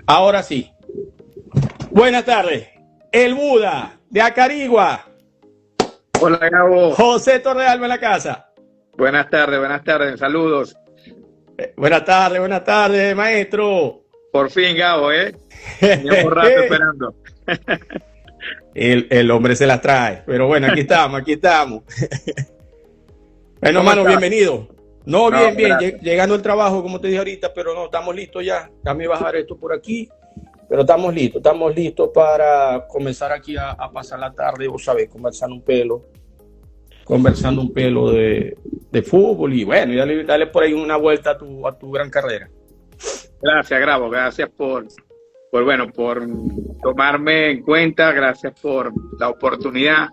Ahora sí. Buenas tardes. El Buda de Acarigua. Hola, Gabo. José Torrealba en la casa. Buenas tardes, saludos. Buenas tardes, maestro. Por fin, Gabo, Teníamos rato esperando. El hombre se las trae. Pero bueno, aquí estamos. Bueno, hermano, bienvenido. No, bien. Llegando al trabajo, como te dije ahorita, pero no, estamos listos ya. Déjame bajar esto por aquí. Pero estamos listos para comenzar aquí a pasar la tarde, vos sabés, conversando un pelo de fútbol y bueno, y dale por ahí una vuelta a tu gran carrera. Gracias, Gabo, gracias por tomarme en cuenta, gracias por la oportunidad,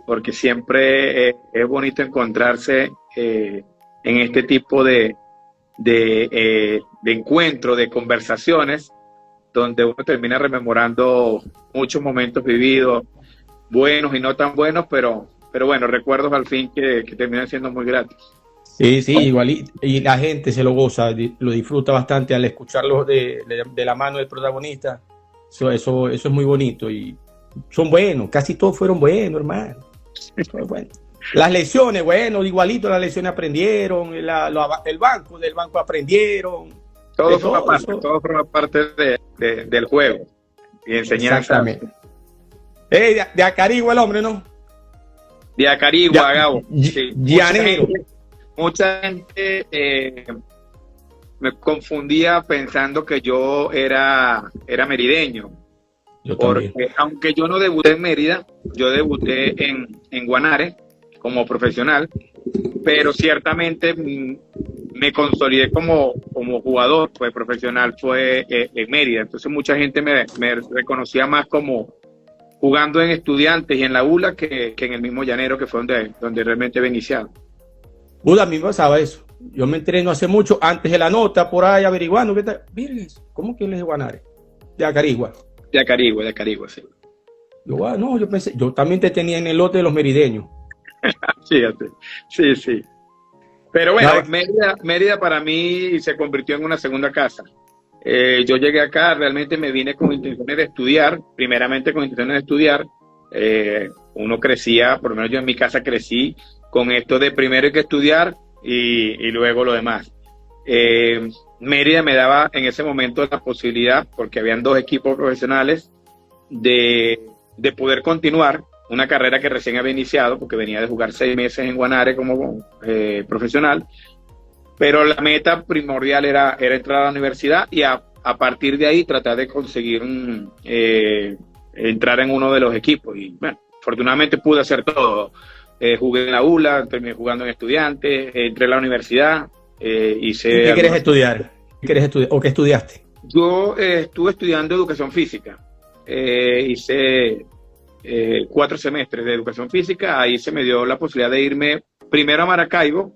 porque siempre es bonito encontrarse en este tipo de encuentro, de conversaciones, donde uno termina rememorando muchos momentos vividos, buenos y no tan buenos, pero bueno, recuerdos al fin que terminan siendo muy gratos. Sí, igual, y la gente se lo goza, lo disfruta bastante al escucharlo de la mano del protagonista. Eso es muy bonito y son buenos, casi todos fueron buenos, hermano. Bueno. Las lesiones, bueno, igualito las lesiones aprendieron, del banco aprendieron. Todo forma parte del juego y enseñanza. Exactamente. De Acarigua el hombre, ¿no? De Acarigua, Gabo. Sí. Llanero. Mucha gente me confundía pensando que yo era merideño. Yo también. Porque aunque yo no debuté en Mérida, yo debuté en Guanare como profesional, pero ciertamente me consolidé como jugador, pues profesional fue en Mérida. Entonces mucha gente me reconocía más como jugando en Estudiantes y en la ULA que en el mismo Llanero, que fue donde realmente había iniciado. Buda, a mí me pasaba eso. Yo me enteré no hace mucho, antes de la nota, por ahí averiguando, ¿qué tal? Miren, ¿cómo que él es de Guanare? De Acarigua. De Acarigua, sí. Yo pensé, yo también te tenía en el lote de los merideños. Fíjate, sí. Pero bueno, Mérida para mí se convirtió en una segunda casa. Yo llegué acá, realmente me vine con intenciones de estudiar, primeramente con intenciones de estudiar. Uno crecía, por lo menos yo en mi casa crecí con esto de primero hay que estudiar y luego lo demás. Mérida me daba en ese momento la posibilidad, porque habían dos equipos profesionales, de poder continuar una carrera que recién había iniciado, porque venía de jugar 6 meses en Guanare como profesional, pero la meta primordial era entrar a la universidad y a partir de ahí tratar de conseguir entrar en uno de los equipos. Y bueno, afortunadamente pude hacer todo. Jugué en la ULA, terminé jugando en Estudiantes, entré a la universidad. ¿Qué querés estudiar? ¿O qué estudiaste? Yo estuve estudiando educación física. Hice 4 semestres de educación física. Ahí se me dio la posibilidad de irme primero a Maracaibo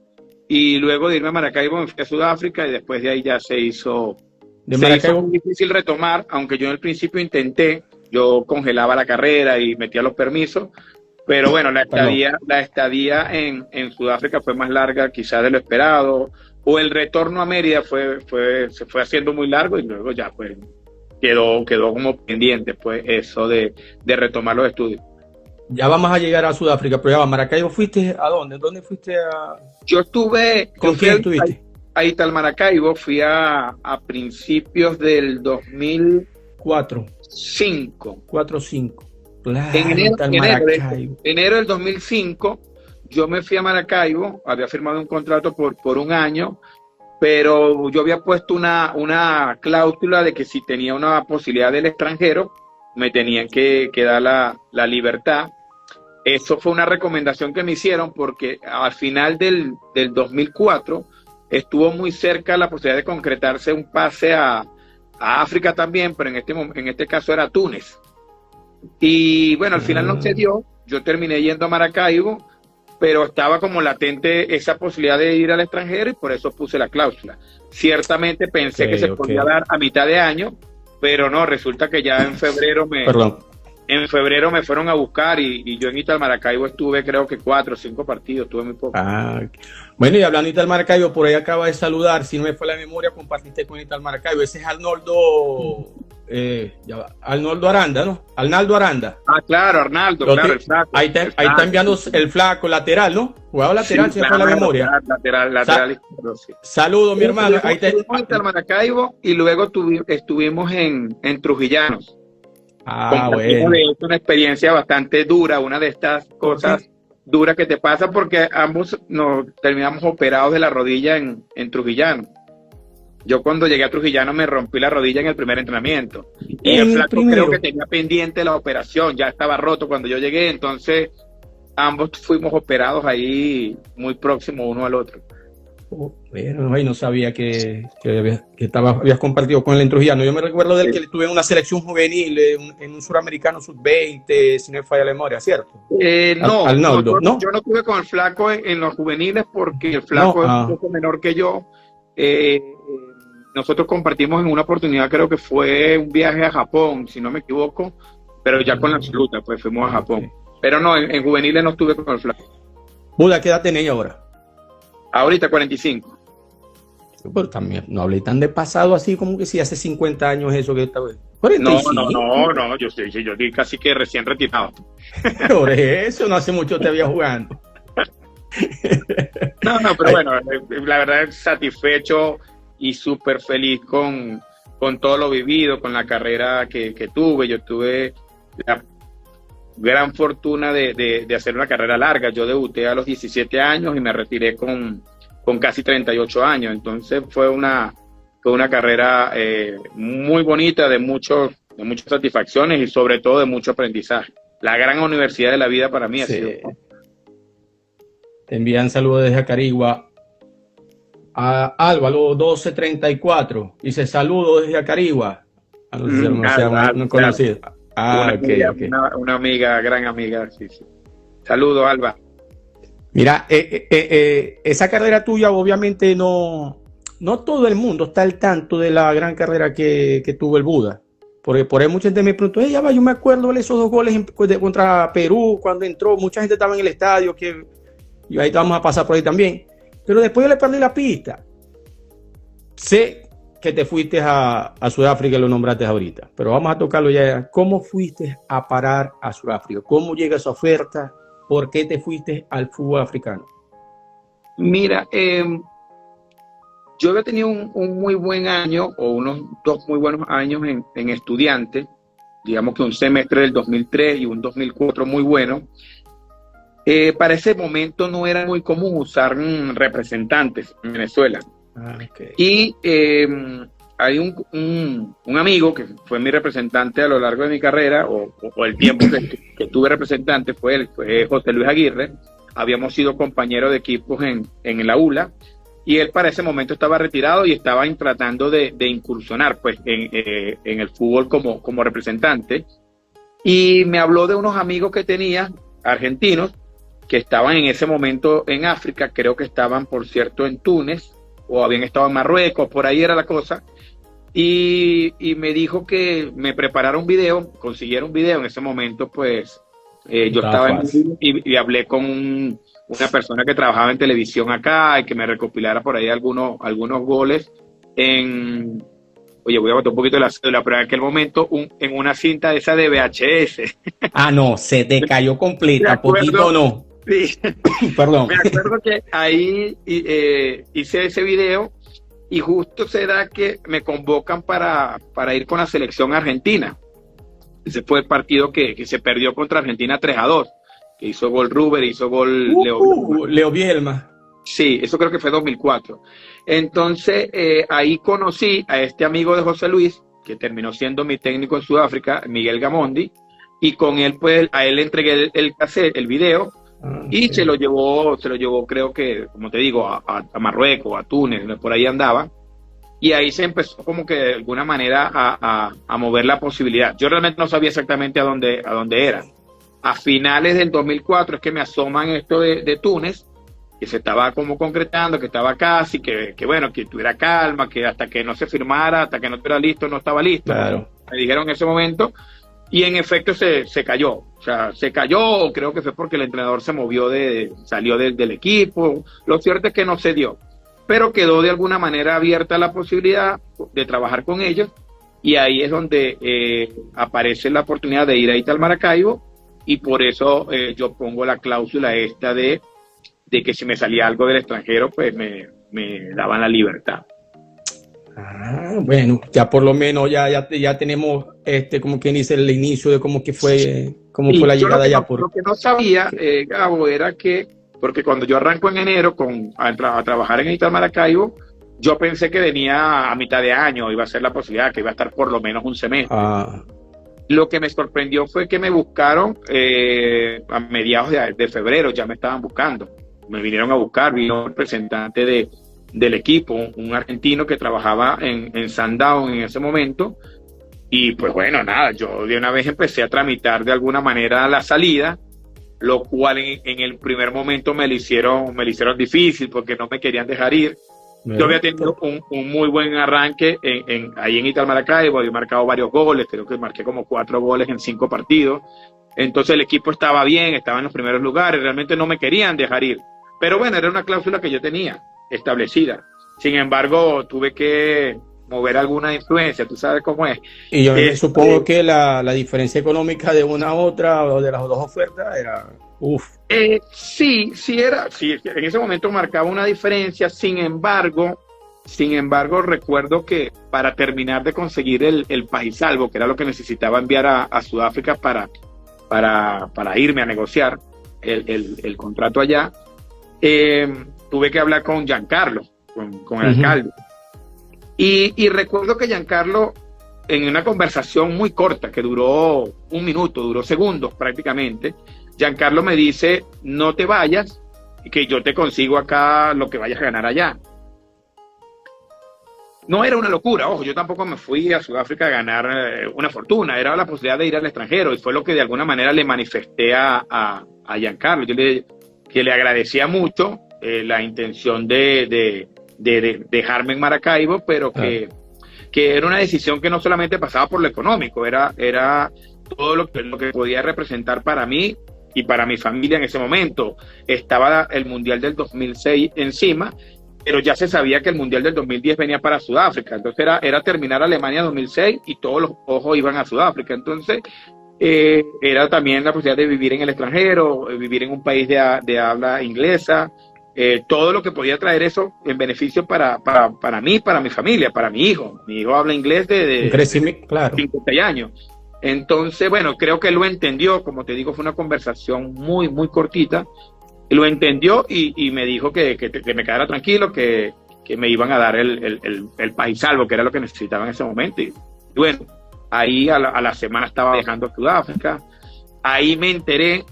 y luego de irme a Maracaibo me fui a Sudáfrica y después de ahí ya se hizo muy difícil retomar, aunque yo en el principio intenté, yo congelaba la carrera y metía los permisos, pero bueno, la estadía en Sudáfrica fue más larga quizás de lo esperado, o el retorno a Mérida se fue haciendo muy largo y luego ya pues quedó como pendiente pues eso de retomar los estudios. Ya vamos a llegar a Sudáfrica, pero ya va, Maracaibo, ¿fuiste a dónde? ¿Dónde fuiste a...? ¿Con quién estuviste? Ahí está el Maracaibo, fui a principios del 2004. 4-5. Claro, en enero del 2005 yo me fui a Maracaibo, había firmado un contrato por 1 año, pero yo había puesto una cláusula de que si tenía una posibilidad del extranjero, me tenían que dar la libertad. Eso fue una recomendación que me hicieron porque al final del 2004 estuvo muy cerca la posibilidad de concretarse un pase a África también, pero en este caso era Túnez. Y bueno, al final no se dio, yo terminé yendo a Maracaibo, pero estaba como latente esa posibilidad de ir al extranjero y por eso puse la cláusula. Ciertamente pensé que se podía dar a mitad de año, pero no, resulta que ya en febrero me fueron a buscar y yo en Ital Maracaibo estuve creo que 4 o 5 partidos, estuve muy poco. Bueno, y hablando de Ital Maracaibo, por ahí acaba de saludar, si no me fue la memoria, compartiste con Ital Maracaibo, ese es Arnoldo Arnoldo Aranda, ¿no? Arnaldo Aranda. Ah, claro, Arnaldo, claro, el flaco. Ahí está enviando el flaco lateral, ¿no? Jugado lateral, sí, se fue la memoria. Lateral. Sí. Saludos, mi hermano. Estuvimos en Maracaibo y luego estuvimos en Trujillanos. Bueno. Es una experiencia bastante dura, una de estas cosas duras que te pasa porque ambos nos terminamos operados de la rodilla en Trujillano. Yo cuando llegué a Trujillano me rompí la rodilla en el primer entrenamiento. Y el flaco creo que tenía pendiente la operación, ya estaba roto cuando yo llegué, entonces ambos fuimos operados ahí muy próximos uno al otro. Bueno, no sabía que habías compartido con él en Trujillano. Yo me recuerdo de él que estuve en una selección juvenil, en un suramericano sub-20, si no me falla la memoria, ¿cierto? No, yo no estuve con el flaco en los juveniles porque el flaco es un poco menor que yo. Nosotros compartimos en una oportunidad, creo que fue un viaje a Japón, si no me equivoco, pero ya con la absoluta, pues fuimos a Japón. Pero no, en juveniles no estuve con el flaco. Buda, ¿qué edad tenéis ahora? Ahorita 45. Pero también no hablé tan de pasado así como que si hace 50 años eso que está. 45. No, yo casi que recién retirado. Por eso no hace mucho te había jugando. No, pero bueno, la verdad satisfecho y súper feliz con todo lo vivido, con la carrera que tuve. Yo tuve la gran fortuna de hacer una carrera larga. Yo debuté a los 17 años y me retiré con casi 38 años. Entonces fue una carrera muy bonita, de muchas satisfacciones y sobre todo de mucho aprendizaje. La gran universidad de la vida para mí ha sido. Te envían saludos desde Acarigua. A Álvaro 1234 dice saludos desde Acarigua. No conocido. Una amiga, gran amiga, sí. Saludos, Alba. Mira, esa carrera tuya, obviamente no todo el mundo está al tanto de la gran carrera que tuvo el Buda. Porque por ahí mucha gente me preguntó, yo me acuerdo de esos 2 goles contra Perú, cuando entró, mucha gente estaba en el estadio, y ahí vamos a pasar por ahí también. Pero después yo le perdí la pista. Sé que te fuiste a Sudáfrica y lo nombraste ahorita, pero vamos a tocarlo ya. ¿Cómo fuiste a parar a Sudáfrica? ¿Cómo llega esa oferta? ¿Por qué te fuiste al fútbol africano? Mira, yo había tenido un muy buen año, o unos 2 muy buenos años en estudiante, digamos que un semestre del 2003 y un 2004 muy bueno. Para ese momento no era muy común usar representantes en Venezuela. Okay. Y hay un amigo que fue mi representante a lo largo de mi carrera, o el tiempo que tuve representante, fue José Luis Aguirre. Habíamos sido compañeros de equipos en la ULA, y él para ese momento estaba retirado y estaba tratando de incursionar pues, en el fútbol como representante. Y me habló de unos amigos que tenía, argentinos, que estaban en ese momento en África, creo que estaban, por cierto, en Túnez, o habían estado en Marruecos, por ahí era la cosa, y me dijo que me preparara un video, consiguiera un video. En ese momento, pues, yo estaba y hablé con una persona que trabajaba en televisión acá, y que me recopilara por ahí algunos goles Oye, voy a botar un poquito de la cédula, pero en aquel momento en una cinta esa de VHS. No, se te cayó completa, poquito no. Sí. Perdón. Me acuerdo que ahí hice ese video y justo se da que me convocan para ir con la selección argentina. Ese fue el partido que se perdió contra Argentina 3-2, que hizo gol Ruber, hizo gol Leo Bielma. Sí, eso creo que fue 2004. Entonces, ahí conocí a este amigo de José Luis, que terminó siendo mi técnico en Sudáfrica, Miguel Gamondi, y con él, pues, a él le entregué el cassette, el video, y se lo llevó, creo que, como te digo, a Marruecos, a Túnez, por ahí andaba, y ahí se empezó como que de alguna manera a mover la posibilidad. Yo realmente no sabía exactamente a dónde era. A finales del 2004 es que me asoman esto de Túnez, que se estaba como concretando, que estaba casi, que bueno, que tuviera calma, que hasta que no se firmara, hasta que no estuviera listo, no estaba listo. Claro. Me dijeron en ese momento, y en efecto se cayó. O sea, se cayó, creo que fue porque el entrenador se salió del equipo. Lo cierto es que no se dio, pero quedó de alguna manera abierta la posibilidad de trabajar con ellos, y ahí es donde aparece la oportunidad de ir a Ital Maracaibo, y por eso yo pongo la cláusula esta de que si me salía algo del extranjero, pues me daban la libertad. Bueno, ya por lo menos ya tenemos, como quien dice, el inicio de cómo fue la llegada allá. Lo que no sabía, Gabo, era que, porque cuando yo arranco en enero a trabajar en Ital Maracaibo, yo pensé que venía a mitad de año, iba a ser la posibilidad, que iba a estar por lo menos un semestre. Lo que me sorprendió fue que me buscaron a mediados de febrero, ya me estaban buscando. Me vinieron a buscar, vino un representante del equipo, un argentino que trabajaba en Sundown en ese momento, y pues bueno, nada, yo de una vez empecé a tramitar de alguna manera la salida, lo cual en el primer momento me lo hicieron difícil porque no me querían dejar ir. Yo había tenido un muy buen arranque ahí en Ital Maracaibo, había marcado varios goles, creo que marqué como 4 goles en 5 partidos, entonces el equipo estaba bien, estaba en los primeros lugares, realmente no me querían dejar ir, pero bueno, era una cláusula que yo tenía establecida. Sin embargo, tuve que mover alguna influencia, tú sabes cómo es. Y yo supongo que la diferencia económica de una a otra, o de las dos ofertas, era sí, en ese momento marcaba una diferencia. Sin embargo, recuerdo que para terminar de conseguir el Pajisalvo, que era lo que necesitaba enviar a Sudáfrica para irme a negociar el contrato allá, tuve que hablar con Giancarlo, con el alcalde. Y recuerdo que Giancarlo, en una conversación muy corta, que duró 1 minuto, duró segundos prácticamente, Giancarlo me dice: no te vayas, que yo te consigo acá lo que vayas a ganar allá. No era una locura, ojo, yo tampoco me fui a Sudáfrica a ganar una fortuna, era la posibilidad de ir al extranjero, y fue lo que de alguna manera le manifesté a Giancarlo. Yo le agradecía mucho la intención de dejarme en Maracaibo, pero que era una decisión que no solamente pasaba por lo económico, era todo lo que podía representar para mí y para mi familia en ese momento. Estaba el Mundial del 2006 encima, pero ya se sabía que el Mundial del 2010 venía para Sudáfrica, entonces era terminar Alemania 2006 y todos los ojos iban a Sudáfrica. Entonces era también la posibilidad de vivir en el extranjero, vivir en un país de habla inglesa, todo lo que podía traer eso en beneficio para mí, para mi familia, para mi hijo. Mi hijo habla inglés de 56 años. Entonces, bueno, creo que lo entendió. Como te digo, fue una conversación muy, muy cortita. Lo entendió y me dijo que me quedara tranquilo, que me iban a dar el Pajisalvo, que era lo que necesitaba en ese momento. Y bueno, ahí a la semana estaba viajando a Sudáfrica. Ahí me enteré,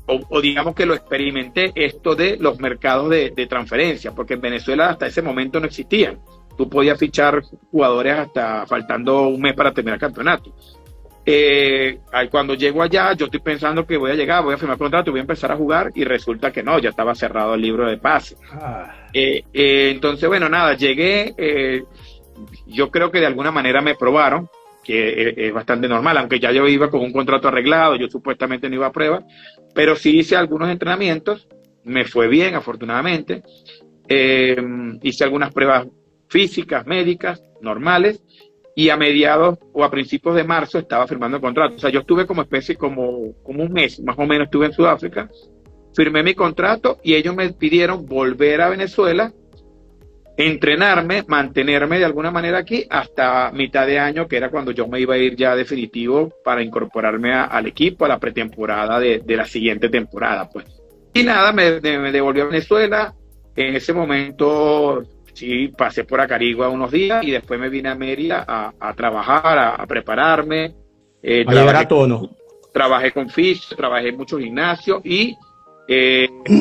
o digamos que lo experimenté, esto de los mercados de transferencia, porque en Venezuela hasta ese momento no existían. Tú podías fichar jugadores hasta faltando un mes para terminar el campeonato. Cuando llego allá, yo estoy pensando que voy a llegar, voy a firmar contrato, voy a empezar a jugar, y resulta que no, ya estaba cerrado el libro de pases. Entonces, bueno, nada, llegué, yo creo que de alguna manera me probaron, que es bastante normal, aunque ya yo iba con un contrato arreglado, yo supuestamente no iba a prueba, pero sí hice algunos entrenamientos, me fue bien, afortunadamente, hice algunas pruebas físicas, médicas, normales, y a mediados o a principios de marzo estaba firmando el contrato. O sea, yo estuve como un mes, más o menos estuve en Sudáfrica, firmé mi contrato y ellos me pidieron volver a Venezuela, entrenarme, mantenerme de alguna manera aquí hasta mitad de año, que era cuando yo me iba a ir ya definitivo para incorporarme al equipo, a la pretemporada de la siguiente temporada, pues. Y nada, me devolví a Venezuela. En ese momento sí, pasé por Acarigua unos días y después me vine a Mérida a trabajar, a prepararme. A llegar a tono. Trabajé con Fish, trabajé en muchos gimnasios y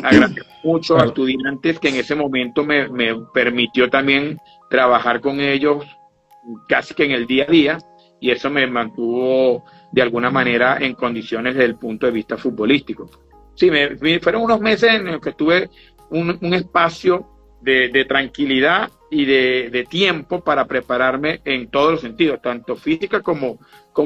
agradezco mucho a estudiantes que en ese momento me permitió también trabajar con ellos casi que en el día a día, y eso me mantuvo de alguna manera en condiciones desde el punto de vista futbolístico. Sí, fueron unos meses en los que tuve un espacio de tranquilidad y de tiempo para prepararme en todos los sentidos, tanto física como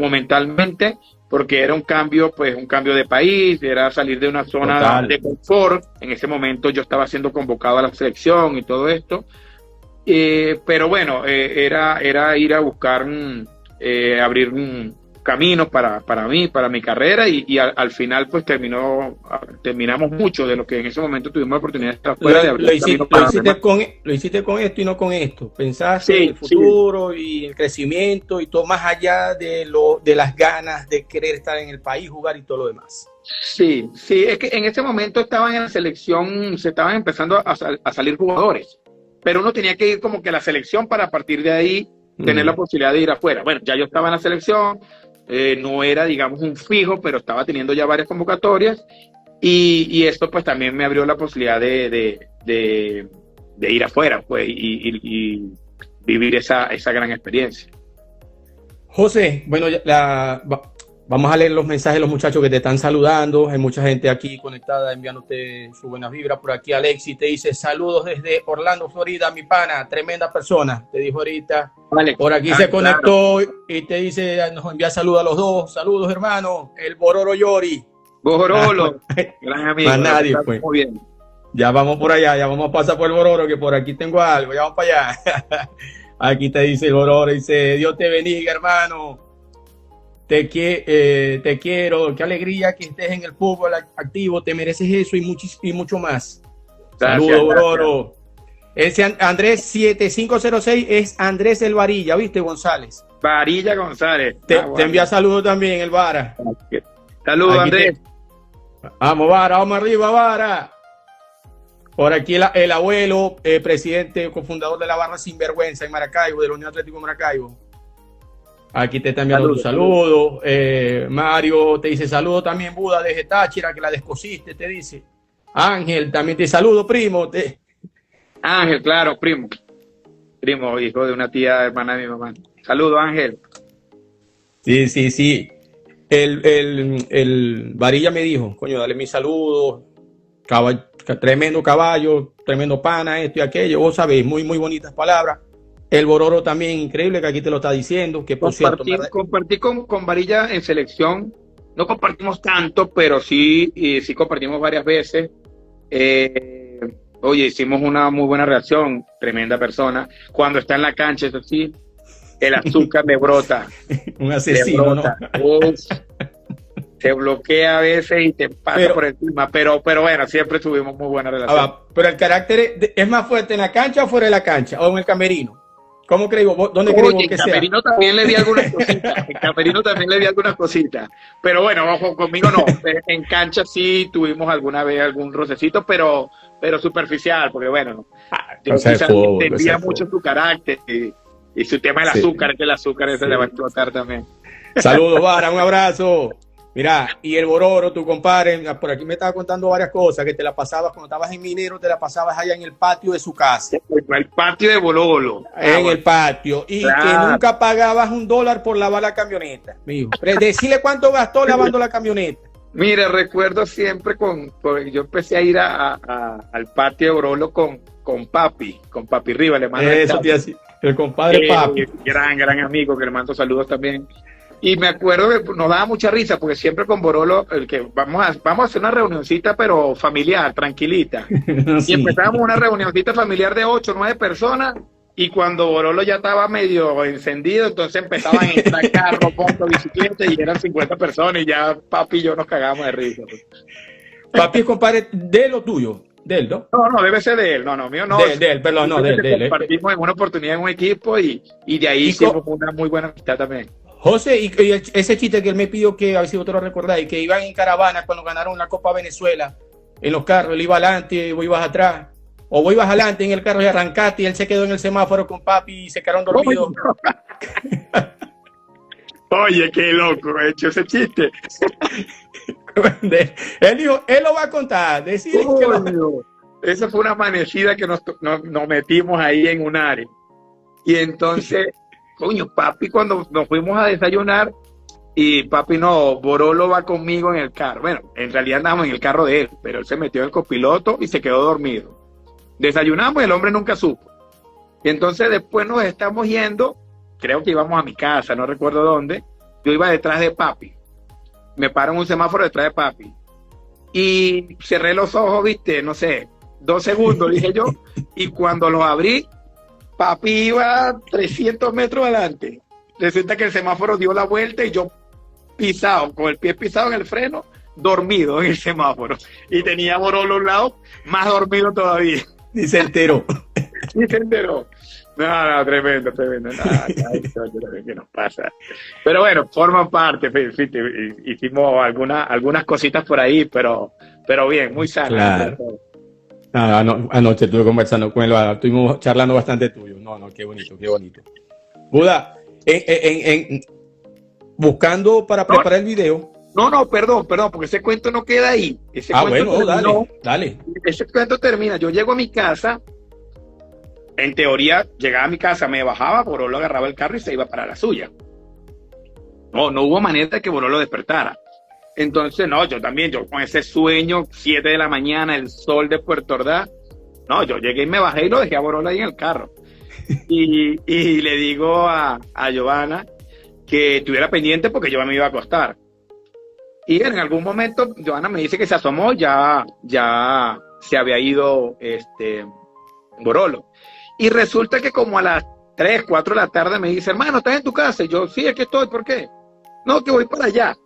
mentalmente, porque era un cambio de país, era salir de una zona de confort. En ese momento yo estaba siendo convocado a la selección y todo esto, pero bueno, era ir a buscar abrir un camino para mí, para mi carrera, y al final pues terminamos mucho de lo que en ese momento tuvimos la oportunidad de estar fuera de abrir lo hiciste con esto y no con esto. Pensaste en el futuro y el crecimiento y todo más allá de las ganas de querer estar en el país, jugar y todo lo demás. Sí, es que en ese momento estaban en la selección, se estaban empezando a salir jugadores, pero uno tenía que ir como que a la selección para a partir de ahí tener la posibilidad de ir afuera. Bueno, ya yo estaba en la selección, no era, digamos, un fijo, pero estaba teniendo ya varias convocatorias, y esto pues también me abrió la posibilidad de ir afuera, pues, y vivir esa gran experiencia. José, bueno, vamos a leer los mensajes de los muchachos que te están saludando. Hay mucha gente aquí conectada enviándote su buenas vibras. Por aquí Alexis te dice saludos desde Orlando, Florida, mi pana, tremenda persona, te dijo ahorita. Vale. Por aquí se conectó, claro. Y te dice, nos envía saludos a los dos. Saludos, hermano, el Bororo Yori. Bororo, gran amigo. Más nadie, pues. Muy bien. Ya vamos por allá, ya vamos a pasar por el Bororo, que por aquí tengo algo, ya vamos para allá. Aquí te dice el Bororo, dice, Dios te bendiga, hermano. Te quiero, qué alegría que estés en el fútbol activo, te mereces eso y mucho más. Saludos, Bororo. Ese Andrés 7506 es Andrés el Varilla, ¿viste, González? Varilla González. Te envía saludos también, el Vara. Saludos, Andrés. Vamos, Vara, vamos arriba, Vara. Por aquí el abuelo, presidente, cofundador de la barra Sinvergüenza en Maracaibo, de la Unión Atlético de Maracaibo. Aquí te está enviando tu saludo. Mario te dice saludo también, Buda desde Táchira, que la descosiste, te dice. Ángel también te saludo, primo. Ángel, claro, primo, hijo de una tía hermana de mi mamá. Saludo, Ángel. Sí. El Varilla me dijo, coño, dale mis saludos. Tremendo caballo, tremendo pana, esto y aquello. Vos sabés, muy bonitas palabras. El Bororo también, increíble, que aquí te lo está diciendo. Que por cierto, compartí con Varilla en selección. No compartimos tanto, pero sí compartimos varias veces. Oye, hicimos una muy buena reacción. Tremenda persona. Cuando está en la cancha, eso sí, el azúcar le brota. Un asesino, ¿no? Se bloquea a veces y te pasa por encima. Pero bueno, siempre tuvimos muy buena relación. Pero el carácter es más fuerte en la cancha o fuera de la cancha, o en el camerino. ¿Cómo crees vos? ¿Dónde crees vos que sea? En Camerino también le vi algunas cositas. Pero bueno, ojo, conmigo no. En cancha sí tuvimos alguna vez algún rocecito, pero superficial, porque bueno, entendía mucho su carácter y su tema del azúcar, que el azúcar ese le va a explotar también. Saludos, Vara, un abrazo. Mira, y el Bororo, tu compadre, por aquí me estaba contando varias cosas, que te la pasabas cuando estabas en Minero, te la pasabas allá en el patio de su casa. El patio de Bololo. El patio. Y claro, que nunca pagabas $1 por lavar la camioneta. Mijo, decirle cuánto gastó lavando la camioneta. Mira, recuerdo siempre yo empecé a ir al patio de Bololo con Papi Riva, le mando el compadre Papi. Gran amigo, que le mando saludos también. Y me acuerdo que nos daba mucha risa, porque siempre con Borolo, vamos a hacer una reunioncita, pero familiar, tranquilita. Sí. Y empezábamos una reunioncita familiar de 8 o 9 personas, y cuando Borolo ya estaba medio encendido, entonces empezaban a entrar carros, motos, bicicletas, y eran 50 personas, y ya Papi y yo nos cagábamos de risa. Papi es compadre de lo tuyo. ¿De él, no? No, debe ser de él. No, mío no. De él, perdón, no, de él. Compartimos en una oportunidad en un equipo, y de ahí hicimos una muy buena amistad también. José, y ese chiste que él me pidió, que a ver si vosotros lo recordáis, que iban en caravana cuando ganaron la Copa Venezuela, en los carros, él iba adelante, vos ibas atrás, o vos ibas adelante en el carro y arrancaste, y él se quedó en el semáforo con Papi y se quedaron dormidos. Oye, qué loco, he hecho ese chiste. Él dijo, él lo va a contar. Esa fue una amanecida que nos metimos ahí en un área. Y entonces, coño, Papi, cuando nos fuimos a desayunar, y Papi Borolo va conmigo en el carro. Bueno, en realidad andábamos en el carro de él, pero él se metió en el copiloto y se quedó dormido. Desayunamos y el hombre nunca supo. Y entonces después nos estamos yendo, creo que íbamos a mi casa, no recuerdo dónde. Yo iba detrás de Papi. Me paro en un semáforo detrás de Papi. Y cerré los ojos, viste, no sé, 2 segundos, dije yo. Y cuando los abrí, Papi iba 300 metros adelante. resulta que el semáforo dio la vuelta y yo pisado, con el pie pisado en el freno, dormido en el semáforo. Y tenía a Borolo a un lado, más dormido todavía. Ni se enteró. Ni se enteró. No, tremendo. Nada, que nos pasa. Pero bueno, forman parte. Hicimos algunas cositas por ahí, pero bien, muy sano. Claro. Anoche estuve conversando con él, estuvimos charlando bastante tuyo. No, qué bonito. Buda, buscando para preparar el video. No, perdón, porque ese cuento no queda ahí. Dale. Ese cuento termina. Yo llego a mi casa. En teoría, llegaba a mi casa, me bajaba, Borolo agarraba el carro y se iba para la suya. No hubo manera de que Borolo despertara. Entonces, yo con ese sueño, 7 de la mañana, el sol de Puerto Ordaz, yo llegué y me bajé y lo dejé a Borolo ahí en el carro. Y le digo a Giovanna que estuviera pendiente porque yo me iba a acostar. Y en algún momento, Giovanna me dice que se asomó, ya se había ido Borolo. Y resulta que como a las 3, 4 de la tarde me dice, hermano, ¿estás en tu casa? Y yo, sí, aquí estoy, ¿por qué? No, que voy para allá.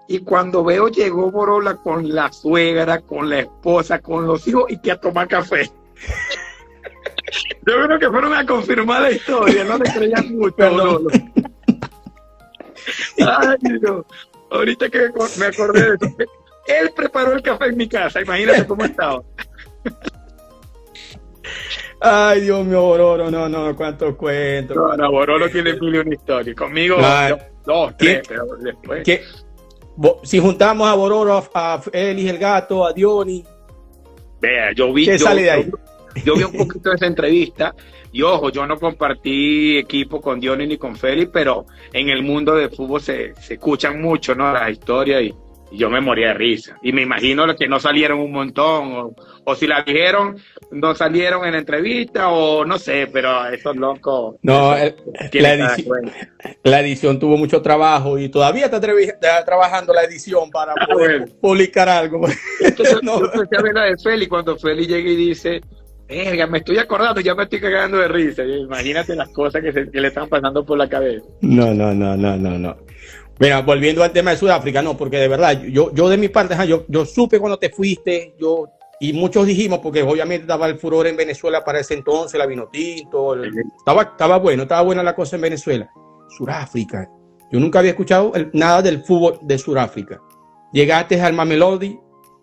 Y cuando veo, llegó Borola con la suegra, con la esposa, con los hijos, y que a tomar café. Yo creo que fueron a confirmar la historia, no le creían mucho a Borolo. Ay, no. Ahorita que me acordé de eso. Él preparó el café en mi casa, imagínate cómo estaba. Ay, Dios mío, Borolo, no, cuántos cuentos. No, Borolo tiene mil y una historia. Conmigo, 2, 3, pero después. Si juntamos a Borolo, a Félix el Gato, a Diony. Vea, ¿qué sale de ahí? Yo vi un poquito de esa entrevista y ojo, yo no compartí equipo con Diony ni con Félix, pero en el mundo del fútbol se escuchan mucho, ¿no? Las historias y yo me moría de risa. Y me imagino que no salieron un montón, o si la dijeron, no salieron en la entrevista, o no sé, pero esos locos. No, la edición tuvo mucho trabajo y todavía está trabajando la edición para poder publicar algo. Entonces, yo empecé a ver la de Félix cuando Félix llega y dice, me estoy acordando, ya me estoy cagando de risa. Imagínate las cosas que le están pasando por la cabeza. No. Mira, volviendo al tema de Sudáfrica, no, porque de verdad, yo de mi parte, yo supe cuando te fuiste, y muchos dijimos, porque obviamente estaba el furor en Venezuela para ese entonces, la Vinotinto, estaba buena la cosa en Venezuela. Sudáfrica, yo nunca había escuchado nada del fútbol de Sudáfrica. Llegaste al Mamelodi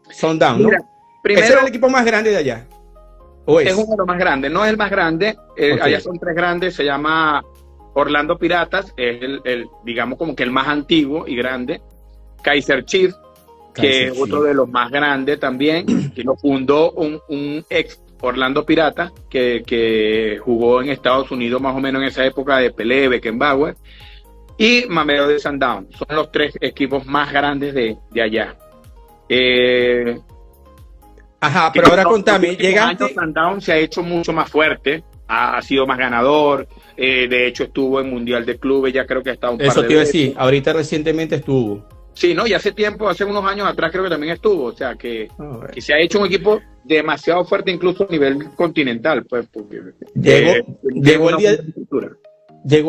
Sundowns, ¿no? Mira, primero, ¿ese era el equipo más grande de allá? Es uno de los más grandes, no es el más grande, allá son 3 grandes, se llama Orlando Piratas, es digamos como que el más antiguo y grande. Kaizer Chiefs, que es otro de los más grandes también, que lo fundó un ex Orlando Piratas, que jugó en Estados Unidos más o menos en esa época de Pelé, Beckenbauer, y Mamelodi Sundowns. Son los 3 equipos más grandes de allá. Pero ahora contame, llegaste. Sundowns se ha hecho mucho más fuerte, ha sido más ganador, de hecho estuvo en Mundial de Clubes, ya creo que ha estado un par de veces. Eso te iba a decir, ahorita recientemente estuvo. Sí, y hace tiempo, hace unos años atrás creo que también estuvo, o sea que se ha hecho un equipo demasiado fuerte incluso a nivel continental, pues, porque llegó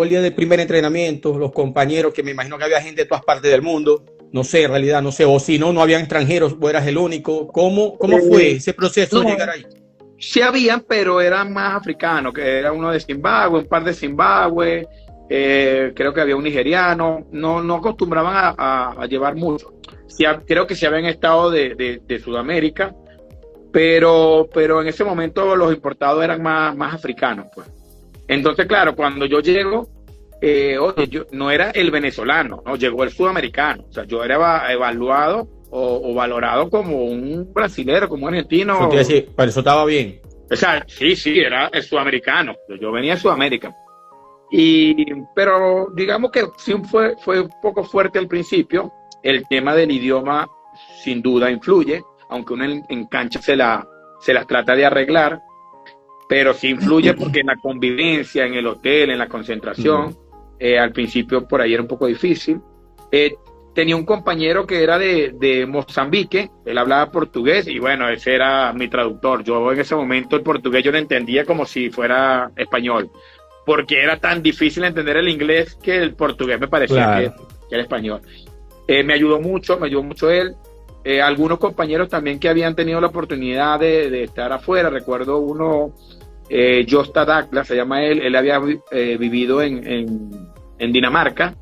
el día del primer entrenamiento, los compañeros, que me imagino que había gente de todas partes del mundo, no sé, en realidad, no sé, o si no habían extranjeros, o eras el único. ¿Cómo fue ese proceso de llegar ahí? Sí habían, pero eran más africanos, que era uno de Zimbabue, un par de Zimbabue, creo que había un nigeriano, no acostumbraban a llevar mucho. Sí, creo que se habían estado de Sudamérica, pero en ese momento los importados eran más africanos, pues. Entonces, claro, cuando yo llego, yo no era el venezolano, no, llegó el sudamericano, o sea, yo era evaluado o valorado como un brasilero, como un argentino. Para eso estaba bien. O sea, sí, era el sudamericano, yo venía de Sudamérica. Pero digamos que sí fue un poco fuerte al principio. El tema del idioma sin duda influye, aunque uno en cancha se las trata de arreglar, pero sí influye porque en la convivencia, en el hotel, en la concentración, al principio por ahí era un poco difícil. Tenía un compañero que era de Mozambique, él hablaba portugués y bueno, ese era mi traductor. Yo en ese momento el portugués yo lo entendía como si fuera español. porque era tan difícil entender el inglés que el portugués me parecía Claro. que era español. Me ayudó mucho él. Algunos compañeros también que habían tenido la oportunidad de estar afuera, recuerdo uno, Josta Dakla, se llama él había vivido en Dinamarca,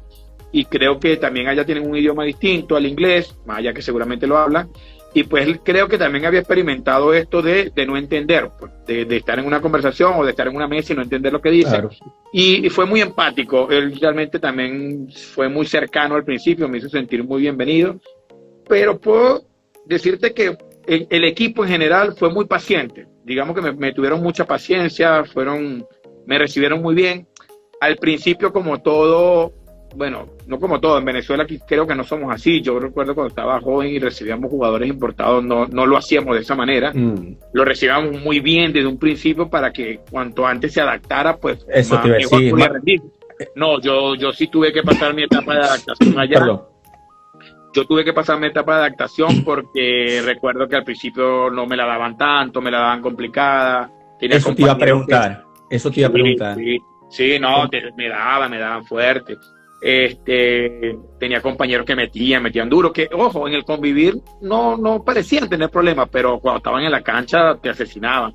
y creo que también allá tienen un idioma distinto al inglés, más allá que seguramente lo hablan, y pues él creo que también había experimentado esto de no entender, de estar en una conversación o de estar en una mesa y no entender lo que dice. Claro. Y fue muy empático, él realmente también fue muy cercano al principio, me hizo sentir muy bienvenido, pero puedo decirte que el equipo en general fue muy paciente, digamos que me tuvieron mucha paciencia, me recibieron muy bien. Al principio, como todo, bueno, no como todo, en Venezuela creo que no somos así. Yo recuerdo cuando estaba joven y recibíamos jugadores importados, no lo hacíamos de esa manera. Lo recibíamos muy bien desde un principio para que cuanto antes se adaptara, pues eso te iba a decir, podía rendir. No, yo sí tuve que pasar mi etapa de adaptación allá. Perdón. Yo tuve que pasar mi etapa de adaptación porque recuerdo que al principio no me la daban tanto, me la daban complicada. Eso te iba a preguntar. Sí, no, me daban fuerte. Tenía compañeros que metían duro, que ojo, en el convivir no parecían tener problemas, pero cuando estaban en la cancha te asesinaban.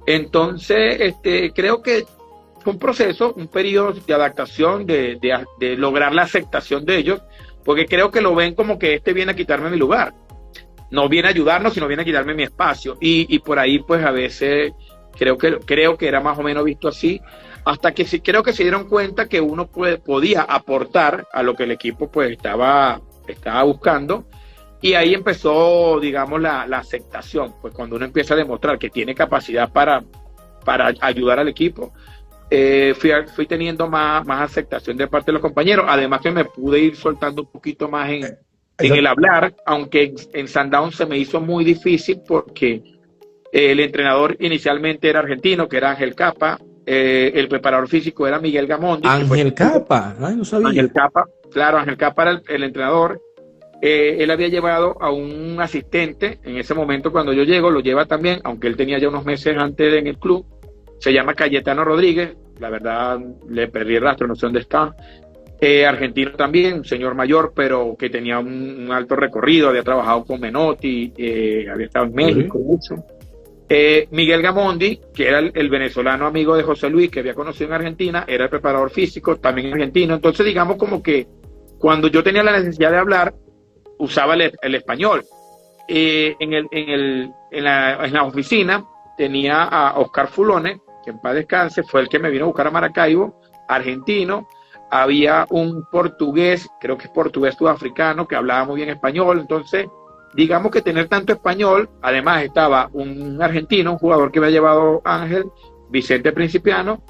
Entonces, creo que fue un proceso, un periodo de adaptación, de lograr la aceptación de ellos, porque creo que lo ven como que viene a quitarme mi lugar. No viene a ayudarnos, sino viene a quitarme mi espacio. Y por ahí, pues, a veces creo que era más o menos visto así, hasta que creo que se dieron cuenta que uno podía aportar a lo que el equipo pues estaba buscando, y ahí empezó, digamos, la aceptación, pues cuando uno empieza a demostrar que tiene capacidad para ayudar al equipo. Fui teniendo más aceptación de parte de los compañeros, además que me pude ir soltando un poquito más en el hablar, aunque en Sundown se me hizo muy difícil porque el entrenador inicialmente era argentino, que era Ángel Capa, el preparador físico era Miguel Gamondi. Ángel Capa, ay, no sabía. Ángel Capa, claro, Ángel Capa era el entrenador. Él había llevado a un asistente en ese momento cuando yo llego, lo lleva también, aunque él tenía ya unos meses antes en el club. Se llama Cayetano Rodríguez, la verdad le perdí el rastro, no sé dónde está. Argentino también, un señor mayor, pero que tenía un alto recorrido, había trabajado con Menotti, había estado en México mucho. Miguel Gamondi, que era el venezolano amigo de José Luis, que había conocido en Argentina, era el preparador físico, también argentino. Entonces, digamos como que cuando yo tenía la necesidad de hablar, usaba el español. En la oficina tenía a Oscar Fulone, que en paz descanse, fue el que me vino a buscar a Maracaibo, argentino. Había un portugués, creo que es portugués sudafricano, que hablaba muy bien español. Entonces, digamos que tener tanto español, además estaba un argentino, un jugador que me ha llevado Ángel, Vicente Principiano,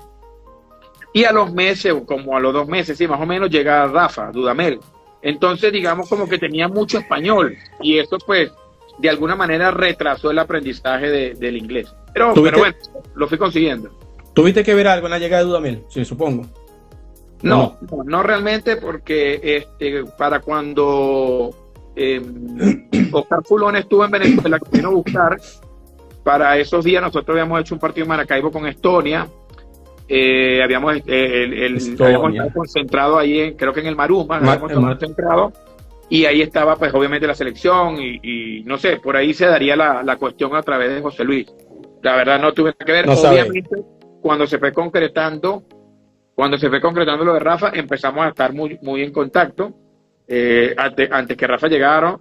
y a los meses, o como a los 2 meses, sí, más o menos, llega Rafa Dudamel. Entonces, digamos como que tenía mucho español, y eso pues, de alguna manera retrasó el aprendizaje del inglés. Pero bueno, lo fui consiguiendo. ¿Tuviste que ver algo en la llegada de Dudamel? Sí, supongo. No realmente, porque para cuando Oscar Fulón estuvo en Venezuela, que vino a buscar, para esos días nosotros habíamos hecho un partido en Maracaibo con Estonia, habíamos estado concentrado ahí, creo que en el Maruma, habíamos concentrado, y ahí estaba pues obviamente la selección, y no sé, por ahí se daría la cuestión a través de José Luis. La verdad no tuve que ver, obviamente cuando se fue concretando lo de Rafa, empezamos a estar muy en contacto. Antes que Rafa llegara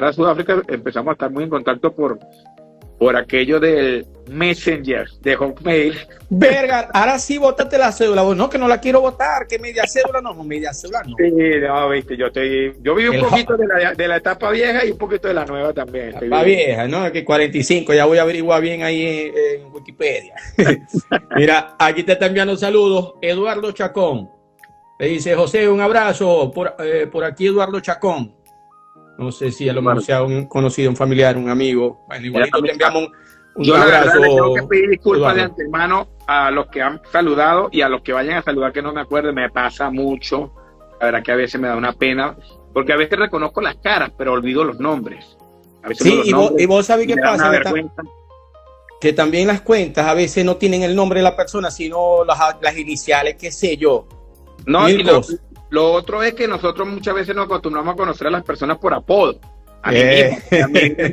a Sudáfrica, empezamos a estar muy en contacto por aquello del Messenger, de Hotmail. Verga, ahora sí bótate la cédula. No, que no la quiero votar, que media cédula no. Sí, no, viste, yo viví un poquito de la etapa vieja y un poquito de la nueva también. Etapa vieja, ¿no? Que 45, ya voy a averiguar bien ahí en Wikipedia. Mira, aquí te está enviando saludos Eduardo Chacón. Le dice, José, un abrazo, por aquí Eduardo Chacón. No sé si a lo mejor sea un conocido, un familiar, un amigo. Bueno, igualito te enviamos un abrazo. La verdad, le tengo que pedir disculpas de antemano a los que han saludado y a los que vayan a saludar que no me acuerdo. Me pasa mucho. La verdad que a veces me da una pena, porque a veces reconozco las caras, pero olvido los nombres. A veces sí, y vos sabés qué pasa. que también las cuentas a veces no tienen el nombre de la persona, sino las iniciales, qué sé yo. No, y lo otro es que nosotros muchas veces nos acostumbramos a conocer a las personas por apodo. A mí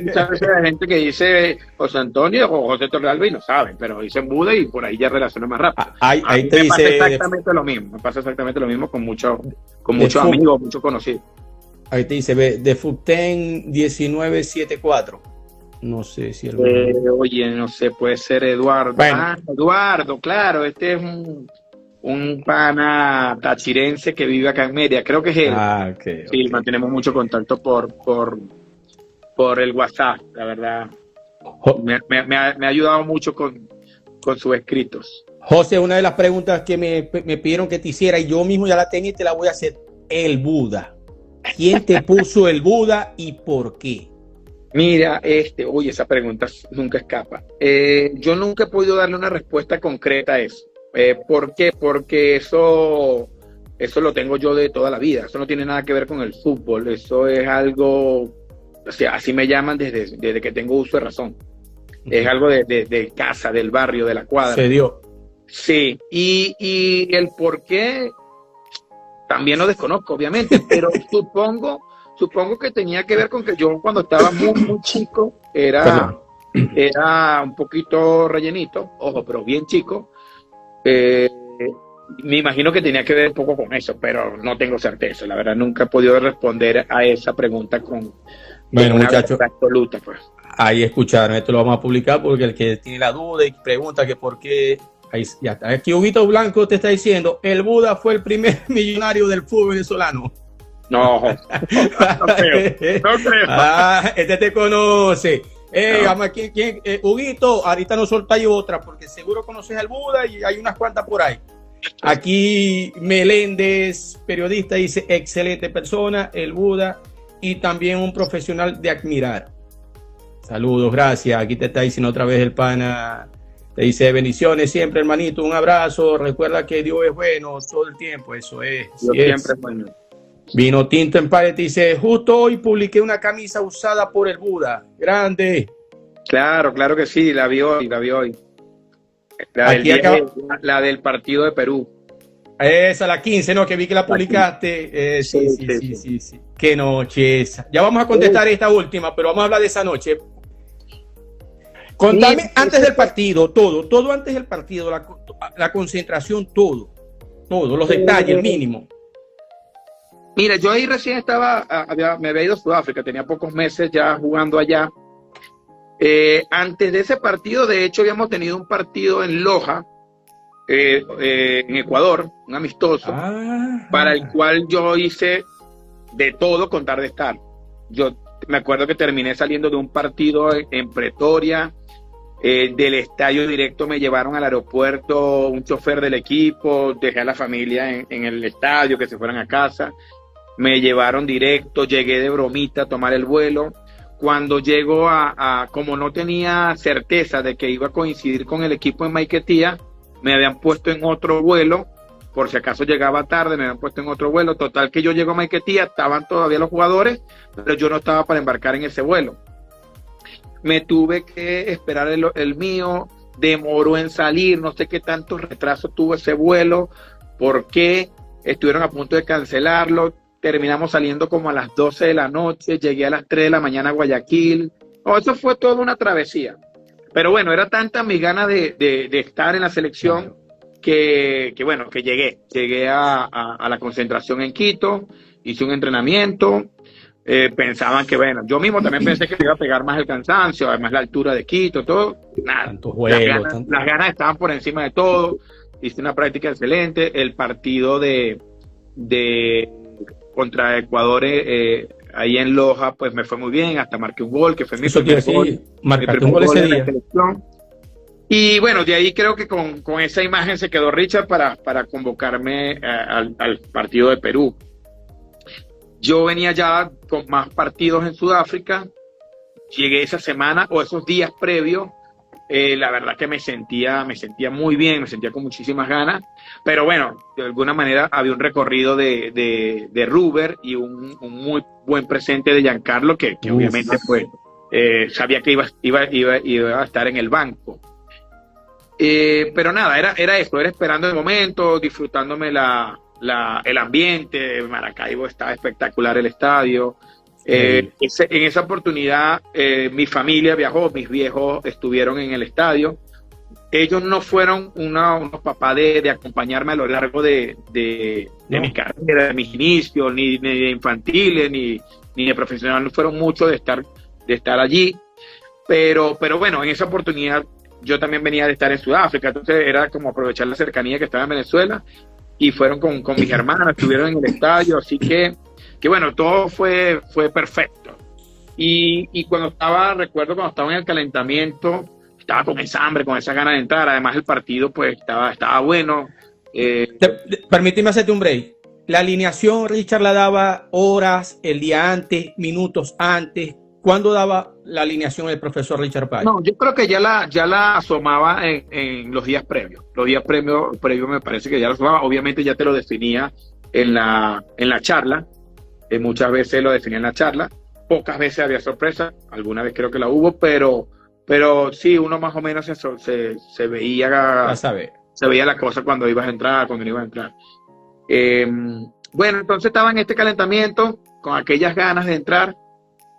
muchas veces hay gente que dice José Antonio o José Torrealba y no saben, pero dicen Buda y por ahí ya relaciona más rápido. Ahí te pasa dice exactamente lo mismo, me pasa exactamente lo mismo con muchos amigos, muchos conocidos. Ahí te dice de Futen 1974. No sé si oye, no sé, puede ser Eduardo. Bueno. Eduardo, claro, este es un pana tachirense que vive acá en Mérida, creo que es él. Sí, mantenemos mucho contacto por el WhatsApp, la verdad. Me ha ayudado mucho con sus escritos. José, una de las preguntas que me pidieron que te hiciera, y yo mismo ya la tenía y te la voy a hacer. El Buda. ¿Quién te puso el Buda y por qué? Mira, oye, esa pregunta nunca escapa. Yo nunca he podido darle una respuesta concreta a eso. ¿Por qué? Porque eso lo tengo yo de toda la vida. Eso no tiene nada que ver con el fútbol. Eso es algo, o sea, así me llaman desde que tengo uso de razón. Es algo de casa, del barrio, de la cuadra. Se dio. Sí, y el por qué también lo desconozco, obviamente, pero supongo que tenía que ver con que yo cuando estaba muy chico era un poquito rellenito, ojo, pero bien chico. Me imagino que tenía que ver un poco con eso, pero no tengo certeza. La verdad, nunca he podido responder a esa pregunta con bueno, muchachos, absoluta, pues. Ahí escucharon, esto lo vamos a publicar porque el que tiene la duda y pregunta que por qué, ahí ya está. Aquí Huguito Blanco te está diciendo, el Buda fue el primer millonario del fútbol venezolano. No creo. Este te conoce. Huguito, ahorita no soltáis otra porque seguro conoces al Buda y hay unas cuantas por ahí. Aquí Meléndez, periodista, dice excelente persona, el Buda, y también un profesional de admirar. Saludos, gracias. Aquí te está diciendo otra vez el pana, te dice bendiciones siempre, hermanito, un abrazo, recuerda que Dios es bueno todo el tiempo, eso es. Dios siempre es bueno. Vino Tinto en Pared dice, justo hoy publiqué una camisa usada por el Buda, grande. Claro que sí, la vi hoy. La del partido de Perú. Esa, la 15, ¿no? Que vi que la publicaste. Sí. Qué noche esa. Ya vamos a contestar esta última, pero vamos a hablar de esa noche. Contame antes del partido, todo antes del partido, la concentración, todo, los detalles, el mínimo. Mira, yo ahí recién me había ido a Sudáfrica, tenía pocos meses ya jugando allá. Antes de ese partido, de hecho, habíamos tenido un partido en Loja, en Ecuador, un amistoso, para el cual yo hice de todo con tal de estar. Yo me acuerdo que terminé saliendo de un partido en Pretoria, del estadio directo me llevaron al aeropuerto un chofer del equipo, dejé a la familia en el estadio, que se fueran a casa, me llevaron directo, llegué de bromita a tomar el vuelo. Cuando llego como no tenía certeza de que iba a coincidir con el equipo en Maiquetía, me habían puesto en otro vuelo, por si acaso llegaba tarde, me habían puesto en otro vuelo. Total que yo llego a Maiquetía, estaban todavía los jugadores, pero yo no estaba para embarcar en ese vuelo. Me tuve que esperar el mío, demoró en salir, no sé qué tanto retraso tuvo ese vuelo, por qué, estuvieron a punto de cancelarlo. Terminamos saliendo como a las 12 de la noche, llegué a las 3 de la mañana a Guayaquil. Eso fue toda una travesía. Pero bueno, era tanta mi gana de estar en la selección que llegué a la concentración en Quito, hice un entrenamiento, pensaban que bueno, yo mismo también pensé que me iba a pegar más el cansancio, además la altura de Quito, todo, nada. Las ganas estaban por encima de todo, hice una práctica excelente, el partido de contra Ecuador ahí en Loja, pues me fue muy bien, hasta marqué un gol, que fue mi primer gol. Marcaste un gol ese día. Y bueno, de ahí creo que con esa imagen se quedó Richard para convocarme al partido de Perú. Yo venía ya con más partidos en Sudáfrica, llegué esa semana o esos días previos, la verdad que me sentía muy bien, me sentía con muchísimas ganas, pero bueno, de alguna manera había un recorrido de Ruber y un muy buen presente de Giancarlo que obviamente pues sabía que iba a estar en el banco. Pero nada, era eso, era esperando el momento, disfrutándome el ambiente. Maracaibo estaba espectacular, el estadio. En esa oportunidad mi familia viajó, mis viejos estuvieron en el estadio. Ellos no fueron unos papás de acompañarme a lo largo de mi carrera, de mis inicios, ni de infantiles, ni de profesional, no fueron muchos de estar allí. Pero bueno, en esa oportunidad yo también venía de estar en Sudáfrica, entonces era como aprovechar la cercanía que estaba en Venezuela, y fueron con mis hermanas, estuvieron en el estadio, así que bueno, todo fue perfecto. Y recuerdo cuando estaba en el calentamiento, estaba con esa hambre, con esa ganas de entrar. Además el partido pues estaba bueno. Permíteme hacerte un break. La alineación Richard la daba horas, el día antes, minutos antes. ¿Cuándo daba la alineación el profesor Richard Páez? No, yo creo que ya la asomaba en los días previos. Los días previos me parece que ya lo asomaba. Obviamente ya te lo definía en la charla. Muchas veces lo definía en la charla. Pocas veces había sorpresa. Alguna vez creo que la hubo, pero sí, uno más o menos se veía, se veía la cosa cuando ibas a entrar, cuando no ibas a entrar. Bueno, entonces estaba en este calentamiento, con aquellas ganas de entrar,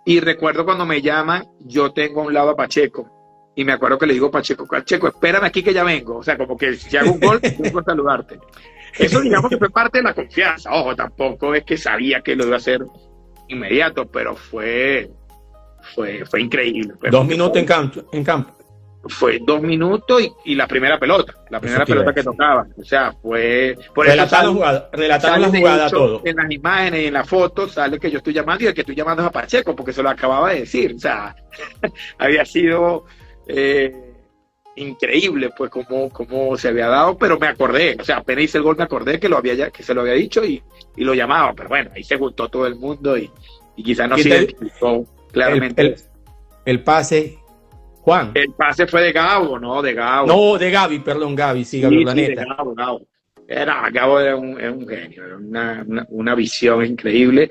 y recuerdo cuando me llaman, yo tengo a un lado a Pacheco, y me acuerdo que le digo a Pacheco, espérame aquí que ya vengo. O sea, como que si hago un gol, vengo a saludarte. Eso digamos que fue parte de la confianza. Ojo, tampoco es que sabía que lo iba a hacer inmediato, pero fue increíble. 2 minutos en campo. Fue 2 minutos y la primera pelota que tocaba. O sea, fue... Relataron la jugada todo. En las imágenes y en la foto sale que yo estoy llamando, y el que estoy llamando es a Pacheco, porque se lo acababa de decir. O sea, había sido increíble pues cómo se había dado, pero me acordé. O sea, apenas hice el gol me acordé que se lo había dicho y lo llamaba. Pero bueno, ahí se juntó todo el mundo y quizás no se identificó claramente. El pase, Juan. El pase fue de Gabo, ¿no? De Gabo. No, de Gaby, perdón, Gaby, sí, Gaby Urdaneta. Gabo. Gabo era un genio, era una visión increíble.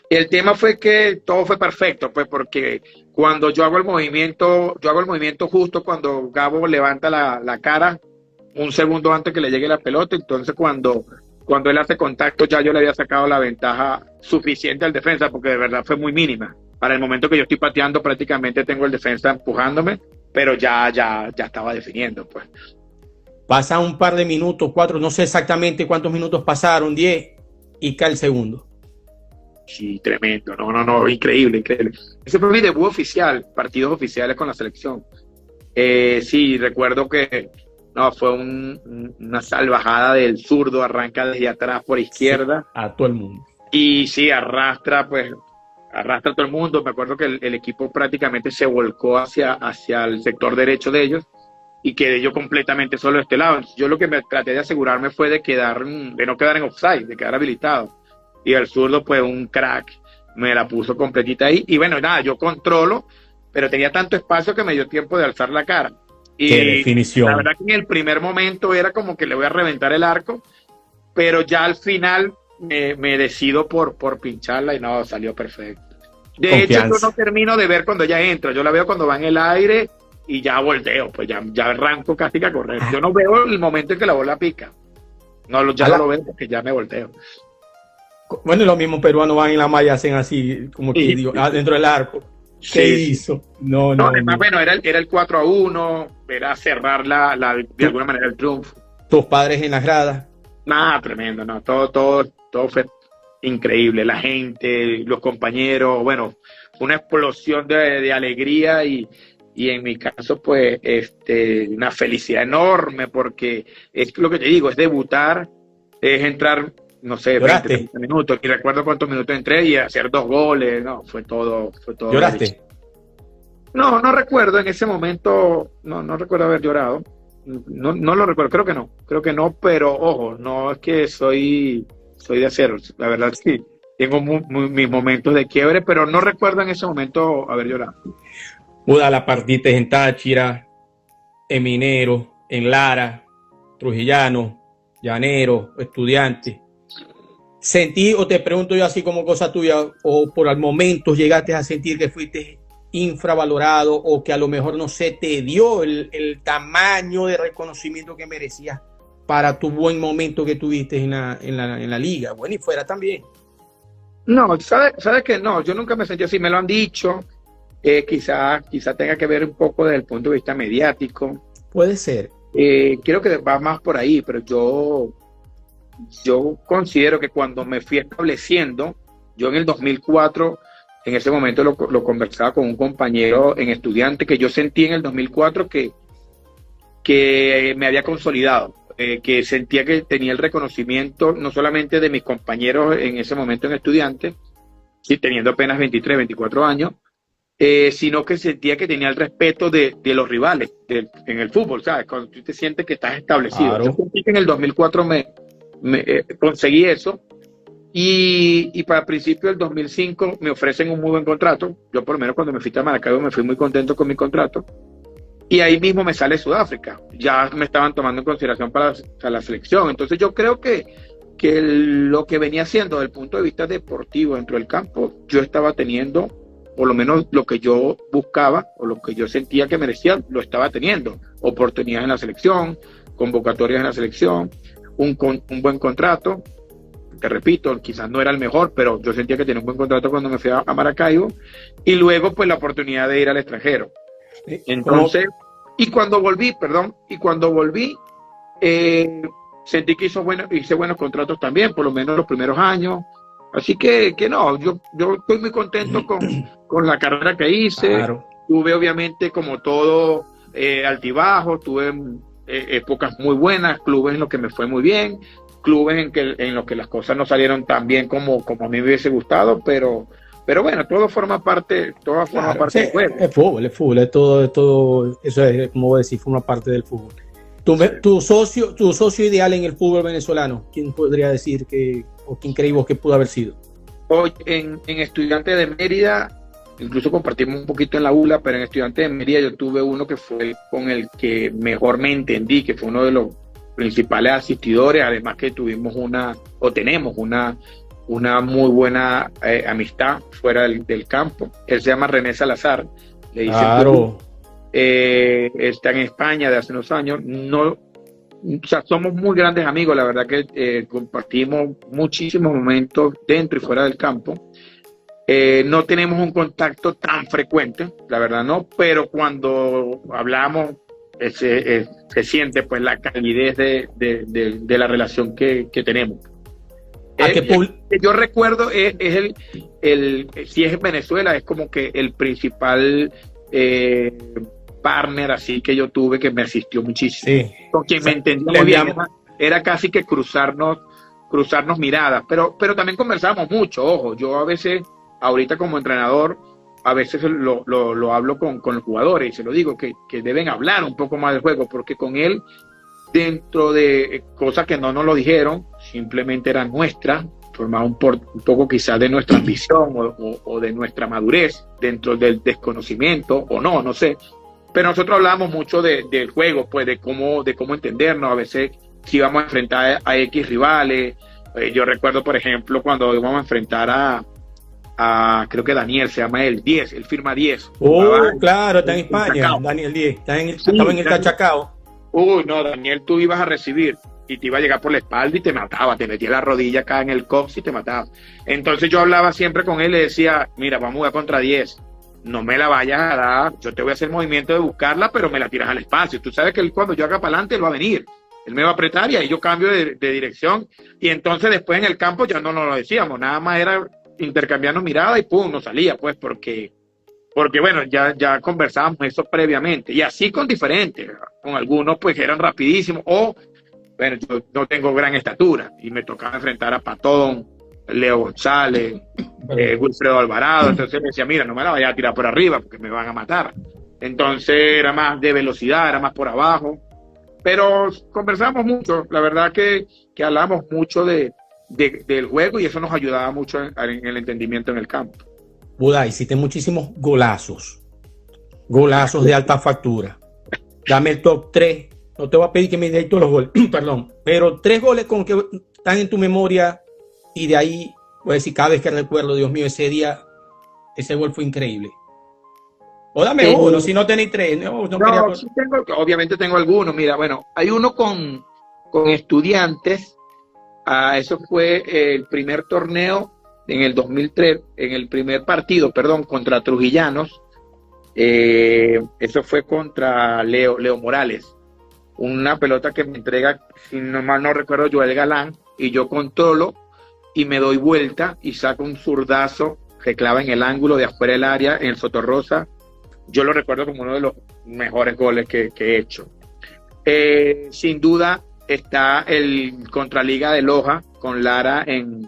Y el tema fue que todo fue perfecto, pues, porque cuando yo hago el movimiento justo cuando Gabo levanta la cara, un segundo antes que le llegue la pelota. Entonces cuando él hace contacto, ya yo le había sacado la ventaja suficiente al defensa, porque de verdad fue muy mínima. Para el momento que yo estoy pateando, prácticamente tengo el defensa empujándome, pero ya estaba definiendo, pues. Pasa un par de minutos, 4, no sé exactamente cuántos minutos pasaron, 10, y cae el segundo. Sí, tremendo, no, increíble. Ese fue mi debut oficial, partidos oficiales con la selección. Sí, recuerdo que fue una salvajada del zurdo, arranca desde atrás por izquierda. Sí, a todo el mundo. Y sí, arrastra a todo el mundo. Me acuerdo que el equipo prácticamente se volcó hacia el sector derecho de ellos y quedé yo completamente solo de este lado. Entonces, yo lo que me traté de asegurarme fue de no quedar en offside, de quedar habilitado. Y el zurdo, pues un crack, me la puso completita ahí. Y bueno, nada, yo controlo, pero tenía tanto espacio que me dio tiempo de alzar la cara. Y qué definición. La verdad que en el primer momento era como que le voy a reventar el arco, pero ya al final me decido por pincharla y no, salió perfecto. De hecho, yo no termino de ver cuando ella entra, yo la veo cuando va en el aire y ya volteo, pues ya arranco casi que a correr. Yo no veo el momento en que la bola pica. No lo veo porque ya me volteo. Bueno, los mismos peruanos van en la malla, hacen así, como que digo, dentro del arco. ¿Qué hizo? No. Además, bueno, era el 4-1, era cerrar de alguna manera el triunfo. ¿Tus padres en las gradas? Tremendo, todo fue increíble. La gente, los compañeros, bueno, una explosión de alegría y en mi caso, pues, una felicidad enorme, porque es lo que te digo, es debutar, es entrar, no sé, 20, 30 minutos, y recuerdo cuántos minutos entré y hacer 2 goles, fue todo. ¿Lloraste? No recuerdo en ese momento, no recuerdo haber llorado, no lo recuerdo, creo que no, pero ojo, no es que soy de acero, la verdad sí, tengo mis momentos de quiebre, pero no recuerdo en ese momento haber llorado. La partiste en Táchira, en Minero, en Lara, Trujillano, Llanero, Estudiante. ¿Sentí, o te pregunto yo así como cosa tuya, o por al momento llegaste a sentir que fuiste infravalorado o que a lo mejor no se te dio el tamaño de reconocimiento que merecías para tu buen momento que tuviste en la liga? Bueno, y fuera también. No, ¿sabes que no? Yo nunca me sentí así, me lo han dicho. Quizá tenga que ver un poco desde el punto de vista mediático. Puede ser. Creo que va más por ahí, pero yo considero que cuando me fui estableciendo, yo en el 2004, en ese momento lo conversaba con un compañero en estudiante, que yo sentí en el 2004 que me había consolidado, que sentía que tenía el reconocimiento no solamente de mis compañeros en ese momento en estudiante, sí, teniendo apenas 23, 24 años, sino que sentía que tenía el respeto de los rivales en el fútbol, ¿sabes? Cuando tú te sientes que estás establecido. Claro. Yo sentí que en el 2004 conseguí eso, y para el principio del 2005 me ofrecen un muy buen contrato. Yo por lo menos cuando me fui a Maracaibo me fui muy contento con mi contrato, y ahí mismo me sale Sudáfrica. Ya me estaban tomando en consideración para la selección. Entonces yo creo que lo que venía haciendo desde el punto de vista deportivo dentro del campo, yo estaba teniendo, por lo menos lo que yo buscaba o lo que yo sentía que merecía, lo estaba teniendo. Oportunidades en la selección, convocatorias en la selección, un buen contrato. Te repito, quizás no era el mejor, pero yo sentía que tenía un buen contrato cuando me fui a Maracaibo, y luego pues la oportunidad de ir al extranjero. Entonces, y cuando volví, sentí que hice buenos contratos también, por lo menos los primeros años. Así que no, yo estoy muy contento con la carrera que hice. Claro. Tuve obviamente como todo altibajos, tuve épocas muy buenas, clubes en los que me fue muy bien, clubes en los que las cosas no salieron tan bien como a mí me hubiese gustado, pero bueno, todo forma parte Claro, sí, del juego. es fútbol, es todo, eso es, como voy a decir, forma parte del fútbol. Tu socio ideal en el fútbol venezolano, ¿quién podría decir o quién creí vos que pudo haber sido? Hoy en Estudiantes de Mérida, incluso compartimos un poquito en la ULA, pero en Estudiantes de Mérida yo tuve uno que fue con el que mejor me entendí, que fue uno de los principales asistidores, además que tenemos una muy buena amistad fuera del campo. Él se llama René Salazar. Le dicen Claro. está en España de hace unos años. No, o sea, somos muy grandes amigos, la verdad que compartimos muchísimos momentos dentro y fuera del campo. No tenemos un contacto tan frecuente, la verdad no, pero cuando hablamos se siente pues la calidez de la relación que tenemos. Yo recuerdo si es en Venezuela, es como que el principal partner así que yo tuve, que me asistió muchísimo, sí, con quien me entendía muy bien, era casi que cruzarnos miradas, pero también conversábamos mucho. Ojo, yo a veces, ahorita como entrenador, a veces lo hablo con los jugadores y se lo digo, que deben hablar un poco más del juego, porque con él, dentro de cosas que no nos lo dijeron, simplemente eran nuestras, formaba un poco quizás de nuestra ambición o de nuestra madurez dentro del desconocimiento, o no sé, pero nosotros hablábamos mucho del juego, pues de cómo entendernos. A veces si íbamos a enfrentar a X rivales, yo recuerdo por ejemplo cuando íbamos a enfrentar a creo que Daniel, se llama el 10, él firma 10. Claro, está en España, Daniel 10, estaba en el Cachacao. Uy, no, Daniel, tú ibas a recibir y te iba a llegar por la espalda y te mataba, te metía la rodilla acá en el cox y te mataba. Entonces yo hablaba siempre con él y le decía, mira, vamos a jugar contra 10, no me la vayas a dar, yo te voy a hacer movimiento de buscarla, pero me la tiras al espacio. Tú sabes que él, cuando yo haga para adelante, él va a venir, él me va a apretar y ahí yo cambio de dirección. Y entonces después en el campo ya no nos lo decíamos, nada más era intercambiarnos miradas y pum, nos salía, pues, porque bueno, ya conversábamos eso previamente, y así con diferentes, con algunos pues eran rapidísimos, o bueno, yo no tengo gran estatura y me tocaba enfrentar a Patón, Leo González, Wilfredo Alvarado. Entonces me decía, mira, no me la vayas a tirar por arriba porque me van a matar. Entonces era más de velocidad, era más por abajo, pero conversamos mucho, la verdad que hablamos mucho del juego, y eso nos ayudaba mucho en el entendimiento en el campo. Buda, hiciste muchísimos golazos de alta factura. Dame el top 3. No te voy a pedir que me des todos los goles, perdón, pero 3 goles con que están en tu memoria, y de ahí voy a decir, cada vez que recuerdo, Dios mío, ese día, ese gol fue increíble. O dame uno, si no tenéis tres. No, sí obviamente tengo algunos. Mira, bueno, hay uno con Estudiantes. Eso fue el primer torneo en el 2003, en el primer partido, perdón, contra Trujillanos. Eso fue contra Leo Morales. Una pelota que me entrega, si no mal no recuerdo, Joel Galán, y yo controlo y me doy vuelta y saco un zurdazo que clava en el ángulo de afuera del área, en el Sotorrosa. Yo lo recuerdo como uno de los mejores goles que he hecho. Sin duda está el Contraliga de Loja con Lara en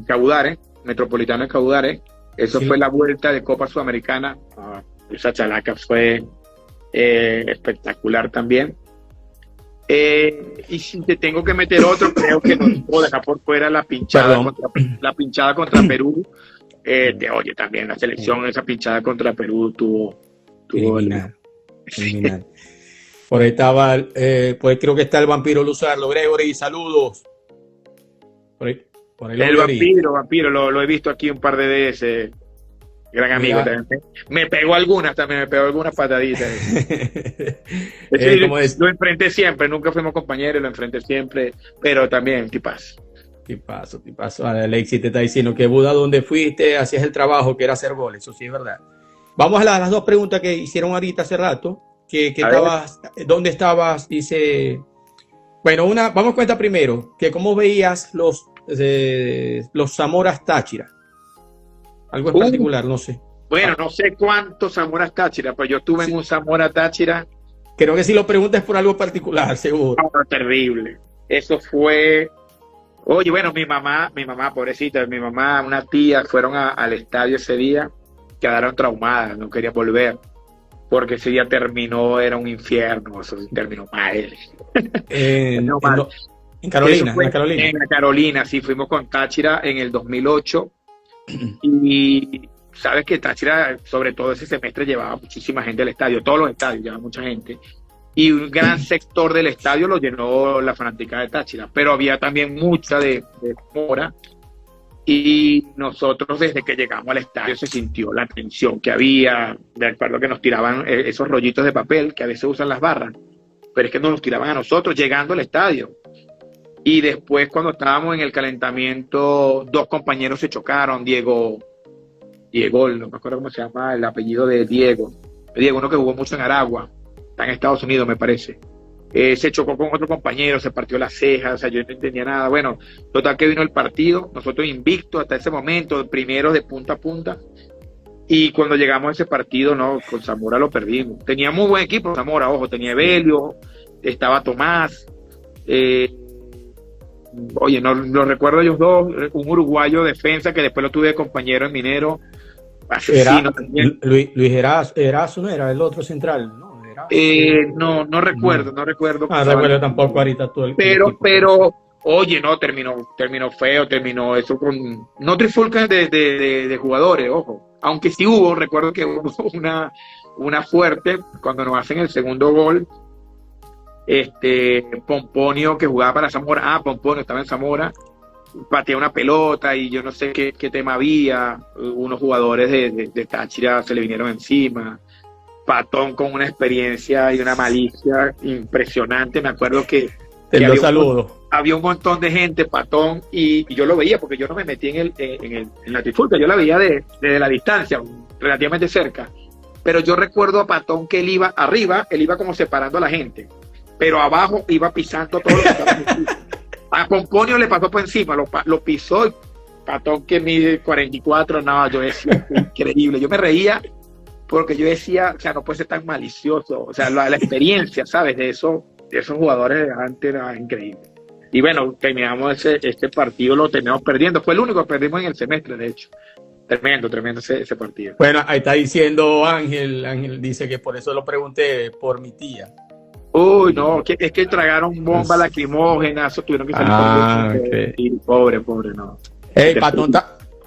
Caudare, Metropolitano de Caudare. Eso sí. Fue la vuelta de Copa Sudamericana. Esa chalaca fue espectacular también. Y si te tengo que meter otro, creo que no puedo dejar por fuera la pinchada contra Perú. Oye, también la selección, esa pinchada contra Perú tuvo criminal. Por ahí estaba, pues creo que está el vampiro Luzardo. Gregory, saludos. Por ahí el vampiro, lo he visto aquí un par de veces. Gran amigo también. Me pegó algunas pataditas. Lo enfrenté siempre, nunca fuimos compañeros, lo enfrenté siempre, pero también tipazo. Alexis te está diciendo que Buda, ¿dónde fuiste? Hacías el trabajo que era hacer goles, eso sí es verdad. Vamos a las dos preguntas que hicieron ahorita hace rato. ¿Dónde estabas? Dice, bueno, vamos con esta primero, que cómo veías los Zamoras Táchira. Algo en particular, no sé. Bueno, no sé cuántos Zamoras Táchira, pues yo estuve en un Zamora Táchira. Creo que si lo preguntas es por algo particular, seguro. No, terrible. Eso fue... Oye, bueno, mi mamá, pobrecita, una tía, fueron al estadio ese día, quedaron traumadas, no querían volver, porque ese día era un infierno, eso terminó mal. En Carolina. En la Carolina, sí, fuimos con Táchira en el 2008. Y sabes que Táchira, sobre todo ese semestre, llevaba muchísima gente al estadio, todos los estadios llevaban mucha gente, y un gran sector del estadio lo llenó la fanática de Táchira, pero había también mucha de Zamora, y nosotros desde que llegamos al estadio se sintió la tensión que había. De acuerdo que nos tiraban esos rollitos de papel que a veces usan las barras, pero es que nos tiraban a nosotros llegando al estadio. Y después, cuando estábamos en el calentamiento, dos compañeros se chocaron. Diego, no me acuerdo cómo se llama el apellido de Diego, uno que jugó mucho en Aragua, está en Estados Unidos, me parece. Se chocó con otro compañero, se partió la ceja, o sea, yo no entendía nada. Bueno, total que vino el partido, nosotros invictos hasta ese momento, primeros de punta a punta. Y cuando llegamos a ese partido, no, con Zamora lo perdimos. Tenía muy buen equipo Zamora, ojo, tenía Evelio, estaba Tomás. Oye, no lo recuerdo ellos dos, un uruguayo defensa que después lo tuve de compañero en Minero, asesino también. Luis Erazo no era el otro central, ¿no? No recuerdo. No recuerdo tampoco ahorita todo el pero oye, no, terminó feo, terminó eso con no trifulcas de jugadores, ojo, aunque sí recuerdo que hubo una fuerte cuando nos hacen el segundo gol. Pomponio, que jugaba para Zamora, Pomponio estaba en Zamora, patea una pelota y yo no sé qué tema había, unos jugadores de Táchira se le vinieron encima. Patón con una experiencia y una malicia impresionante, me acuerdo que había un montón de gente, Patón, y yo lo veía porque yo no me metí en la trifulca, yo la veía desde la distancia, relativamente cerca, pero yo recuerdo a Patón que él iba arriba, él iba como separando a la gente, pero abajo iba pisando todo lo que estaba encima. A Pomponio le pasó por encima, lo pisó, y Patón que mide 44, no, yo decía, increíble, yo me reía porque yo decía, o sea, no puede ser tan malicioso, o sea, la experiencia, ¿sabes? De esos jugadores de antes era increíble. Y bueno, terminamos este partido, lo terminamos perdiendo, fue el único que perdimos en el semestre, de hecho. Tremendo ese partido. Bueno, ahí está diciendo Ángel dice que por eso lo pregunté por mi tía. Uy, no, es que tragaron bomba lacrimógena, eso tuvieron que salir okay. Y pobre, no. Hey, Patón,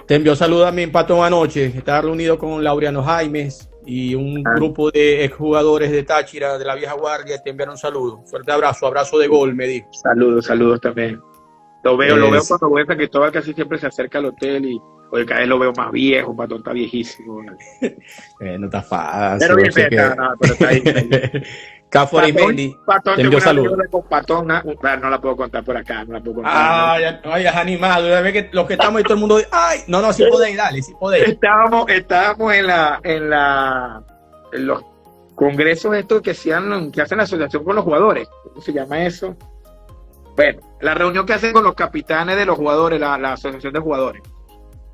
te envió saludos a mi Patón anoche, estaba reunido con Laureano Jaimes y un grupo de exjugadores de Táchira, de la vieja guardia, te enviaron saludos. Fuerte abrazo de gol, me dijo. Saludos también. Lo veo cuando voy a San Cristóbal, casi siempre se acerca al hotel y Porque cada vez lo veo más viejo, Patón está viejísimo. No está fácil. Pero bien, pero está ahí. Caforimendi, te envió saludos. Patón, no la puedo contar por acá, no la puedo contar. Ay, es animado. Ya ves que los que estamos ahí, todo el mundo, ay, no, sí podéis, dale, sí podéis. Estábamos en los congresos estos que hacen la asociación con los jugadores. ¿Cómo se llama eso? Bueno, la reunión que hacen con los capitanes de los jugadores, la asociación de jugadores.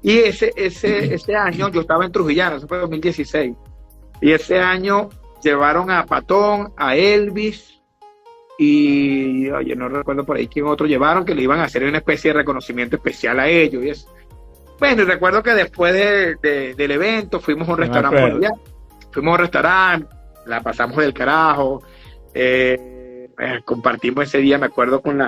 Y ese año yo estaba en Trujillano, eso fue 2016. Y ese año llevaron a Patón, a Elvis y, oye, no recuerdo por ahí quién otro llevaron, que le iban a hacer una especie de reconocimiento especial a ellos. Y eso. Bueno, y recuerdo que después del evento fuimos a un restaurante por allá. Fuimos a un restaurante, la pasamos del carajo. Compartimos ese día, me acuerdo, con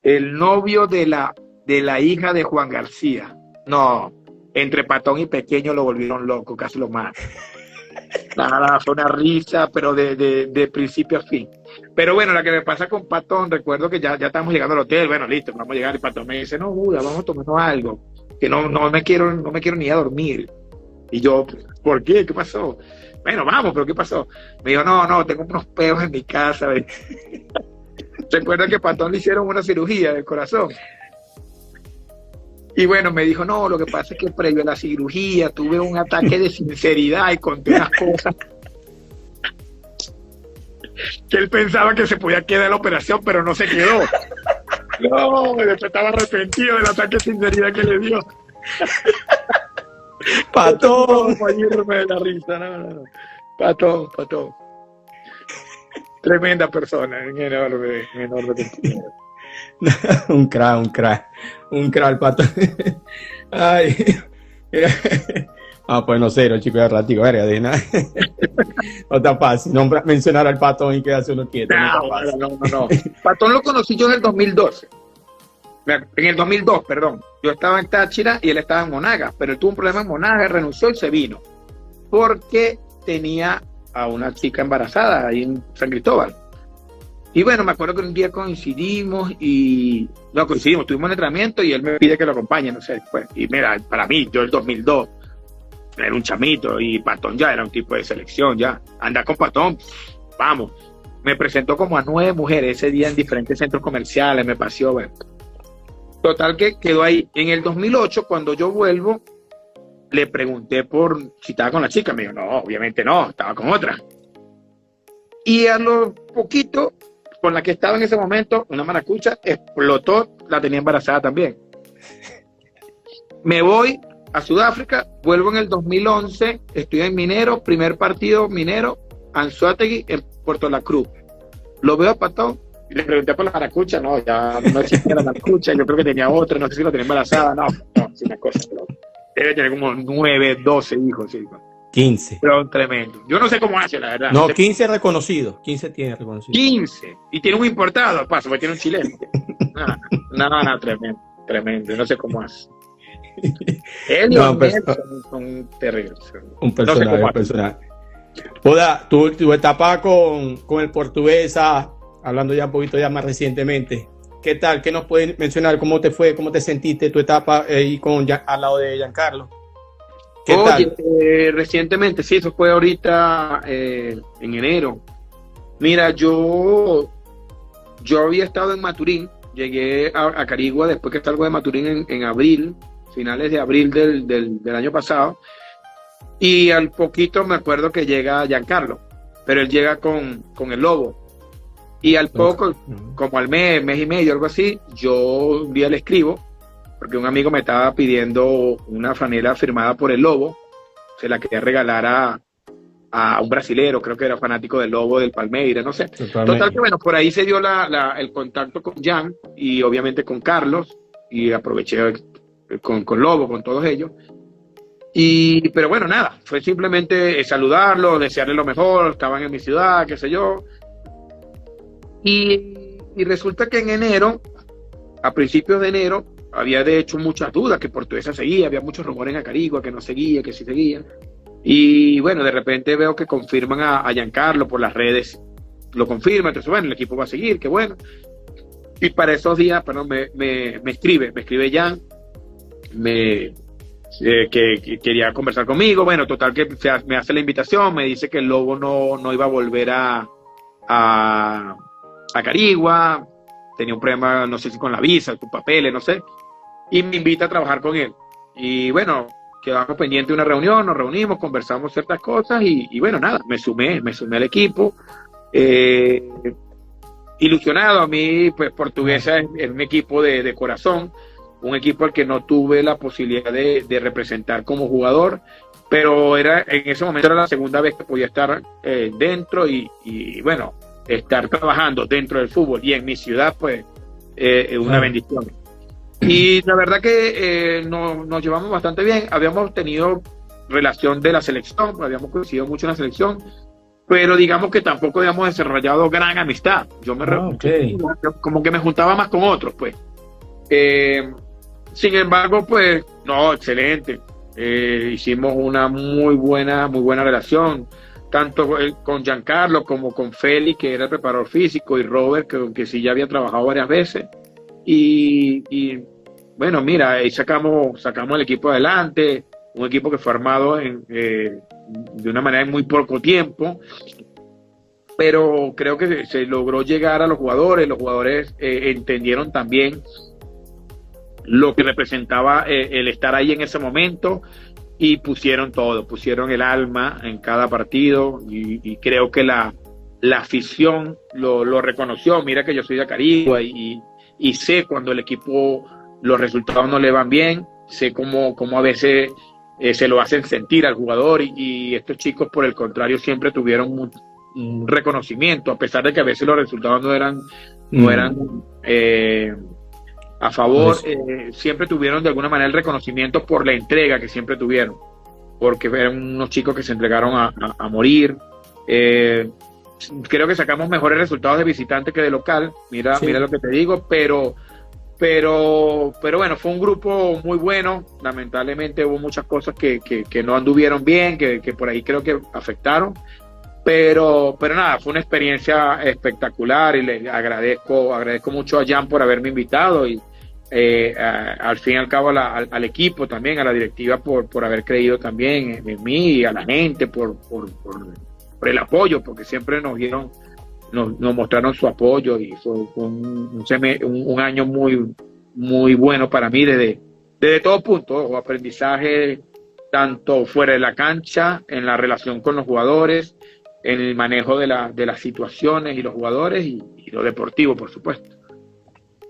el novio de la hija de Juan García. No, entre Patón y Pequeño lo volvieron loco, casi lo matan. Nada, fue una risa, pero de principio a fin. Pero bueno, la que me pasa con Patón, recuerdo que ya estamos llegando al hotel, bueno, listo, vamos a llegar, y Patón me dice, no, Buda, vamos a tomarnos algo, que no me quiero ni ir a dormir. Y yo, ¿por qué? ¿Qué pasó? Bueno, vamos, pero ¿qué pasó? Me dijo, no, tengo unos peos en mi casa. Recuerdo que Patón le hicieron una cirugía del corazón. Y bueno, me dijo, no, lo que pasa es que previo a la cirugía tuve un ataque de sinceridad y conté unas cosas que él pensaba que se podía quedar en la operación, pero no se quedó. No, después estaba arrepentido del ataque de sinceridad que le dio. Patón. No, de la risa, no. Patón. Tremenda persona, enorme. Un crack el Patón. Ay. Pues no sé, el chico de ratico, verga, de nada. No está fácil mencionar al Patón y quedarse uno quieto. No. Patón lo conocí yo en el 2012. En el 2002, perdón. Yo estaba en Táchira y él estaba en Monaga, pero él tuvo un problema en Monaga, renunció y se vino. Porque tenía a una chica embarazada ahí en San Cristóbal. Y bueno, me acuerdo que un día tuvimos un entrenamiento y él me pide que lo acompañe, no sé, pues. Y mira, para mí, yo el 2002, era un chamito y Patón ya era un tipo de selección, ya. Andar con Patón, vamos. Me presentó como a 9 mujeres ese día en diferentes centros comerciales, me paseó, bueno. Total que quedó ahí. En el 2008, cuando yo vuelvo, le pregunté por si estaba con la chica, me dijo, no, obviamente no, estaba con otra. Y a lo poquito, con la que estaba en ese momento, una maracucha, explotó, la tenía embarazada también. Me voy a Sudáfrica, vuelvo en el 2011, estoy en Minero, primer partido Minero, Anzoátegui, en Puerto La Cruz. Lo veo a Patón, y le pregunté por la maracucha, no, ya no existía la maracucha, yo creo que tenía otra, no sé si la tenía embarazada, no, es una cosa, pero debe tener como 9, 12 hijos, sí. 15. Pero tremendo. Yo no sé cómo hace, la verdad. No, 15 reconocidos. 15 tiene reconocido. 15. Y tiene un importado, al paso, porque tiene un chileno. No, tremendo. No sé cómo hace. Él y son terribles. Un personaje. Oda, tu etapa con el Portuguesa, hablando ya un poquito ya más recientemente, ¿qué tal? ¿Qué nos puedes mencionar? ¿Cómo te fue? ¿Cómo te sentiste tu etapa ahí al lado de Giancarlo? Oye, recientemente, sí, eso fue ahorita en enero. Mira, yo había estado en Maturín, llegué a Carigua después que salgo de Maturín en abril, finales de abril del año pasado, y al poquito me acuerdo que llega Giancarlo, pero él llega con el Lobo, y al poco, como al mes y medio, algo así, yo un día le escribo, porque un amigo me estaba pidiendo una franela firmada por el Lobo, se la quería regalar a un brasilero, creo que era fanático del Lobo, del Palmeiras, no sé. Total que bueno, por ahí se dio el contacto con Jan y obviamente con Carlos, y aproveché con Lobo, con todos ellos. Pero bueno, nada, fue simplemente saludarlos, desearles lo mejor, estaban en mi ciudad, qué sé yo. Y resulta que en enero, a principios de enero, había de hecho muchas dudas que Portuguesa seguía, había muchos rumores en Acarigua que no seguía, que sí seguía. Y bueno, de repente veo que confirman a Giancarlo por las redes, lo confirman, entonces bueno, el equipo va a seguir, qué bueno. Y para esos días, me escribe Jan, me que quería conversar conmigo. Bueno, total que me hace la invitación, me dice que el Lobo no iba a volver a Carigua, tenía un problema, no sé si con la visa, con papeles, no sé, y me invita a trabajar con él. Y bueno, quedamos pendientes de una reunión, nos reunimos, conversamos ciertas cosas y bueno, nada, me sumé al equipo. Ilusionado. A mí, pues Portuguesa es un equipo de corazón, un equipo al que no tuve la posibilidad de representar como jugador, pero en ese momento era la segunda vez que podía estar dentro y bueno, estar trabajando dentro del fútbol y en mi ciudad, pues una bendición. Y la verdad que nos llevamos bastante bien. Habíamos tenido relación de la selección, habíamos coincidido mucho en la selección, pero digamos que tampoco habíamos desarrollado gran amistad. Yo como que me juntaba más con otros, pues. Sin embargo, pues, no, excelente. Hicimos una muy buena relación, tanto con Giancarlo como con Félix, que era el preparador físico, y Robert, que sí ya había trabajado varias veces. Y bueno, mira, ahí sacamos el equipo adelante, un equipo que fue armado de una manera en muy poco tiempo, pero creo que se logró llegar a los jugadores entendieron también lo que representaba el estar ahí en ese momento y pusieron todo, pusieron el alma en cada partido y creo que la afición lo reconoció. Mira que yo soy de Carigua y sé cuando el equipo los resultados no le van bien, sé cómo a veces se lo hacen sentir al jugador y estos chicos por el contrario siempre tuvieron un reconocimiento, a pesar de que a veces los resultados no eran a favor, siempre tuvieron de alguna manera el reconocimiento por la entrega que siempre tuvieron, porque eran unos chicos que se entregaron a morir. Creo que sacamos mejores resultados de visitante que de local, mira lo que te digo, pero bueno, fue un grupo muy bueno. Lamentablemente hubo muchas cosas que no anduvieron bien, que por ahí creo que afectaron, pero nada, fue una experiencia espectacular y le agradezco mucho a Jan por haberme invitado y al fin y al cabo al equipo también, a la directiva por haber creído también en mí y a la gente por el apoyo, porque siempre nos mostraron su apoyo y fue un año muy, muy bueno para mí desde todo punto, aprendizaje tanto fuera de la cancha, en la relación con los jugadores, en el manejo de las situaciones y los jugadores y lo deportivo, por supuesto.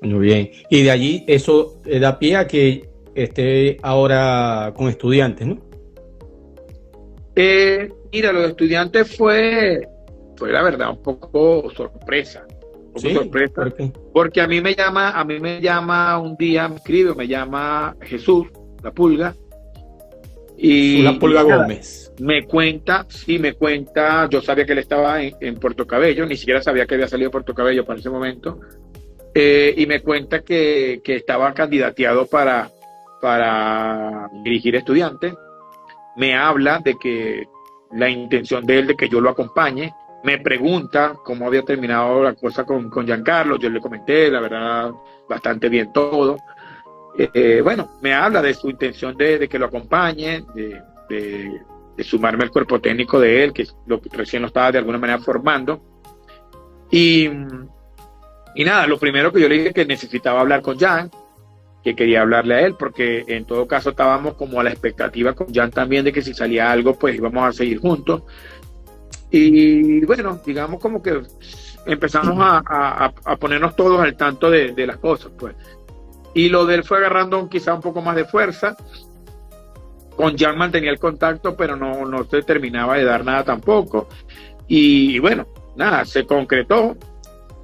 Muy bien. Y de allí eso da pie a que esté ahora con Estudiantes, ¿no? Mira, los Estudiantes fue la verdad un poco sorpresa. Sorpresa. ¿Por qué? Porque a mí me llama un día, me llama Jesús, la Pulga. Y la Pulga Gómez. Me cuenta, yo sabía que él estaba en Puerto Cabello, ni siquiera sabía que había salido de Puerto Cabello para ese momento, y me cuenta que estaba candidateado para dirigir Estudiantes. Me habla de que la intención de él de que yo lo acompañe, me pregunta cómo había terminado la cosa con Giancarlo, yo le comenté, la verdad, bastante bien todo. Bueno, me habla de su intención de que lo acompañe, de sumarme al cuerpo técnico de él, que recién lo estaba de alguna manera formando. Y nada, lo primero que yo le dije que necesitaba hablar con Jan, que quería hablarle a él, porque en todo caso estábamos como a la expectativa con Jan también de que si salía algo, pues íbamos a seguir juntos. Y bueno, digamos como que empezamos a ponernos todos al tanto de las cosas, pues. Y lo de él fue agarrando quizá un poco más de fuerza. Con Jan mantenía el contacto, pero no se terminaba de dar nada tampoco. Y bueno, nada, se concretó.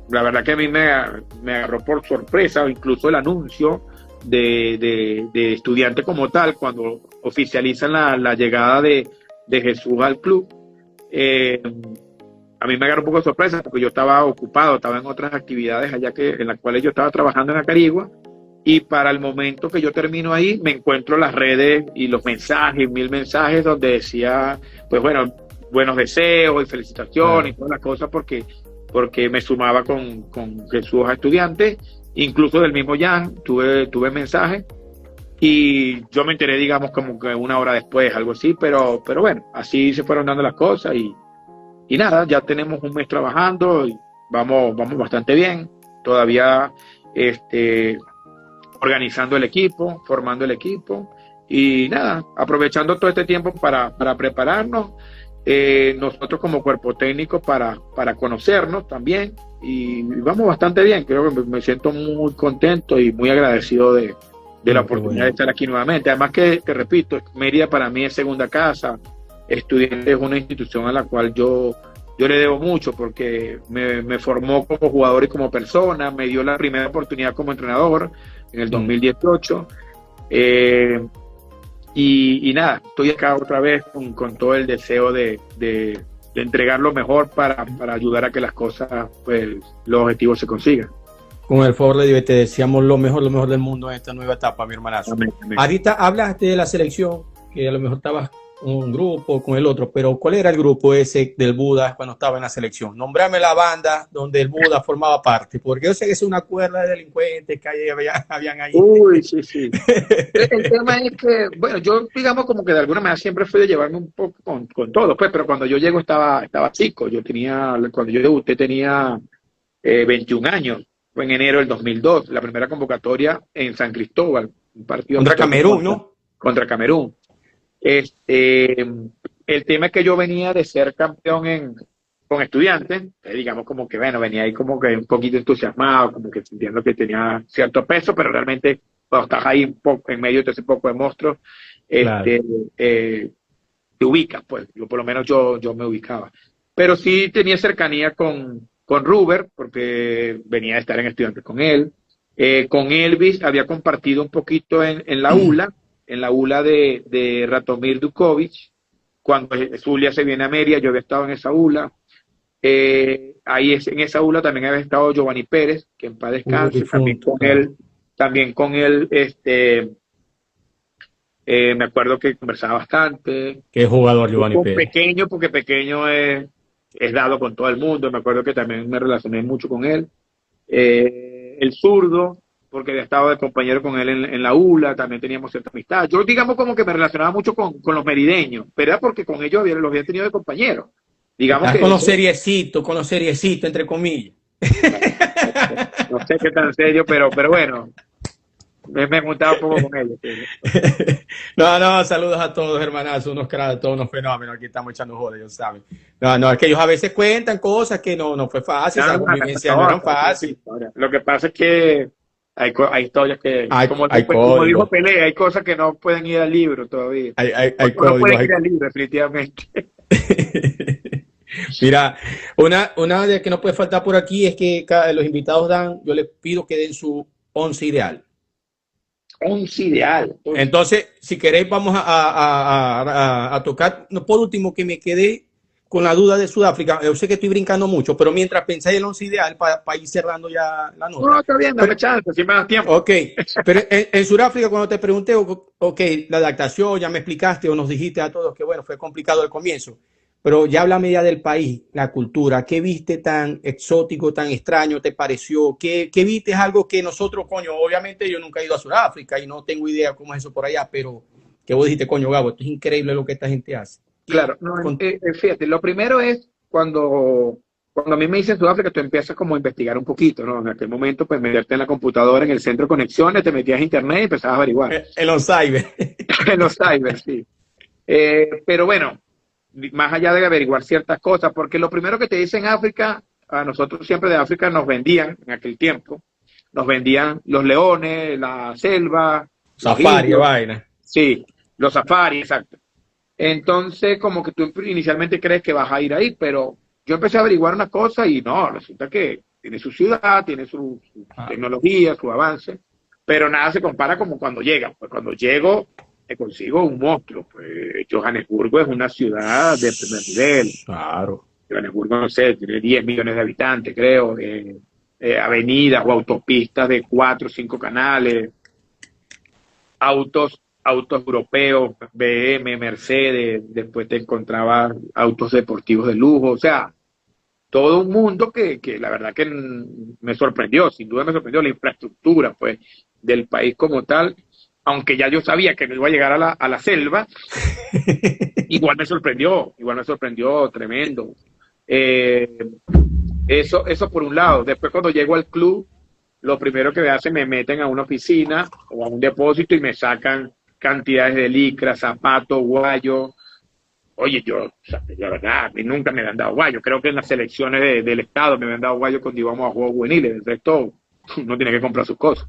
La verdad que a mí me agarró por sorpresa, incluso el anuncio de Estudiante como tal, cuando oficializan la llegada de Jesús al club. A mí me agarró un poco de sorpresa porque yo estaba ocupado, estaba en otras actividades allá en las cuales yo estaba trabajando en Acarigua. Y para el momento que yo termino ahí, me encuentro las redes y los mensajes, 1000 mensajes donde decía, pues bueno, buenos deseos y felicitaciones y todas las cosas porque me sumaba con Jesús a Estudiantes, incluso del mismo Jan, tuve mensajes y yo me enteré, digamos, como que una hora después, algo así, pero bueno, así se fueron dando las cosas y nada, ya tenemos un mes trabajando y vamos bastante bien, todavía organizando el equipo, formando el equipo y nada, aprovechando todo este tiempo para prepararnos, nosotros como cuerpo técnico para conocernos también y vamos bastante bien, creo que me siento muy contento y muy agradecido de la oportunidad de estar aquí nuevamente. Además que, te repito, Mérida para mí es segunda casa. Estudiantes es una institución a la cual yo le debo mucho porque me formó como jugador y como persona, me dio la primera oportunidad como entrenador en el 2018. Y nada, estoy acá otra vez con todo el deseo de entregar lo mejor para ayudar a que las cosas, pues, los objetivos se consigan. Con el favor de Dios, te deseamos lo mejor del mundo en esta nueva etapa, mi hermanazo. Amén, amén. Ahorita hablaste de la selección, que a lo mejor estabas con un grupo, con el otro, pero ¿cuál era el grupo ese del Buda cuando estaba en la selección? Nombrame la banda donde el Buda formaba parte, porque yo sé que es una cuerda de delincuentes que habían ahí. Uy, sí, sí. El tema es que, bueno, yo digamos como que de alguna manera siempre fui de llevarme un poco con todo, pues, pero cuando yo llego estaba chico, cuando yo debuté tenía 21 años. Fue en enero del 2002, la primera convocatoria en San Cristóbal, un partido contra Camerún, ¿no? Contra Camerún. El tema es que yo venía de ser campeón con Estudiantes, digamos como que, bueno, venía ahí como que un poquito entusiasmado, como que sintiendo que tenía cierto peso, pero realmente cuando estás ahí un poco en medio de ese poco de monstruos, Claro. te ubicas, pues, por lo menos yo me ubicaba. Pero sí tenía cercanía con Ruber, porque venía de estar en Estudiantes con él. Con Elvis había compartido un poquito en la ULA de Ratomir Dukovic. Cuando Zulia se viene a Mérida, yo había estado en esa ULA. Ahí en esa ULA también había estado Giovanni Pérez, que en paz descanse. También con él, me acuerdo que conversaba bastante. ¿Qué jugador Giovanni Pérez? Pequeño, porque pequeño es dado con todo el mundo. Me acuerdo que también me relacioné mucho con él. El zurdo, porque había estado de compañero con él en la ULA, también teníamos cierta amistad. Yo, digamos, como que me relacionaba mucho con los merideños, pero era porque con ellos los había tenido de compañeros. Digamos que con los seriecitos, entre comillas. No sé qué tan serio, pero bueno, me juntaba un poco con ellos. No, saludos a todos, hermanazos, unos cracks, todos unos fenómenos. Aquí estamos echando joder, ellos saben. No, es que ellos a veces cuentan cosas que no fue fácil, esa convivencia no era fácil. Lo que pasa es que hay historias que, como dijo Pelé, hay cosas que no pueden ir al libro todavía. Hay códigos, no pueden ir al libro, definitivamente. Mira, una de que no puede faltar por aquí es que los invitados yo les pido que den su 11 ideal. 11 ideal. Entonces, si queréis, vamos a tocar. No, por último, que me quedé con la duda de Sudáfrica. Yo sé que estoy brincando mucho, pero mientras pensáis el 11 ideal, para ir cerrando ya la nota. No, está bien, dame chance, si me das tiempo. Ok, pero en Sudáfrica, cuando te pregunté, ok, la adaptación, ya me explicaste o nos dijiste a todos que, bueno, fue complicado al comienzo. Pero ya háblame ya del país, la cultura. ¿Qué viste tan exótico, tan extraño te pareció? ¿Qué viste? Es algo que nosotros, coño, obviamente yo nunca he ido a Sudáfrica y no tengo idea cómo es eso por allá, pero que vos dijiste, coño, Gabo, esto es increíble lo que esta gente hace. Claro, fíjate, lo primero es cuando a mí me dicen Sudáfrica, tú empiezas como a investigar un poquito, ¿no? En aquel momento, pues, meterte en la computadora, en el centro de conexiones, te metías a internet y empezabas a averiguar. En los cyber. En los cyber, sí. Pero bueno, más allá de averiguar ciertas cosas, porque lo primero que te dicen África, a nosotros siempre de África nos vendían, en aquel tiempo, nos vendían los leones, la selva, safari, vaina. Sí, los safaris, exacto. Entonces, como que tú inicialmente crees que vas a ir ahí, pero yo empecé a averiguar una cosa y no, resulta que tiene su ciudad, tiene su tecnología, su avance, pero nada se compara como cuando llegan. Pues cuando llego, me consigo un monstruo. Pues Johannesburgo es una ciudad de primer nivel. Claro. Johannesburgo, no sé, tiene 10 millones de habitantes, creo, avenidas o autopistas de 4 o 5 canales, autos europeos, BM, Mercedes, después te encontrabas autos deportivos de lujo, o sea, todo un mundo que la verdad que me sorprendió, sin duda me sorprendió la infraestructura, pues, del país como tal, aunque ya yo sabía que no iba a llegar a la selva, igual me sorprendió tremendo. Eso por un lado. Después cuando llego al club, lo primero que me hacen, me meten a una oficina o a un depósito y me sacan cantidades de licra, zapatos, guayos. Oye, yo, o sea, la verdad, a mí nunca me han dado guayos. Creo que en las selecciones del Estado me habían dado guayos cuando íbamos a juegos juveniles. El resto, uno tiene que comprar sus cosas.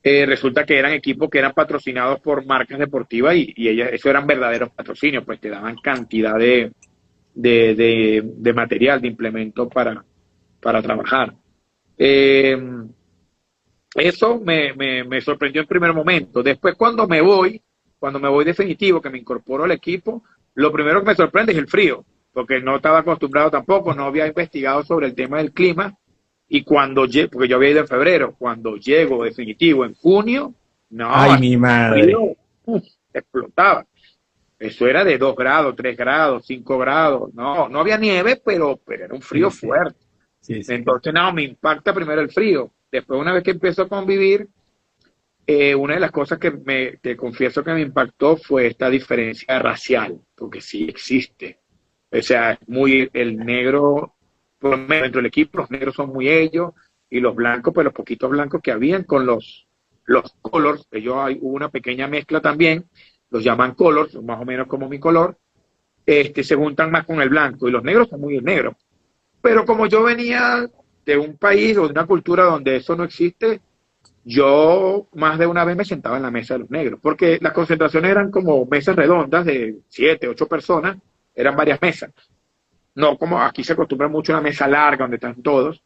Resulta que eran equipos que eran patrocinados por marcas deportivas y ellas, eso eran verdaderos patrocinios, pues te daban cantidad de material, de implemento para trabajar. Eso me sorprendió en primer momento. Después cuando me voy definitivo, que me incorporo al equipo, lo primero que me sorprende es el frío, porque no estaba acostumbrado tampoco, no había investigado sobre el tema del clima. Y cuando llego, porque yo había ido en febrero, cuando llego definitivo en junio, no, ay, mi madre. Frío, explotaba. Eso era de 2 grados, 3 grados, 5 grados. No había nieve, pero era un frío fuerte. Sí. Entonces, no, me impacta primero el frío. Después, una vez que empiezo a convivir, una de las cosas que te confieso que me impactó fue esta diferencia racial, porque sí existe. O sea, el negro, por lo menos dentro del equipo, los negros son muy ellos, y los blancos, pues los poquitos blancos que habían con los colors, hubo una pequeña mezcla también, los llaman colors, más o menos como mi color, se juntan más con el blanco, y los negros son muy negros. Pero como yo venía de un país o de una cultura donde eso no existe, yo más de una vez me sentaba en la mesa de los negros, porque las concentraciones eran como mesas redondas de 7, 8 personas, eran varias mesas. No como aquí se acostumbra mucho una mesa larga donde están todos,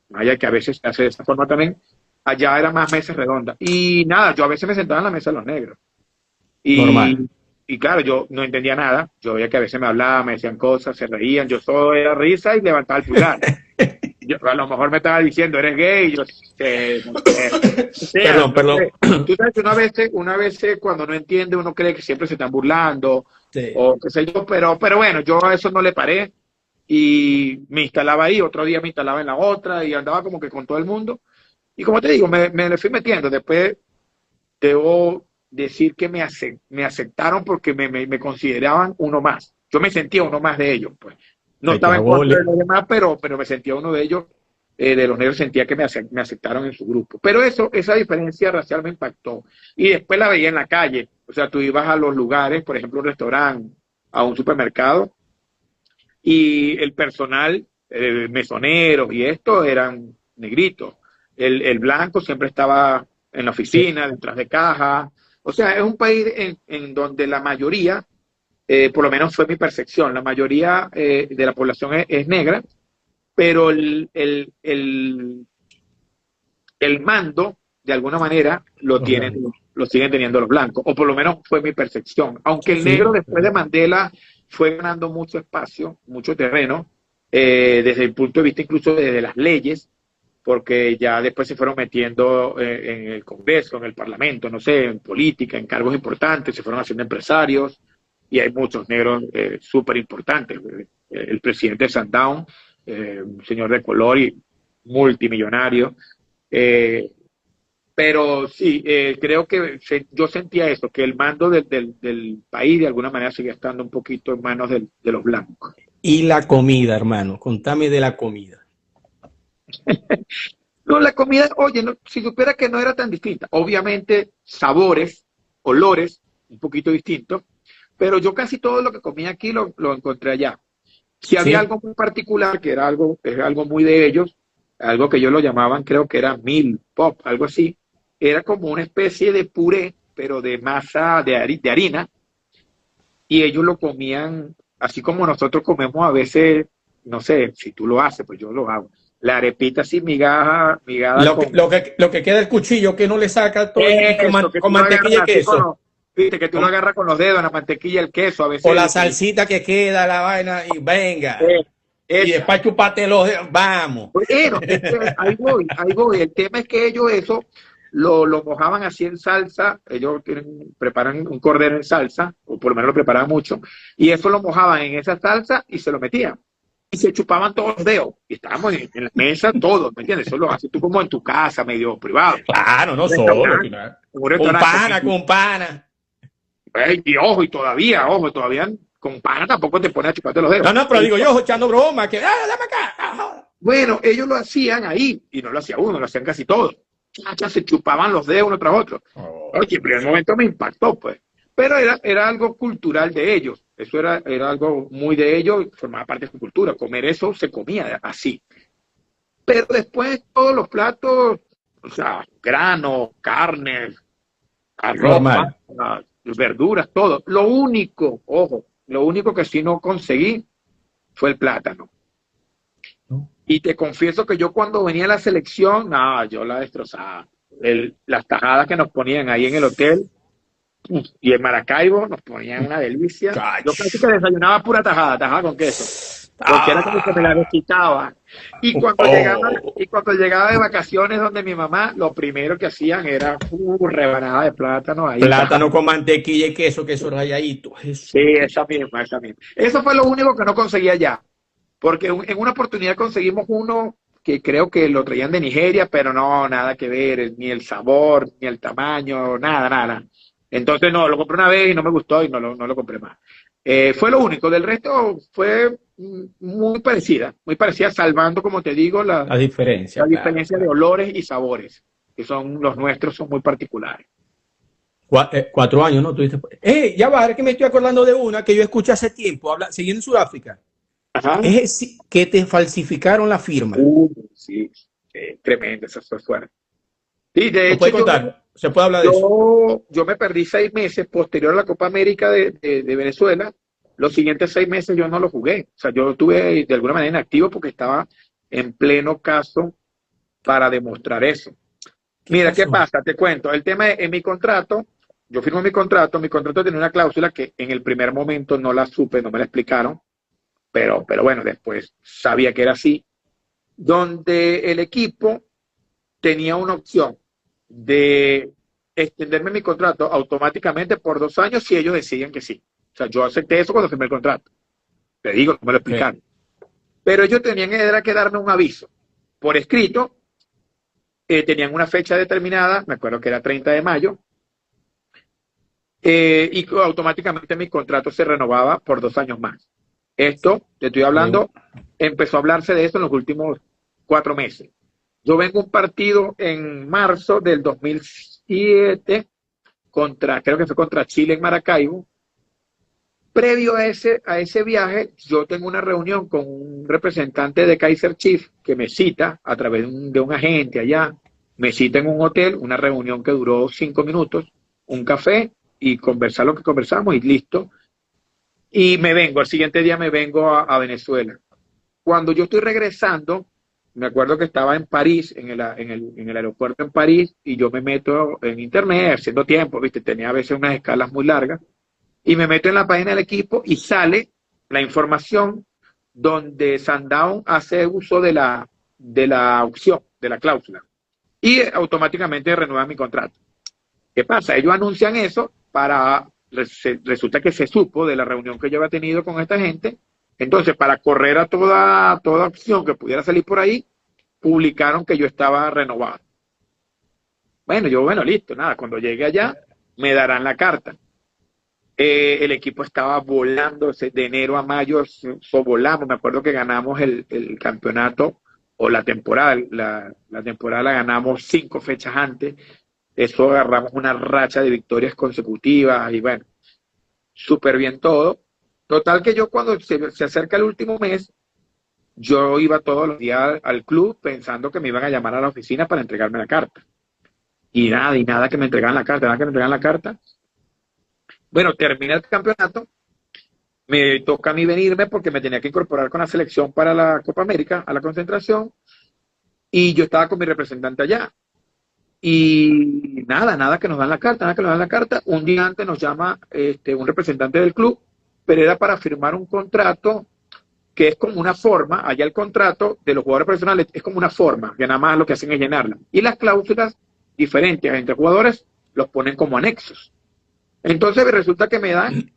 vaya que a veces se hace de esa forma también, allá era más mesas redondas. Y nada, yo a veces me sentaba en la mesa de los negros. Normal. Y claro, yo no entendía nada, yo veía que a veces me hablaban, me decían cosas, se reían, yo solo era risa y levantaba el pulgar. Yo, a lo mejor me estaba diciendo, eres gay, yo perdón. Tú sabes que una vez cuando no entiende uno cree que siempre se están burlando, Sí. o qué sé yo, pero bueno, yo a eso no le paré y me instalaba ahí, otro día me instalaba en la otra y andaba como que con todo el mundo. Y como te digo, me le fui metiendo. Después debo decir que me aceptaron porque me consideraban uno más. Yo me sentía uno más de ellos, pues. No estaba en contra de los demás, pero me sentía uno de ellos, de los negros, sentía que me aceptaron en su grupo. Pero esa diferencia racial me impactó. Y después la veía en la calle. O sea, tú ibas a los lugares, por ejemplo, un restaurante, a un supermercado, y el personal, mesoneros y esto, eran negritos. El blanco siempre estaba en la oficina, detrás de caja. O sea, es un país en donde la mayoría, por lo menos fue mi percepción, la mayoría de la población es negra, pero el mando, de alguna manera, lo siguen teniendo los blancos, o por lo menos fue mi percepción. Aunque el negro después de Mandela fue ganando mucho espacio, mucho terreno, desde el punto de vista incluso desde las leyes, porque ya después se fueron metiendo en el Congreso, en el Parlamento, no sé, en política, en cargos importantes, se fueron haciendo empresarios, y hay muchos negros súper importantes. El presidente de Sundown, un señor de color y multimillonario. Pero sí, creo que yo sentía eso, que el mando del país de alguna manera seguía estando un poquito en manos de los blancos. Y la comida, hermano, contame de la comida. No, la comida, oye, si supiera que no era tan distinta. Obviamente, sabores, olores, un poquito distintos, pero yo casi todo lo que comía aquí lo encontré allá. Si había algo muy particular, que es algo muy de ellos, algo que ellos lo llamaban, creo que era meal pop, algo así, era como una especie de puré, pero de masa de harina, y ellos lo comían así como nosotros comemos a veces, no sé, si tú lo haces, pues yo lo hago. La arepita así migada lo que queda el cuchillo que no le saca todo con mantequilla y queso. Viste que tú lo agarras con los dedos, la mantequilla, el queso, a veces. O la salsita que queda, la vaina, y venga. Y después chupate los dedos, vamos. Bueno, ahí voy. El tema es que ellos eso lo mojaban así en salsa, ellos preparan un cordero en salsa, o por lo menos lo preparaban mucho, y eso lo mojaban en esa salsa y se lo metían. y se chupaban todos los dedos. Y estábamos en la mesa todos, ¿me entiendes? Eso lo haces tú como en tu casa, medio privado. Claro, no solo. Claro. Con pana. Y ojo, todavía con pana tampoco te pones a chuparte los dedos. No, pero digo yo, echando broma, que dame acá. Bueno, ellos lo hacían ahí, y no lo hacía uno, lo hacían casi todos. Se chupaban los dedos uno tras otro. Oye, en primer momento me impactó, pues. Pero era algo cultural de ellos. Eso era algo muy de ellos, formaba parte de su cultura. Comer eso se comía así. Pero después todos los platos, o sea, granos, carne, arroz, verduras, todo. Lo único que sí no conseguí fue el plátano. Y te confieso que yo cuando venía a la selección, yo la destrozaba. Las tajadas que nos ponían ahí en el hotel y en Maracaibo nos ponían una delicia. Yo casi que desayunaba pura tajada con queso. Porque era como que me la quitaba. Y cuando llegaba de vacaciones donde mi mamá, lo primero que hacían era rebanada de plátano. Ahí plátano con mantequilla y queso ralladito. Sí, esa misma. Eso fue lo único que no conseguía allá. Porque en una oportunidad conseguimos uno que creo que lo traían de Nigeria, pero no, nada que ver, ni el sabor, ni el tamaño, nada. Entonces no, lo compré una vez y no me gustó y no lo compré más. Fue lo único, del resto fue muy parecida, salvando, como te digo, la diferencia de olores y sabores, que son los nuestros, son muy particulares. 4 años, ¿no? Ya va, es que me estoy acordando de una que yo escuché hace tiempo, siguiendo en Sudáfrica. Ajá. Es que te falsificaron la firma. Sí, tremendo, eso fue fuerte. Sí, de hecho, ¿se puede hablar de eso? Yo me perdí 6 meses posterior a la Copa América de Venezuela. Los siguientes 6 meses yo no lo jugué. O sea, yo estuve de alguna manera inactivo porque estaba en pleno caso para demostrar eso. Mira, ¿qué pasa? Te cuento. El tema es, en mi contrato, yo firmo mi contrato tenía una cláusula que en el primer momento no la supe, no me la explicaron. Pero bueno, después sabía que era así, donde el equipo tenía una opción de extenderme mi contrato automáticamente por 2 años si ellos decían que sí. O sea, yo acepté eso cuando firmé el contrato. Te digo, no me lo explicaron. Sí. Pero ellos tenían que darme un aviso por escrito. Tenían una fecha determinada, me acuerdo que era 30 de mayo, y automáticamente mi contrato se renovaba por 2 años más. Esto, te estoy hablando, empezó a hablarse de eso en los últimos 4 meses. Yo vengo a un partido en marzo del 2007, creo que fue contra Chile en Maracaibo. Previo a ese viaje, yo tengo una reunión con un representante de Kaizer Chiefs que me cita a través de un agente allá. Me cita en un hotel, una reunión que duró 5 minutos, un café y conversar lo que conversamos y listo. Y al siguiente día me vengo a Venezuela. Cuando yo estoy regresando, me acuerdo que estaba en París, en el aeropuerto en París, y yo me meto en internet, haciendo tiempo, ¿viste? Tenía a veces unas escalas muy largas, y me meto en la página del equipo y sale la información donde Sundown hace uso de la opción, de la cláusula, y automáticamente renueva mi contrato. ¿Qué pasa? Ellos anuncian eso resulta que se supo de la reunión que yo había tenido con esta gente. Entonces, para correr a toda opción que pudiera salir por ahí, publicaron que yo estaba renovado. Bueno, listo, nada, cuando llegue allá, me darán la carta. El equipo estaba volando de enero a mayo, volamos. Me acuerdo que ganamos el campeonato o la temporada. La temporada la ganamos 5 fechas antes. Eso agarramos una racha de victorias consecutivas y bueno, súper bien todo. Total que yo cuando se acerca el último mes, yo iba todos los días al club pensando que me iban a llamar a la oficina para entregarme la carta. Y nada que me entregaran la carta, Bueno, termina el campeonato, me toca a mí venirme porque me tenía que incorporar con la selección para la Copa América, a la concentración, y yo estaba con mi representante allá. Y nada que nos dan la carta, Un día antes nos llama un representante del club, pero era para firmar un contrato que es como una forma. Allá el contrato de los jugadores profesionales es como una forma, que nada más lo que hacen es llenarla. Y las cláusulas diferentes entre jugadores los ponen como anexos. Entonces resulta que me dan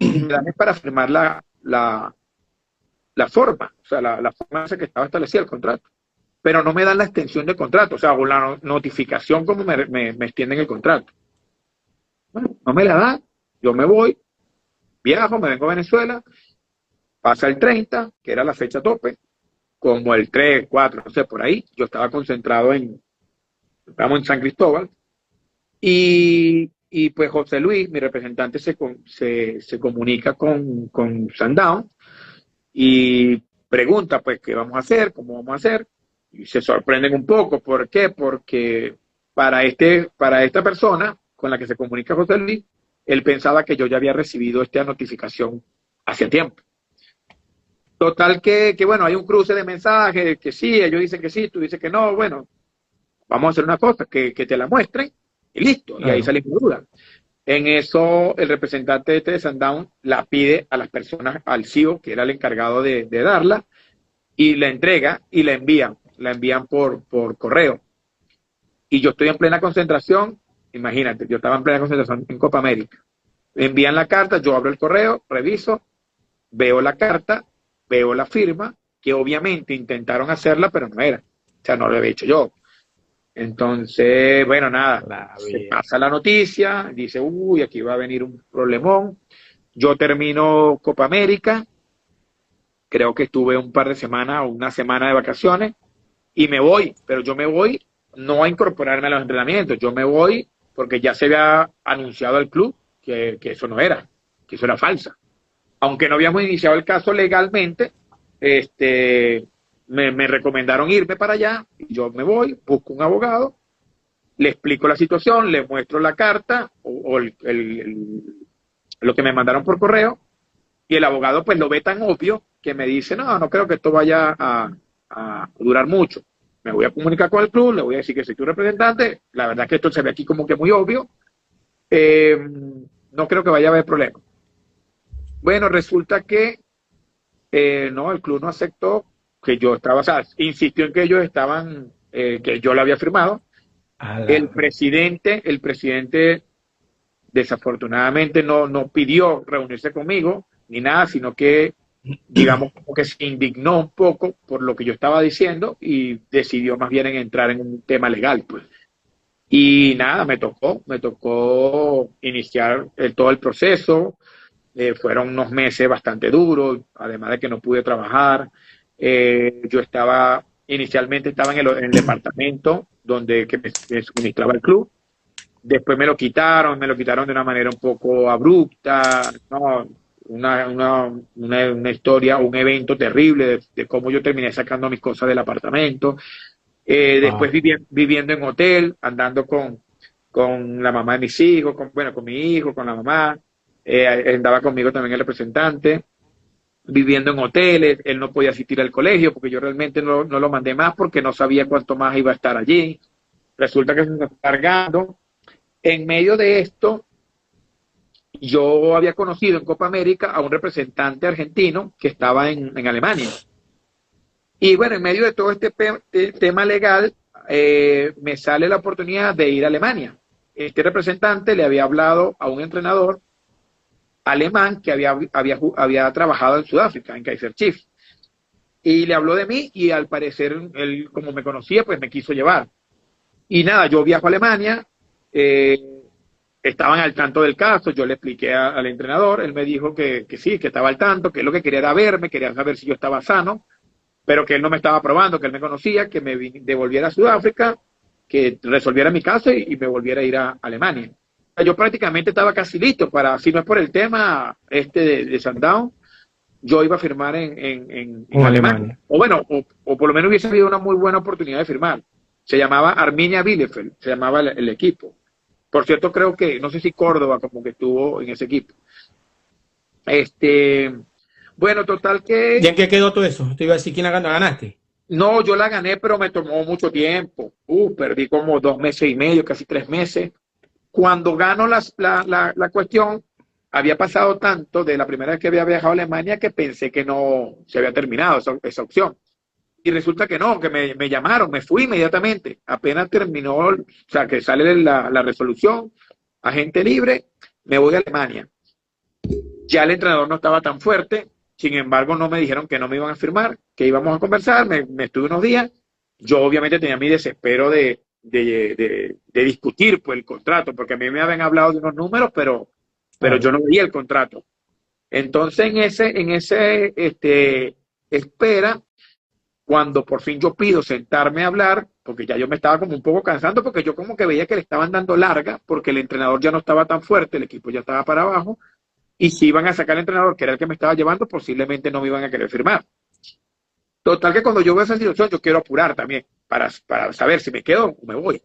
para firmar la forma, o sea, la forma en esa que estaba establecida el contrato. Pero no me dan la extensión del contrato, o sea, o la notificación como me extienden el contrato. Bueno, no me la dan, yo me voy, viajo, me vengo a Venezuela, pasa el 30, que era la fecha tope, como el 3, 4, no sé, por ahí, yo estaba concentrado estamos en San Cristóbal, y pues José Luis, mi representante, se comunica con Sundown y pregunta, pues, ¿qué vamos a hacer? ¿Cómo vamos a hacer? Y se sorprenden un poco. ¿Por qué? Porque para esta persona con la que se comunica José Luis, él pensaba que yo ya había recibido esta notificación hace tiempo. Total que bueno, hay un cruce de mensajes, que sí, ellos dicen que sí, tú dices que no, bueno, vamos a hacer una cosa, que te la muestren y listo, y ahí salimos de duda. En eso, el representante de Sundown la pide a las personas, al CEO, que era el encargado de darla, y la entrega y la envían por correo. Y yo estoy en plena concentración, imagínate, yo estaba en plena concentración en Copa América. Me envían la carta, yo abro el correo, reviso, veo la carta, veo la firma, que obviamente intentaron hacerla, pero no era. O sea, no lo había hecho yo. Entonces, bueno, nada, se pasa la noticia, dice, uy, aquí va a venir un problemón. Yo termino Copa América, creo que estuve un par de semanas o una semana de vacaciones, y me voy, pero yo me voy no a incorporarme a los entrenamientos, yo me voy porque ya se había anunciado al club que eso no era, que eso era falsa. Aunque no habíamos iniciado el caso legalmente, me recomendaron irme para allá, y yo me voy, busco un abogado, le explico la situación, le muestro la carta o lo que me mandaron por correo, y el abogado pues lo ve tan obvio que me dice, no creo que esto vaya a durar mucho. Me voy a comunicar con el club, le voy a decir que soy tu representante, la verdad es que esto se ve aquí como que muy obvio, no creo que vaya a haber problema. Bueno, resulta que no, el club no aceptó que yo estaba, o sea, insistió en que ellos estaban, que yo lo había firmado. El presidente desafortunadamente no pidió reunirse conmigo ni nada, sino que, digamos, como que se indignó un poco por lo que yo estaba diciendo y decidió más bien entrar en un tema legal, pues. Y nada, me tocó iniciar todo el proceso. Fueron unos meses bastante duros, además de que no pude trabajar. Yo inicialmente estaba en el departamento que me suministraba el club. Después me lo quitaron de una manera un poco abrupta, ¿no? Una historia, un evento terrible de cómo yo terminé sacando mis cosas del apartamento. Después viviendo en hotel, andando con la mamá de mis hijos, con mi hijo, con la mamá. Andaba conmigo también el representante, viviendo en hoteles. Él no podía asistir al colegio porque yo realmente no lo mandé más porque no sabía cuánto más iba a estar allí. Resulta que se está cargando. En medio de esto, yo había conocido en Copa América a un representante argentino que estaba en Alemania. Y bueno, en medio de todo este tema legal, me sale la oportunidad de ir a Alemania. Este representante le había hablado a un entrenador alemán que había trabajado en Sudáfrica, en Kaizer Chiefs. Y le habló de mí y al parecer él, como me conocía, pues me quiso llevar. Y nada, yo viajo a Alemania, estaban al tanto del caso, yo le expliqué al entrenador, él me dijo que sí, que estaba al tanto, que lo que quería era verme, quería saber si yo estaba sano, pero que él no me estaba probando, que él me conocía, que me devolviera a Sudáfrica, que resolviera mi caso y me volviera a ir a Alemania. Yo prácticamente estaba casi listo si no es por el tema de Sundown, yo iba a firmar en Alemania. O bueno, o por lo menos hubiese habido una muy buena oportunidad de firmar. Se llamaba Arminia Bielefeld, se llamaba el equipo. Por cierto, creo que, no sé si Córdoba como que estuvo en ese equipo. Bueno, total que... ¿Y en qué quedó todo eso? Te iba a decir, ¿quién la ganaste? No, yo la gané, pero me tomó mucho tiempo. Perdí como 2 meses y medio, casi 3 meses. Cuando gano la cuestión, había pasado tanto de la primera vez que había viajado a Alemania que pensé que no se había terminado esa opción. Y resulta que no, que me llamaron, me fui inmediatamente. Apenas terminó, o sea, que sale la resolución, agente libre, me voy a Alemania. Ya el entrenador no estaba tan fuerte, Sin embargo, no me dijeron que no me iban a firmar, que íbamos a conversar, me estuve unos días. Yo obviamente tenía mi desespero de discutir pues, el contrato, porque a mí me habían hablado de unos números, pero yo no veía el contrato. Entonces, en ese espera, cuando por fin yo pido sentarme a hablar, porque ya yo me estaba como un poco cansando, porque yo como que veía que le estaban dando larga, porque el entrenador ya no estaba tan fuerte, el equipo ya estaba para abajo, y si iban a sacar al entrenador, que era el que me estaba llevando, posiblemente no me iban a querer firmar. Total que cuando yo veo esa situación, yo quiero apurar también, para saber si me quedo o me voy.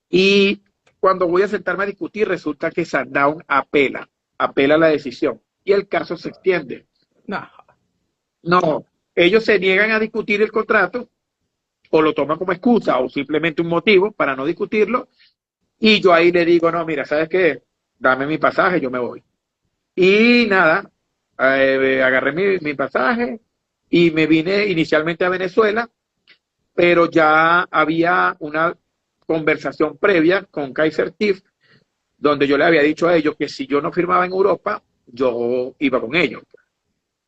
Y cuando voy a sentarme a discutir, resulta que Sundown apela la decisión, y el caso se extiende. No, ellos se niegan a discutir el contrato, o lo toman como excusa, o simplemente un motivo para no discutirlo, y yo ahí le digo, no, mira, ¿sabes qué? Dame mi pasaje, yo me voy. Y nada, agarré mi pasaje y me vine inicialmente a Venezuela, pero ya había una conversación previa con Kaiser Chiefs, donde yo le había dicho a ellos que si yo no firmaba en Europa, yo iba con ellos.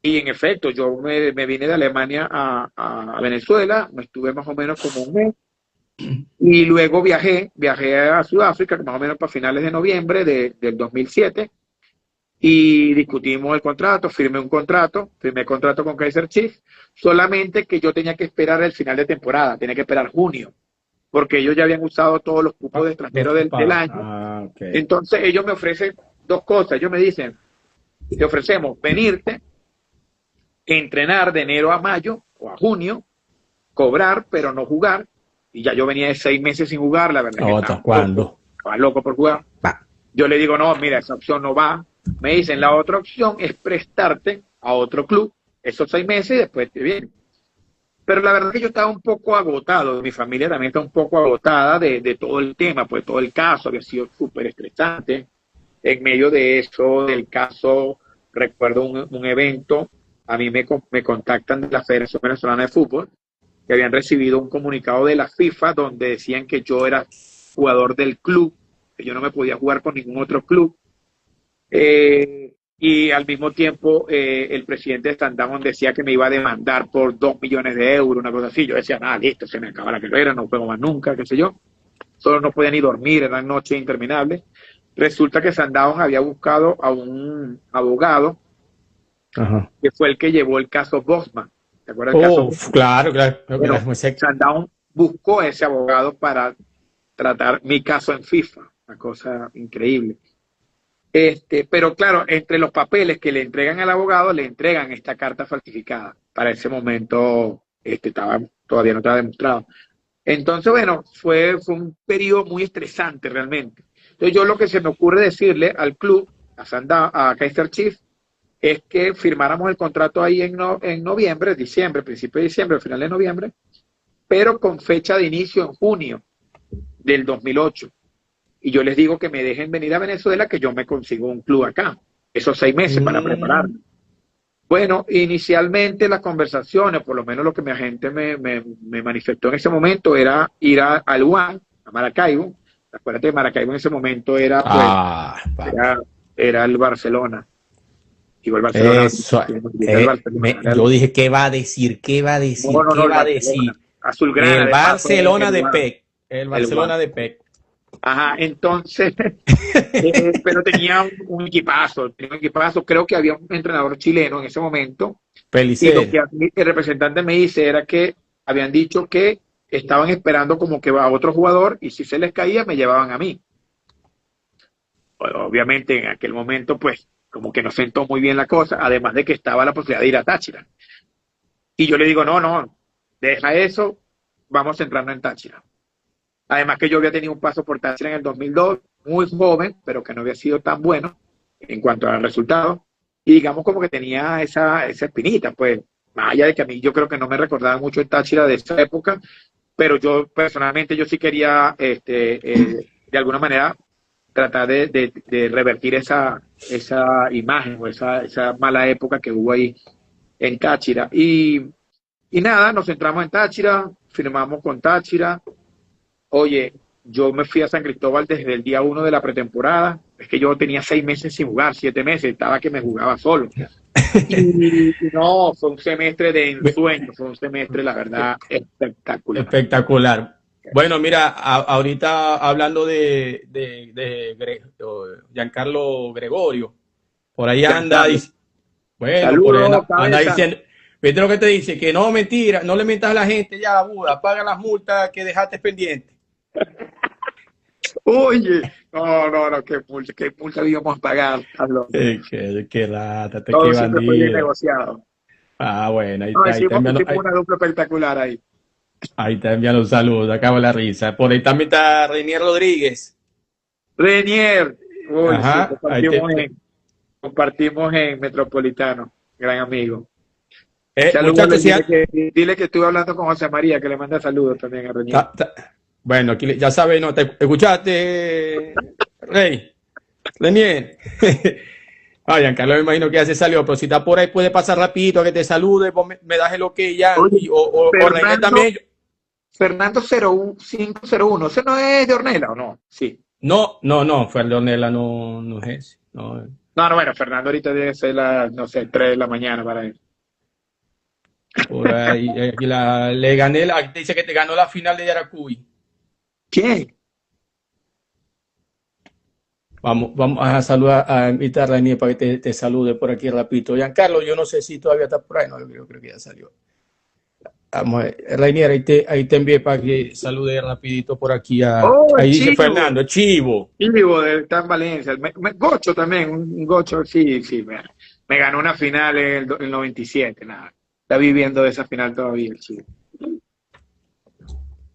Y en efecto, yo me vine de Alemania a Venezuela, me estuve más o menos como un mes, y luego viajé a Sudáfrica, más o menos para finales de noviembre del 2007, y discutimos el contrato, firmé contrato con Kaiser Chiefs, solamente que yo tenía que esperar el final de temporada, tenía que esperar junio, porque ellos ya habían usado todos los cupos de extranjeros del año. Okay. Entonces ellos me ofrecen dos cosas, ellos me dicen, te ofrecemos venirte, entrenar de enero a mayo o a junio, cobrar pero no jugar, y ya yo venía de 6 meses sin jugar, la verdad. Estaba loco por jugar. Yo le digo, no, mira, esa opción no va. Me dicen, la otra opción es prestarte a otro club esos 6 meses y después te viene. Pero la verdad es que yo estaba un poco agotado, mi familia también está un poco agotada de todo el tema, pues todo el caso había sido súper estresante. En medio de eso, del caso, recuerdo un evento, a mí me contactan de la Federación Venezolana de Fútbol, que habían recibido un comunicado de la FIFA donde decían que yo era jugador del club, que yo no me podía jugar con ningún otro club. Y al mismo tiempo el presidente de Sundown decía que me iba a demandar por 2 millones de euros, una cosa así. Yo decía, nada, listo, se me acaba la carrera, no juego más nunca, qué sé yo. Solo no podía ni dormir, eran noches interminables. Resulta que Sundown había buscado a un abogado que fue el que llevó el caso Bosman. ¿Te acuerdas del caso Bosman? Claro. Bueno, Sundown buscó a ese abogado para tratar mi caso en FIFA, una cosa increíble. Pero claro, entre los papeles que le entregan al abogado, le entregan esta carta falsificada. Para ese momento todavía no estaba demostrado. Entonces, bueno, fue un periodo muy estresante realmente. Entonces yo lo que se me ocurre decirle al club, a Kaiser Chiefs, es que firmáramos el contrato ahí en noviembre, principio de diciembre, final de noviembre, pero con fecha de inicio en junio del 2008. Y yo les digo que me dejen venir a Venezuela, que yo me consigo un club acá, esos 6 meses para prepararme. Bueno, inicialmente las conversaciones, por lo menos lo que mi agente me manifestó en ese momento, era ir a Luán, a Maracaibo. Acuérdate que Maracaibo en ese momento era, pues, era el Barcelona. Igual Barcelona. Yo dije, ¿qué va a decir? ¿Qué va a decir? No, ¿Qué va a decir? Azulgrana. El Barcelona de PEC. El Barcelona de PEC. Ajá, entonces, pero tenía un equipazo, creo que había un entrenador chileno en ese momento. Pelicel. Y lo que el representante me dice era que habían dicho que estaban esperando como que va a otro jugador y si se les caía me llevaban a mí. Bueno, obviamente en aquel momento pues como que no sentó muy bien la cosa, además de que estaba la posibilidad de ir a Táchira. Y yo le digo, no, deja eso, vamos a centrarnos en Táchira. Además que yo había tenido un paso por Táchira en el 2002, muy joven, pero que no había sido tan bueno en cuanto al resultado. Y digamos como que tenía esa espinita, pues, más allá de que a mí yo creo que no me recordaba mucho el Táchira de esa época, pero yo personalmente yo sí quería, de alguna manera, tratar de revertir esa imagen o esa mala época que hubo ahí en Táchira. Y nada, nos centramos en Táchira, firmamos con Táchira. Oye, yo me fui a San Cristóbal desde el día 1 de la pretemporada, Es que yo tenía 6 meses sin jugar, 7 meses, estaba que me jugaba solo. Y no, fue un semestre de ensueño, fue un semestre, la verdad, espectacular. Espectacular. Bueno, mira, ahorita hablando de Giancarlo Gregorio, por ahí anda, bueno, saludos, por ahí anda diciendo, ¿viste lo que te dice? Que no, mentira, no le mientas a la gente ya, Buda, paga las multas que dejaste pendientes. Oye, no, qué multa íbamos a pagar, Carlos. Qué rata, Todo qué siempre fue bien bandido. negociado. Bueno, ahí No, está. hicimos una dupla espectacular ahí. Ahí te enviando un saludo, acabo la risa. Por ahí también está Renier Rodríguez. Renier, uy, Ajá, sí, compartimos en Metropolitano, gran amigo. Muchachos, dile que estuve hablando con José María, que le manda saludos también a Renier. Bueno, aquí ya sabes, ¿no? ¿Te escuchaste, Rey? Renier. Giancarlo me imagino que ya se salió, pero si está por ahí puede pasar rapidito a que te salude, me das el ok ya. O Renier también. Fernando 0501, ¿ese no es de Ornella o no? Sí. No, fue el de Ornella, no es ese. No, bueno, Fernando ahorita debe ser no sé, 3 de la mañana para él. Por ahí, le gané, dice que te ganó la final de Yaracuy. ¿Quién? Vamos a saludar, a invitar a Renier para que te salude por aquí rapidito. Giancarlo, yo no sé si todavía está por ahí, no, yo creo que ya salió. Vamos a ver, Renier, ahí te envié para que salude rapidito por aquí ahí dice Fernando, Chivo. Chivo, está en Valencia. Gocho también, un Gocho, sí, me ganó una final en el 97, nada. Está viviendo esa final todavía el Chivo.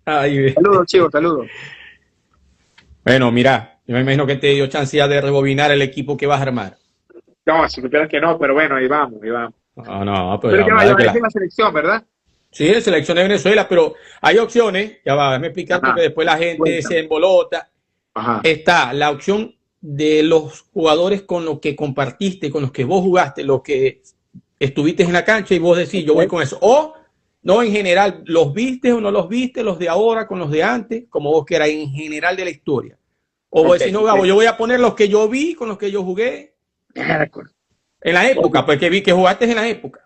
Saludos, Chivo, saludos. Bueno, mira, yo me imagino que te dio chance ya de rebobinar el equipo que vas a armar. No, si supieras que no, pero bueno, ahí vamos. No, pero ya es la selección, ¿verdad? Sí, es selección de Venezuela, pero hay opciones, ya va, déjame explicar porque después la gente se embolota. Ajá. Está la opción de los jugadores con los que compartiste, con los que vos jugaste, los que estuviste en la cancha y vos decís, yo voy con eso. O, no, en general, ¿los viste o no los viste? Los de ahora con los de antes, como vos quieras, en general de la historia. O vos decís, no, Gabo, yo voy a poner los que yo vi, con los que yo jugué. En la época, pues que vi que jugaste en la época.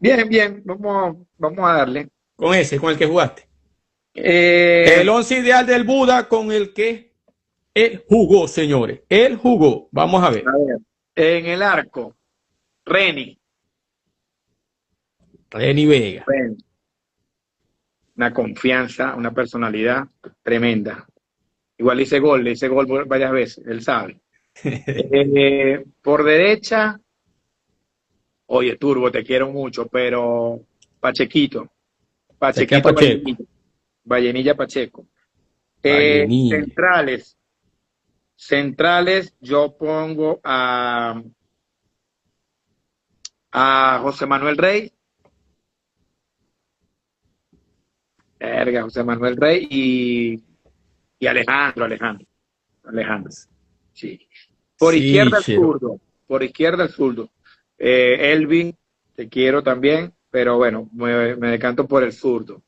Bien, vamos a darle. Con el que jugaste. El 11 ideal del Buda con el que él jugó, señores. Él jugó. Vamos a ver. En el arco, Reni Vega. Una confianza, una personalidad tremenda. Igual hice gol varias veces, él sabe. Por derecha, oye, Turbo, te quiero mucho, pero Pachequito. Vallenilla Pacheco. Centrales, yo pongo a José Manuel Rey. José Manuel Rey y Alejandro. Sí. Por izquierda el zurdo. Elvin, te quiero también, pero bueno, me decanto por el zurdo.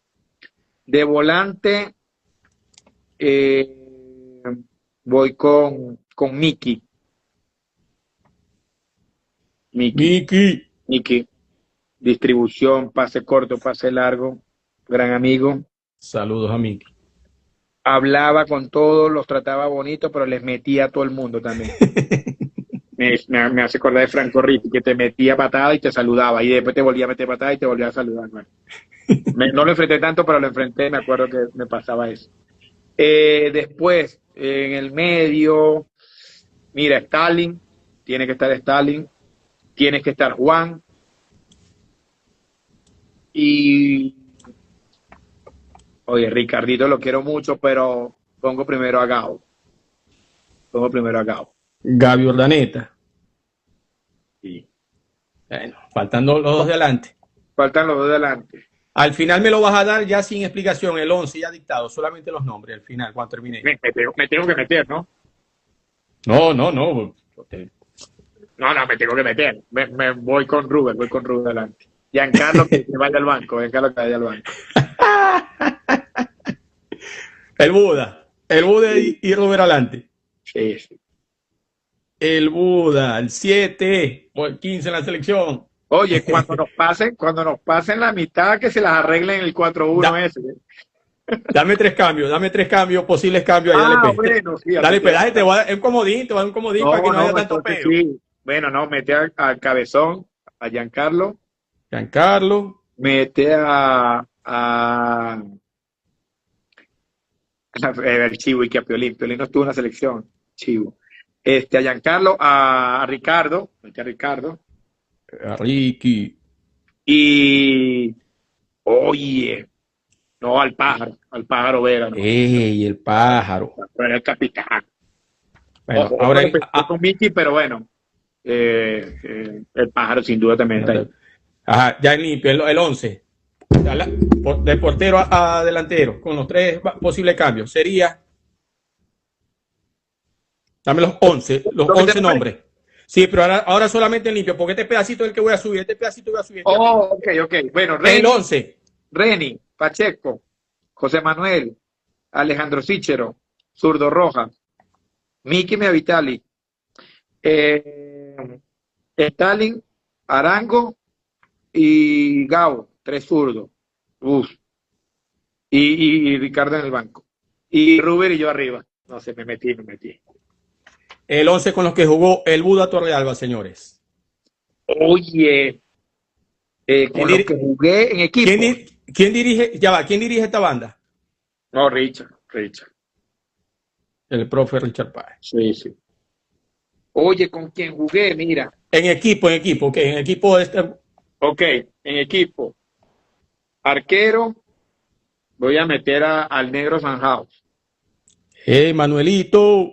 De volante, voy con Miki. Miki. Distribución, pase corto, pase largo. Gran amigo. Saludos a Miki. Hablaba con todos, los trataba bonito, pero les metía a todo el mundo también. me hace acordar de Franco Ritti, que te metía patada y te saludaba, y después te volvía a meter patada y te volvía a saludar. Bueno. No lo enfrenté tanto, pero lo enfrenté, me acuerdo que me pasaba eso. Después, en el medio, mira, Stalin, tiene que estar Stalin, tiene que estar Juan, y oye, Ricardito lo quiero mucho, pero pongo primero a Gabo. Gaby Urdaneta. Sí. Bueno, faltando los dos de adelante. Al final me lo vas a dar ya sin explicación, el 11 ya dictado, solamente los nombres al final, cuando termine. Me tengo que meter, ¿no? No. No, me tengo que meter. Me voy con Rubén adelante. Giancarlo que vaya al banco. El Buda y Rubén adelante. Sí, sí. El Buda, el 7 o el 15 en la selección. Oye, cuando nos pasen la mitad, que se las arreglen el 4-1 Da, ese. dame tres cambios, posibles cambios ahí, dale, Ah, pues. bueno, sí, Dale, pues, dale, te efectivamente. voy a dar un comodín, te voy a dar un comodín para que No, no haya no, tanto entonces peo. sí. Bueno, no, mete al Cabezón, a Giancarlo, Giancarlo, mete el Chivo y que a Piolín. Piolín no estuvo en la selección. Chivo. A Giancarlo, a Ricardo, mete a Ricardo. a Ricky. Y, oye, no, al pájaro Vera, no. ¡Ey, el pájaro! Era el capitán. Bueno, Ojo, ahora con Mickey, pero bueno, el pájaro sin duda también está ahí. ajá, ya en limpio, el 11. De portero a delantero, con los tres posibles cambios. Sería, dame los ¿Lo que te 11 parece? nombres. Sí, pero ahora solamente en limpio, porque este pedacito es el que voy a subir, este pedacito voy a subir. Oh, ok, ok. Bueno, El 11. Reni, Pacheco, José Manuel, Alejandro Sichero, Zurdo Roja, Miki Meavitali, Stalin, Arango y Gao, tres zurdos. Uf. Y Ricardo en el banco. Y Ruber y yo arriba. No sé, me metí. El 11 con los que jugó el Buda Torrealba, señores. Oye, con los que jugué en equipo. ¿Quién dirige? Ya va, ¿quién dirige esta banda? No, Richard. El profe Richard Páez. Sí, sí. Oye, ¿con quién jugué? Mira. En equipo, ok. En equipo Ok, en equipo. Arquero, voy a meter al negro Sanjaos. Manuelito.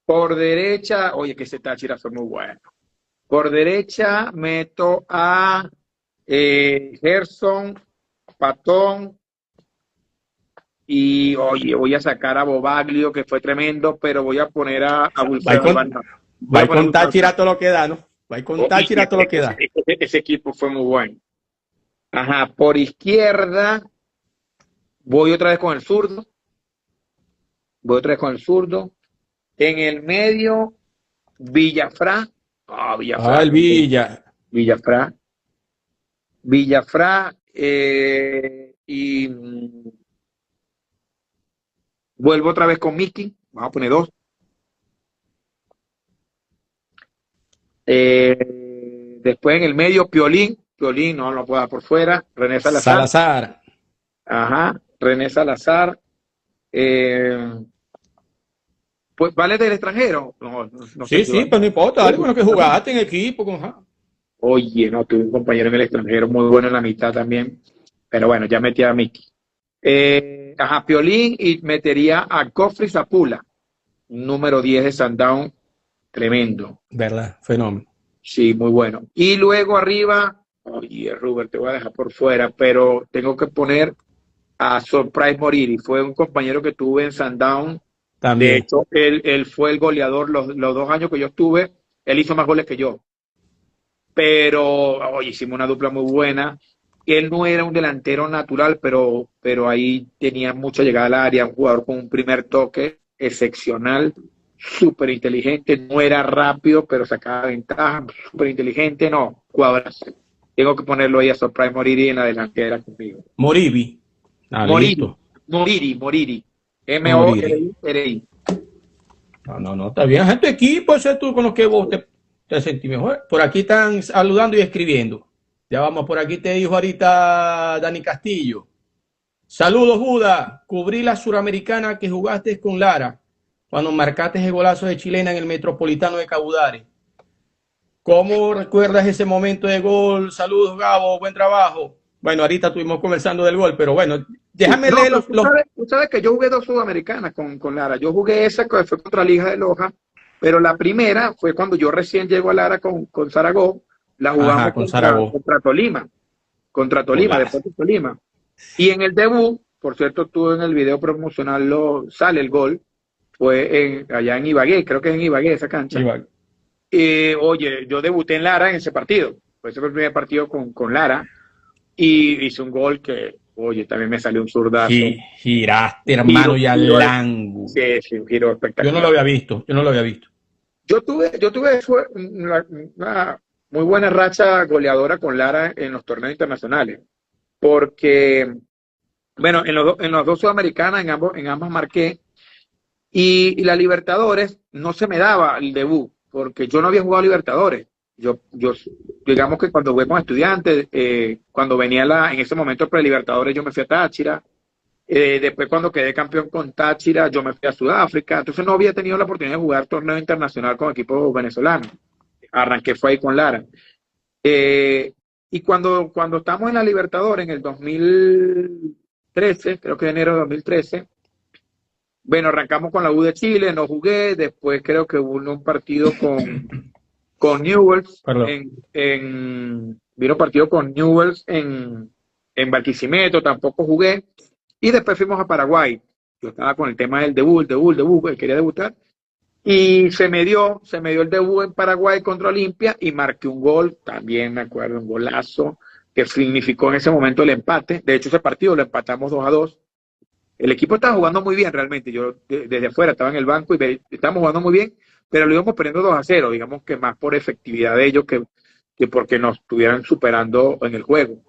Por derecha, oye, que ese Táchira fue muy bueno. Por derecha meto a Gerson, Patón, y oye, voy a sacar a Bobaglio, que fue tremendo, pero voy a poner a Wilfredo Alvarado. Va a con Táchira todo lo que da, ¿no? Va a con Táchira todo lo que da. Ese equipo fue muy bueno. Ajá, por izquierda, voy otra vez con el zurdo. En el medio, Villafrá. Villafrá. El Villa. Villafrá. Y vuelvo otra vez con Miki. Vamos a poner dos. Después en el medio, Piolín. Piolín no lo puedo dar por fuera. René Salazar. Ajá. René Salazar. Pues vale del extranjero. No sí, sé pero no importa. Algo bueno que jugaste en equipo. Oye, no, tuve un compañero en el extranjero muy bueno en la mitad también. Pero bueno, ya metí a Miki. Piolín, y metería a Godfrey Zapula, número 10 de Sundown, tremendo. ¿Verdad? Fenómeno. Sí, muy bueno. Y luego arriba, oye, Robert, te voy a dejar por fuera, pero tengo que poner a Surprise Moriri. Fue un compañero que tuve en Sundown. También. De hecho, él fue el goleador los 2 años que yo estuve. Él hizo más goles que yo. Pero, oye, hicimos una dupla muy buena. Él no era un delantero natural, pero ahí tenía mucha llegada al área, un jugador con un primer toque excepcional, súper inteligente, no era rápido, pero sacaba ventaja, súper inteligente, no, cuadras. Tengo que ponerlo ahí a Surprise Moriri en la delantera conmigo. Moriri. Moriri. M-O-R-I. No, está bien. Es tu equipo, ese es tú con los que vos te sentís mejor. Por aquí están saludando y escribiendo. Ya vamos, por aquí te dijo ahorita Dani Castillo. Saludos, Buda. Cubrí la suramericana que jugaste con Lara cuando marcaste el golazo de chilena en el Metropolitano de Cabudare. ¿Cómo recuerdas ese momento de gol? Saludos, Gabo. Buen trabajo. Bueno, ahorita estuvimos conversando del gol, pero bueno, déjame leer los... Tú sabes que yo jugué 2 sudamericanas con Lara. Yo jugué esa que fue contra la hija de Loja, pero la primera fue cuando yo recién llego a Lara con Zaragoza. La jugamos contra Tolima. Después de Tolima. Y en el debut, por cierto, tú en el video promocional sale el gol, fue allá en Ibagué, creo que es en Ibagué esa cancha. Oye, yo debuté en Lara en ese partido. Ese fue el primer partido con Lara. Y hice un gol que, Oye, también me salió un zurdazo. Giraste, hermano, y al ángulo. Sí, un giro espectacular. Yo no lo había visto. Yo tuve una muy buena racha goleadora con Lara en los torneos internacionales, porque, bueno, en los dos sudamericanas, en ambas marqué, y la Libertadores no se me daba el debut, porque yo no había jugado Libertadores. Yo digamos que cuando jugué con estudiantes, cuando venía en ese momento pre-Libertadores, yo me fui a Táchira. Después cuando quedé campeón con Táchira, yo me fui a Sudáfrica. Entonces no había tenido la oportunidad de jugar torneo internacional con equipos venezolanos. Arranqué fue ahí con Lara. Y cuando estamos en la Libertadores, en el 2013, creo que en enero de 2013, bueno, arrancamos con la U de Chile, no jugué. Después creo que hubo un partido con Newell's. Vino partido con Newell's en Barquisimeto, tampoco jugué. Y después fuimos a Paraguay. Yo estaba con el tema del debut, quería debutar. Y se me dio el debut en Paraguay contra Olimpia y marqué un gol, también me acuerdo, un golazo, que significó en ese momento el empate. De hecho, ese partido lo empatamos 2-2. El equipo estaba jugando muy bien realmente. Yo desde afuera estaba en el banco y estábamos jugando muy bien, pero lo íbamos perdiendo 2-0, digamos que más por efectividad de ellos que porque nos estuvieran superando en el juego.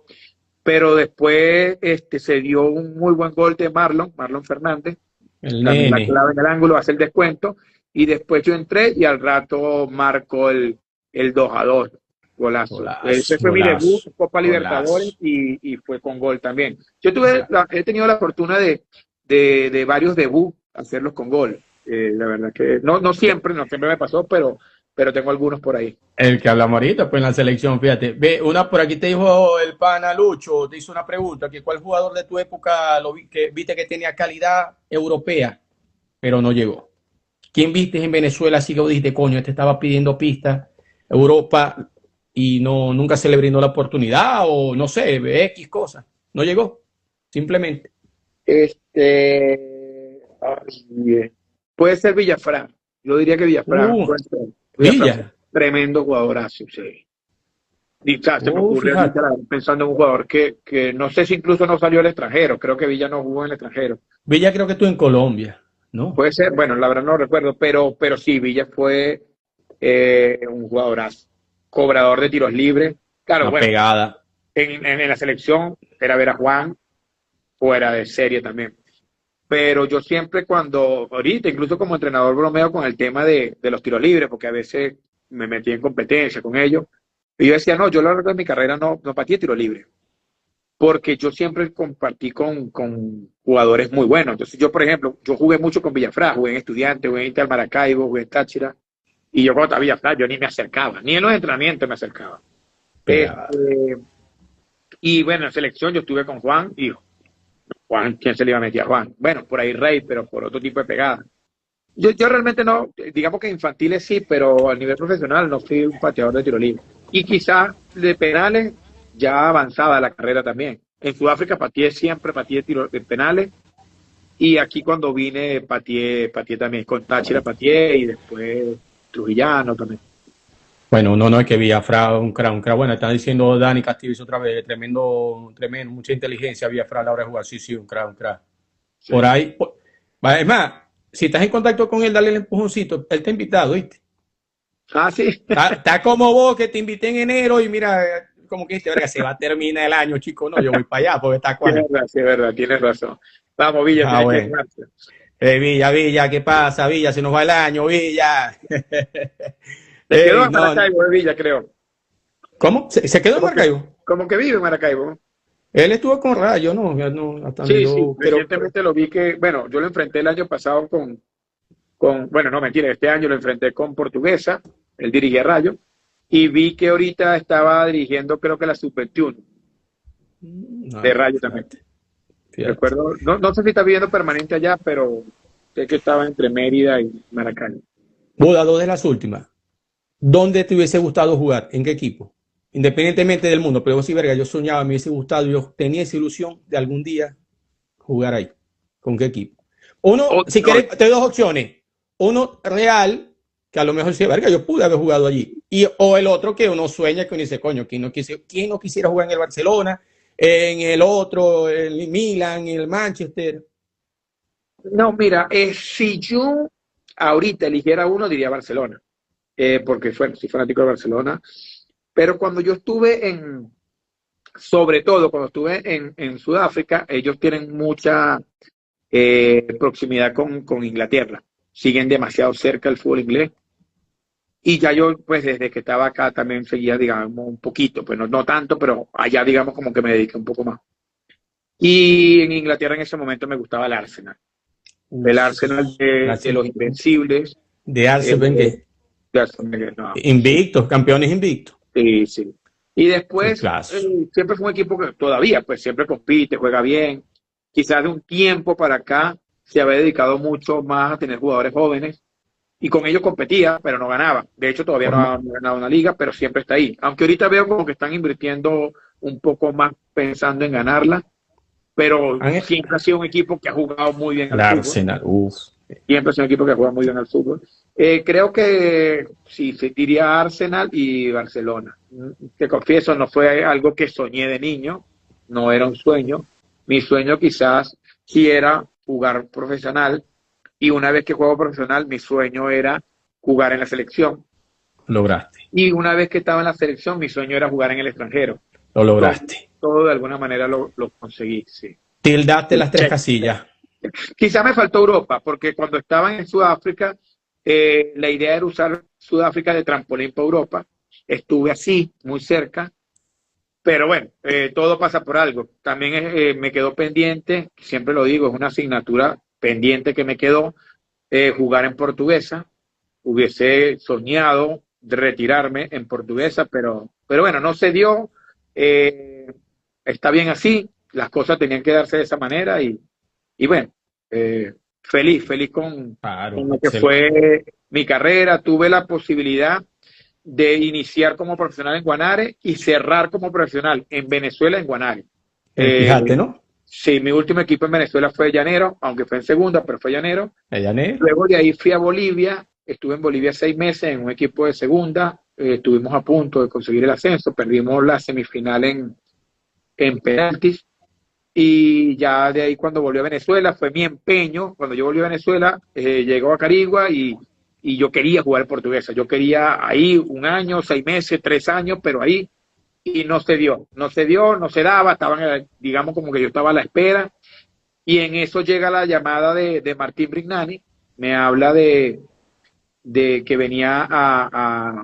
Pero después se dio un muy buen gol de Marlon Fernández, también la clave en el ángulo, hace el descuento, y después yo entré y al rato marcó el 2-2, golazo. Ese fue mi debut en Copa Libertadores y fue con gol también. Yo he tenido la fortuna de varios debuts hacerlos con gol. La verdad que no siempre me pasó, pero tengo algunos por ahí. El que hablamos ahorita, pues en la selección, fíjate. Ve, una por aquí te dijo el pana Lucho, te hizo una pregunta, que cuál jugador de tu época que viste que tenía calidad europea, pero no llegó. ¿Quién viste en Venezuela así que dijiste, coño, este estaba pidiendo pistas, Europa, y nunca se le brindó la oportunidad, o no sé, X cosas? No llegó, simplemente. Puede ser Villafran. Yo diría que Villafran. Villa. Tremendo jugadorazo, sí. Y se me ocurre pensando en un jugador que no sé si incluso no salió al extranjero. Creo que Villa no jugó en el extranjero. Villa creo que estuvo en Colombia, ¿no? Puede ser, bueno, la verdad no recuerdo, pero sí, Villa fue un jugadorazo. Cobrador de tiros libres. Claro, una pegada. En la selección era ver a Juan, fuera de serie también. Pero yo siempre ahorita, incluso como entrenador, bromeo con el tema de los tiros libres, porque a veces me metí en competencia con ellos. Y yo decía, no, yo a lo largo de mi carrera no pateé tiro libre. Porque yo siempre compartí con jugadores muy buenos. Entonces yo, por ejemplo, yo jugué mucho con Villafra, jugué en Estudiantes, jugué en Inter Maracaibo, jugué en Táchira. Y yo cuando estaba en Villafra, yo ni me acercaba, ni en los entrenamientos me acercaba. Y bueno, en selección yo estuve con Juan y Juan, ¿quién se le iba a meter a Juan? Bueno, por ahí Rey, pero por otro tipo de pegada. Yo realmente no, digamos que infantiles sí, pero a nivel profesional no fui un pateador de tiro libre. Y quizás de penales ya avanzada la carrera también. En Sudáfrica pateé tiro de penales, y aquí cuando vine pateé también. Con Táchira pateé y después Trujillano también. Bueno, no es que Villafra, un crack. Bueno, están diciendo Dani Castillo otra vez, tremendo, mucha inteligencia Villafra a la hora de jugar. Sí, un crack. Sí. Por ahí, es más, si estás en contacto con él, dale el empujoncito, él te ha invitado, ¿viste? Ah, sí. Está como vos, que te invité en enero y mira, como que verga, se va a terminar el año, chico. No, yo voy para allá porque está cuando. Es verdad, tienes razón. Vamos, Villa, bueno. Villa, ¿qué pasa? Villa, se nos va el año, Villa. Se quedó en Maracaibo, Villa, creo. ¿Cómo? ¿Se quedó en Maracaibo? Como que vive en Maracaibo. Él estuvo con Rayo, ¿no? Hasta sí, recientemente lo vi que, bueno, yo lo enfrenté el año pasado bueno, no, mentira, este año lo enfrenté con Portuguesa, él dirigía Rayo, y vi que ahorita estaba dirigiendo, creo que la Sub-21 de Rayo también. Recuerdo, no sé si está viviendo permanente allá, pero sé que estaba entre Mérida y Maracaibo. Buda, dos de las últimas. ¿Dónde te hubiese gustado jugar? ¿En qué equipo? Independientemente del mundo, pero sí, verga, yo soñaba, me hubiese gustado, yo tenía esa ilusión de algún día jugar ahí. ¿Con qué equipo? Si querés, te doy dos opciones. Uno real, que a lo mejor sí, verga, yo pude haber jugado allí. O el otro que uno sueña, que uno dice, coño, ¿quién no quisiera jugar en el Barcelona, en el otro, el Milan, el Manchester? No, mira, si yo ahorita eligiera uno, diría Barcelona, porque soy fanático de Barcelona, pero cuando yo estuve sobre todo cuando estuve en Sudáfrica, ellos tienen mucha proximidad con Inglaterra, siguen demasiado cerca el fútbol inglés, y ya yo, pues desde que estaba acá también seguía, digamos, un poquito, pues no tanto, pero allá, digamos, como que me dediqué un poco más. Y en Inglaterra en ese momento me gustaba el Arsenal de los Invencibles. De Arsene Wenger. No, Invictos, campeones invictos. sí, sí. Y después, siempre fue un equipo que todavía, pues siempre compite, juega bien. Quizás de un tiempo para acá se había dedicado mucho más a tener jugadores jóvenes y con ellos competía, pero no ganaba. De hecho, todavía no ha ganado una liga, pero siempre está ahí. Aunque ahorita veo como que están invirtiendo un poco más pensando en ganarla, pero siempre ha sido un equipo que ha jugado muy bien al Arsenal, fútbol. Siempre ha sido un equipo que ha jugado muy bien al fútbol. Creo que sí, se diría Arsenal y Barcelona. Te confieso, no fue algo que soñé de niño, no era un sueño. Mi sueño quizás sí era jugar profesional, y una vez que juego profesional, mi sueño era jugar en la selección. Lograste. Y una vez que estaba en la selección, mi sueño era jugar en el extranjero. Lo lograste. Todo de alguna manera lo conseguí, sí. Tildaste las 3 casillas. Quizá me faltó Europa, porque cuando estaba en Sudáfrica, la idea era usar Sudáfrica de trampolín para Europa. Estuve así, muy cerca, pero bueno, todo pasa por algo. También me quedó pendiente, siempre lo digo, es una asignatura pendiente que me quedó, jugar en Portuguesa. Hubiese soñado de retirarme en Portuguesa, pero bueno, no se dio. Está bien así, las cosas tenían que darse de esa manera y bueno, feliz con lo que fue mi carrera. Tuve la posibilidad de iniciar como profesional en Guanare y cerrar como profesional en Venezuela en Guanare. Fíjate, ¿no? Sí, mi último equipo en Venezuela fue Llanero, aunque fue en segunda, pero fue Llanero. Llanero. Luego de ahí fui a Bolivia, estuve en Bolivia 6 meses en un equipo de segunda, estuvimos a punto de conseguir el ascenso, perdimos la semifinal en penaltis. Y ya de ahí cuando volví a Venezuela, fue mi empeño. Cuando yo volví a Venezuela, llegó a Carigua y yo quería jugar Portuguesa. Yo quería ahí 1 año, 6 meses, 3 años, pero ahí, y no se dio, no se daba, estaban, digamos, como que yo estaba a la espera. Y en eso llega la llamada de Martín Brignani, me habla de que venía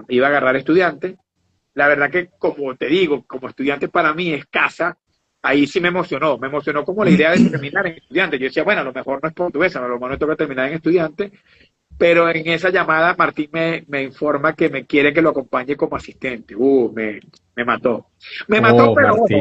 iba a agarrar estudiantes. La verdad que, como te digo, como estudiante para mí es casa. Ahí sí me emocionó como la idea de terminar en estudiante. Yo decía, bueno, a lo mejor no es Portuguesa, a lo mejor me toca terminar en estudiante, pero en esa llamada Martín me informa que me quiere que lo acompañe como asistente. Me mató. Me mató, pero bueno,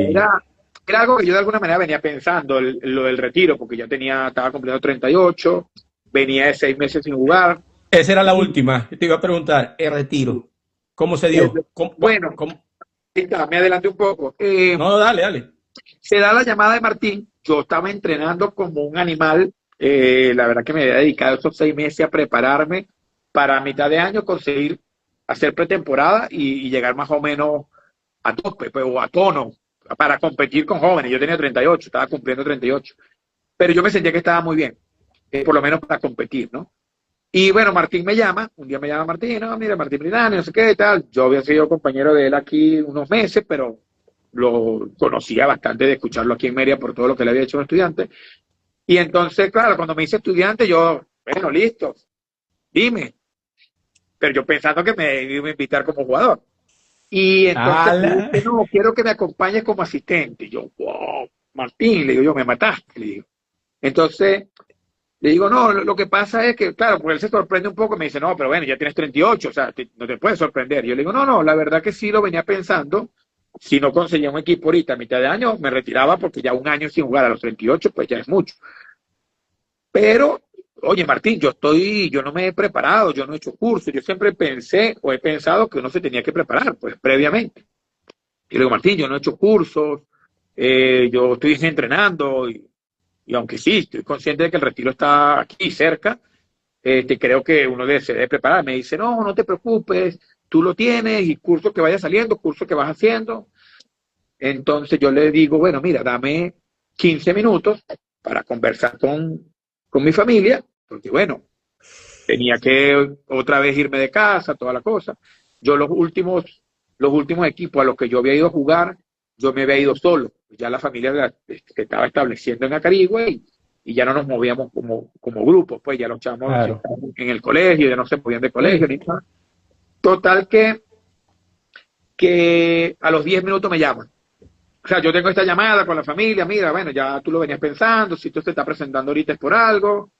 era algo que yo de alguna manera venía pensando, lo del retiro, porque ya estaba cumpliendo 38, venía de 6 meses sin jugar. Esa era la última. Te iba a preguntar, el retiro, ¿cómo se dio? Bueno, me adelanté un poco. No, dale. Se da la llamada de Martín, yo estaba entrenando como un animal, la verdad que me había dedicado esos 6 meses a prepararme para a mitad de año conseguir hacer pretemporada y llegar más o menos a tope, pues, o a tono, para competir con jóvenes. Yo tenía 38, estaba cumpliendo 38, pero yo me sentía que estaba muy bien, por lo menos para competir, ¿no? Y bueno, Martín me llama, un día me llama Martín, no, mira, Martín Brinani, no sé qué, tal. Yo había sido compañero de él aquí unos meses, pero lo conocía bastante de escucharlo aquí en Mérida por todo lo que le había hecho a un estudiante. Y entonces, claro, cuando me dice estudiante, yo, bueno, listo, dime. Pero yo pensando que me iba a invitar como jugador. Y entonces me dice, no, quiero que me acompañes como asistente. Y yo, wow, Martín, le digo yo, me mataste, le digo. Entonces, le digo, no, lo que pasa es que, claro, porque él se sorprende un poco, me dice, no, pero bueno, ya tienes 38, o sea, no te puedes sorprender. Yo le digo, no, la verdad que sí lo venía pensando. Si no conseguía un equipo ahorita a mitad de año, me retiraba porque ya 1 año sin jugar a los 38, pues ya es mucho. Pero, oye, Martín, yo no me he preparado, yo no he hecho cursos, yo siempre pensé o he pensado que uno se tenía que preparar, pues, previamente. Y le digo, Martín, yo no he hecho cursos, yo estoy entrenando y aunque sí, estoy consciente de que el retiro está aquí cerca, creo que uno se debe preparar. Me dice, no te preocupes, tú lo tienes y cursos que vaya saliendo, cursos que vas haciendo. Entonces yo le digo, bueno, mira, dame 15 minutos para conversar con mi familia, porque bueno, tenía que otra vez irme de casa, toda la cosa. Yo los últimos equipos a los que yo había ido a jugar, yo me había ido solo. Ya la familia se estaba estableciendo en Acarigua y ya no nos movíamos como grupo, pues ya los chamos Claro. en el colegio, ya no se movían de colegio ni nada. Total que a los 10 minutos me llaman. O sea, yo tengo esta llamada con la familia, mira, bueno, ya tú lo venías pensando, si tú te estás presentando ahorita es por algo.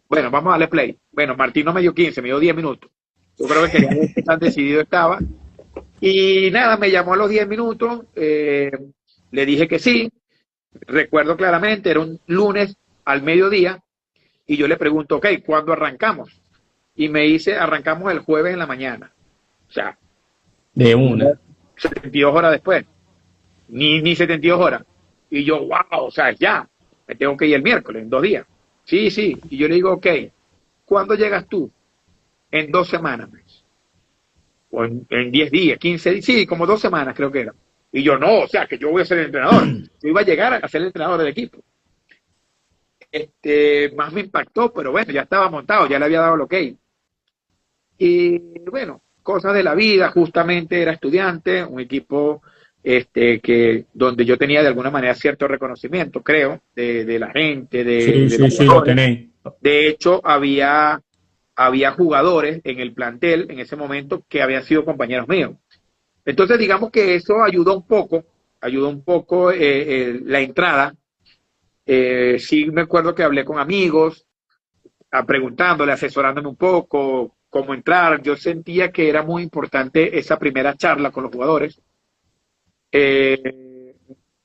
Bueno, vamos a darle play. Bueno, Martín no me dio 15, me dio 10 minutos. Yo creo que quería ver qué tan decidido estaba. Y nada, me llamó a los 10 minutos, le dije que sí. Recuerdo claramente, era un lunes al mediodía, y yo le pregunto, ok, ¿cuándo arrancamos? Y me dice, arrancamos el jueves en la mañana. O sea, De una. 72 horas después. Ni 72 horas. Y yo, wow, o sea, ya, me tengo que ir el miércoles, en 2 días. Sí, sí. Y yo le digo, ok, ¿cuándo llegas tú? En 2 semanas. O en 10 días, 15 días, sí, como 2 semanas creo que era. Y yo, no, o sea, que yo voy a ser el entrenador. Yo iba a llegar a ser el entrenador del equipo. Más me impactó, pero bueno, ya estaba montado, ya le había dado el ok. Y bueno, cosas de la vida, justamente era estudiante, un equipo donde yo tenía de alguna manera cierto reconocimiento, creo, de la gente, Sí, de los sí, sí, lo jugadores. tenéis. De hecho, había jugadores en el plantel en ese momento que habían sido compañeros míos. Entonces, digamos que eso ayudó un poco la entrada. Sí me acuerdo que hablé con amigos, preguntándole, asesorándome un poco, cómo entrar. Yo sentía que era muy importante esa primera charla con los jugadores. Eh,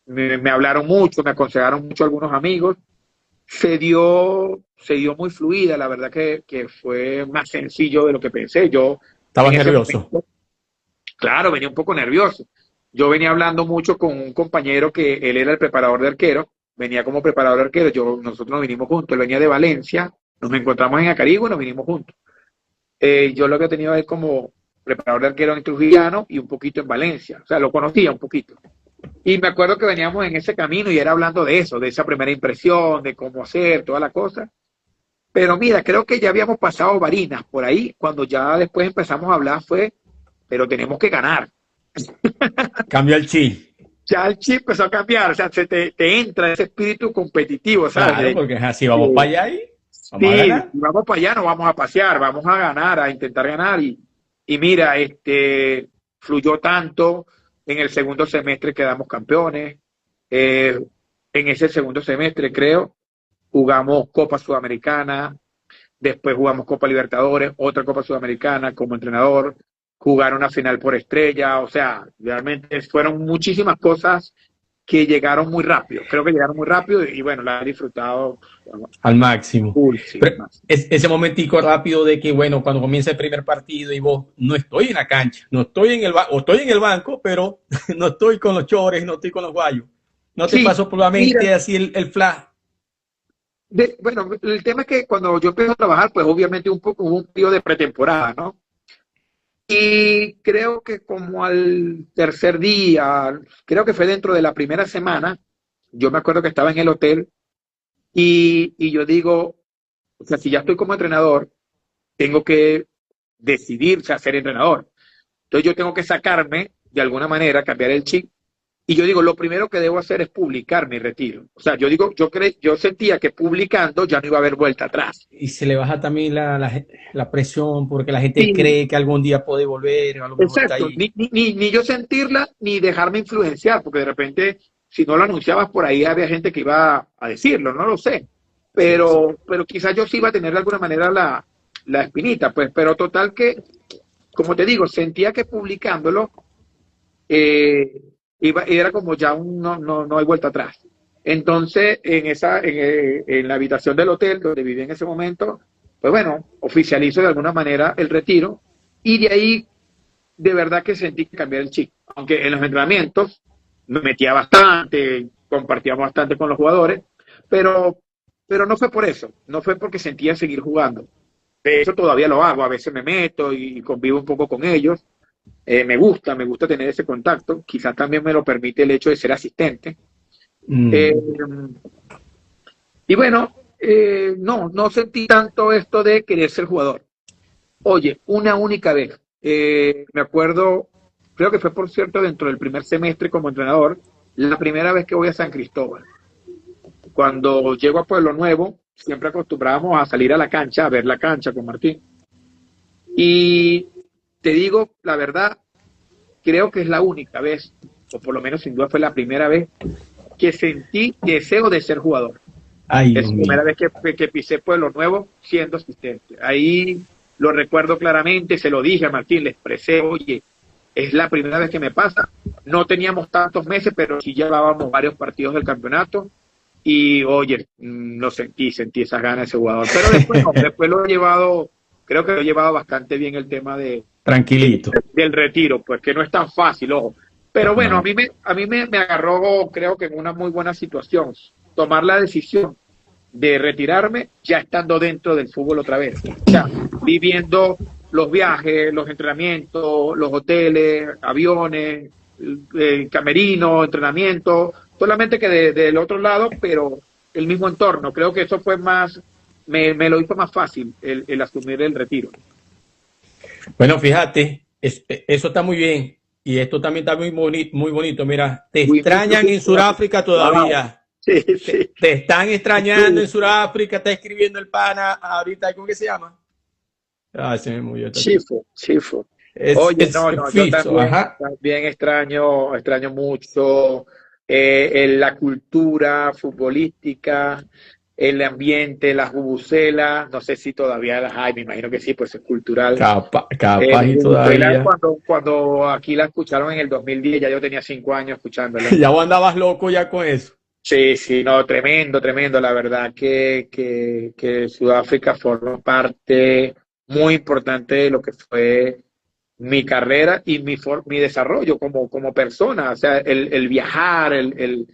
me hablaron mucho, me aconsejaron mucho algunos amigos. Se dio muy fluida, la verdad que fue más sencillo de lo que pensé. Yo Estabas en ese nervioso. momento, claro, venía un poco nervioso. Yo venía hablando mucho con un compañero que él era el preparador de arquero, venía como preparador de arquero, nosotros nos vinimos juntos, él venía de Valencia, nos encontramos en Acarigua y nos vinimos juntos. Yo lo había tenido a él como preparador de arquero en Trujillano y un poquito en Valencia, o sea, lo conocía un poquito. Y me acuerdo que veníamos en ese camino y era hablando de eso, de esa primera impresión, de cómo hacer, toda la cosa. Pero mira, creo que ya habíamos pasado varinas por ahí, cuando ya después empezamos a hablar pero tenemos que ganar. Cambia el chip. Ya el chip empezó a cambiar, o sea, te entra ese espíritu competitivo, ¿sabes? Claro, porque es así, vamos para allá y vamos a Sí, ganar. vamos para allá, no vamos a pasear, vamos a ganar, a intentar ganar. Y mira, fluyó tanto, en el segundo semestre quedamos campeones, en ese segundo semestre creo, jugamos Copa Sudamericana, después jugamos Copa Libertadores, otra Copa Sudamericana como entrenador, jugar una final por estrella, o sea, realmente fueron muchísimas cosas que llegaron muy rápido, creo que llegaron muy rápido y bueno, la he disfrutado Al máximo. sí, Pero ese momentico rápido de que, bueno, cuando comienza el primer partido y vos, no estoy en la cancha, no estoy en el banco, o estoy en el banco, pero no estoy con los chores, no estoy con los guayos. ¿No te sí, pasó por la mira, mente así el flash? bueno, el tema es que cuando yo empecé a trabajar, pues obviamente hubo un periodo de pretemporada, ¿no? Y creo que como al tercer día, creo que fue dentro de la primera semana, yo me acuerdo que estaba en el hotel y yo digo, o sea, si ya estoy como entrenador, tengo que decidir, o sea, ser entrenador. Entonces yo tengo que sacarme, de alguna manera, cambiar el chip. Y yo digo, lo primero que debo hacer es publicar mi retiro. O sea, yo digo, yo sentía que publicando ya no iba a haber vuelta atrás. Y se le baja también la presión porque la gente Sí, cree que algún día puede volver, a lo mejor está exacto, ahí. ni yo sentirla, ni dejarme influenciar, porque de repente, si no lo anunciabas por ahí, había gente que iba a decirlo, no lo sé. Sí, sí. Pero quizás yo sí iba a tener de alguna manera la espinita, pues, pero total que, como te digo, sentía que publicándolo, eh, era como ya no hay vuelta atrás. Entonces, en la habitación del hotel donde viví en ese momento, pues bueno, oficializo de alguna manera el retiro y de ahí de verdad que sentí que cambiar el chip. Aunque en los entrenamientos me metía bastante, compartíamos bastante con los jugadores, pero, pero no fue por eso, no fue porque sentía seguir jugando. De hecho, todavía lo hago, a veces me meto y convivo un poco con ellos, Me gusta tener ese contacto. Quizás también me lo permite el hecho de ser asistente. Y bueno, no sentí tanto esto de querer ser jugador. Oye, una única vez, me acuerdo, creo que fue por cierto dentro del primer semestre como entrenador, la primera vez que voy a San Cristóbal. Cuando llego a Pueblo Nuevo, siempre acostumbrábamos a salir a la cancha, a ver la cancha con Martín. Y te digo, la verdad, creo que es la única vez, o por lo menos sin duda fue la primera vez, que sentí deseo de ser jugador. Ay, es la primera vez que pisé Pueblo Nuevo siendo asistente. Ahí lo recuerdo claramente, se lo dije a Martín, le expresé, oye, es la primera vez que me pasa. No teníamos tantos meses, pero sí llevábamos varios partidos del campeonato. Y oye, lo sentí esas ganas de ese jugador. Pero después no, después lo he llevado, creo que lo he llevado bastante bien el tema tranquilito del retiro, pues que no es tan fácil, ojo. Pero bueno, a mí me agarró, creo que en una muy buena situación, tomar la decisión de retirarme ya estando dentro del fútbol otra vez. O sea, viviendo los viajes, los entrenamientos, los hoteles, aviones, camerino, entrenamiento, solamente que del otro lado, pero el mismo entorno. Creo que eso fue más, me lo hizo más fácil el asumir el retiro. Bueno, fíjate, eso está muy bien. Y esto también está muy bonito. Mira, te extrañan en Sudáfrica todavía. Sí, sí. Te están extrañando en Sudáfrica, está escribiendo el pana ahorita, ¿cómo que se llama? Se me murió. Chifo. Oye, yo también extraño mucho la cultura futbolística, el ambiente, las bubucelas, no sé si todavía las hay, me imagino que sí, pues es cultural. Capaz y todavía. Cuando aquí la escucharon en el 2010, ya yo tenía 5 años escuchándola. Ya vos andabas loco ya con eso. Sí, no, tremendo, la verdad que Sudáfrica formó parte muy importante de lo que fue mi carrera y mi desarrollo como persona, o sea, el viajar, el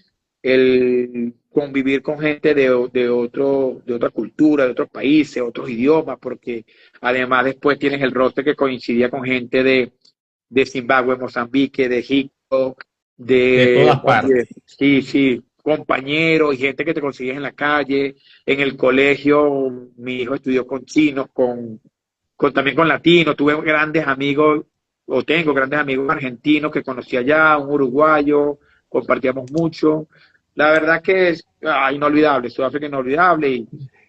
convivir con gente de otra cultura, de otros países, otros idiomas, porque además después tienes el roster que coincidía con gente de Zimbabue, Mozambique, de Egipto, de todas partes. Sí, compañeros y gente que te consigues en la calle, en el colegio. Mi hijo estudió con chinos, también con latinos. Tuve grandes amigos, o tengo grandes amigos argentinos que conocí allá, un uruguayo, compartíamos mucho. La verdad que es inolvidable, Sudáfrica inolvidable,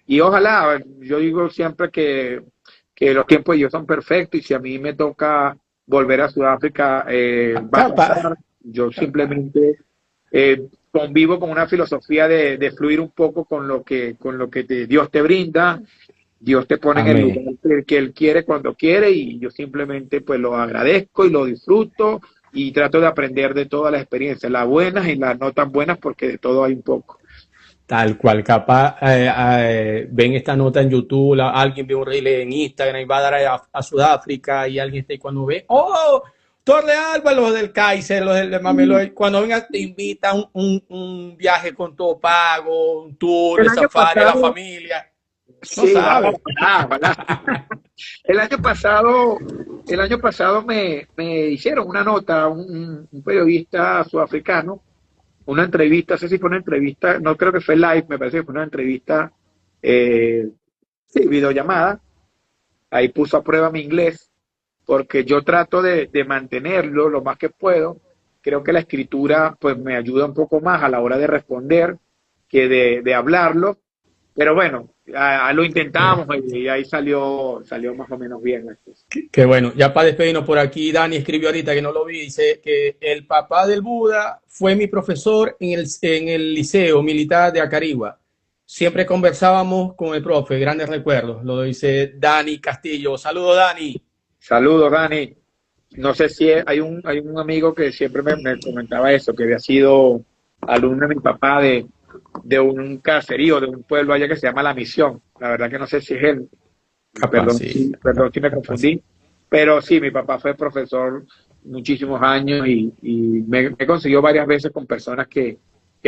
y ojalá, yo digo siempre que los tiempos de Dios son perfectos, y si a mí me toca volver a Sudáfrica, va a pasar. Yo simplemente convivo con una filosofía de fluir un poco con lo que Dios te brinda. Dios te pone en el lugar que Él quiere cuando quiere, y yo simplemente pues lo agradezco y lo disfruto y trato de aprender de todas las experiencias, las buenas y las no tan buenas, porque de todo hay un poco. Tal cual, capaz ven esta nota en YouTube, alguien ve un reel en Instagram y va a dar a Sudáfrica, y alguien está ahí cuando ve, ¡oh! Torre Alba, los del Kaiser, los del Mamelodi, cuando venga te invitan un viaje con todo pago, un tour de safari a la familia. Sí, El año pasado me hicieron una nota, un periodista sudafricano, una entrevista, no sé si fue una entrevista, no creo que fue live, me parece que fue una entrevista, videollamada. Ahí puso a prueba mi inglés, porque yo trato de mantenerlo lo más que puedo. Creo que la escritura pues me ayuda un poco más a la hora de responder que de hablarlo. Pero bueno, lo intentamos y ahí salió más o menos bien. Qué bueno. Ya para despedirnos por aquí, Dani escribió ahorita, que no lo vi, dice que el papá del Buda fue mi profesor en el liceo militar de Acarigua. Siempre conversábamos con el profe, grandes recuerdos. Lo dice Dani Castillo. Saludos, Dani. Saludos, Dani. No sé si hay un amigo que siempre me comentaba eso, que había sido alumno de mi papá de un caserío, de un pueblo allá que se llama La Misión. La verdad que no sé si es él. Perdón si me confundí. Pero sí, mi papá fue profesor muchísimos años y me consiguió varias veces con personas que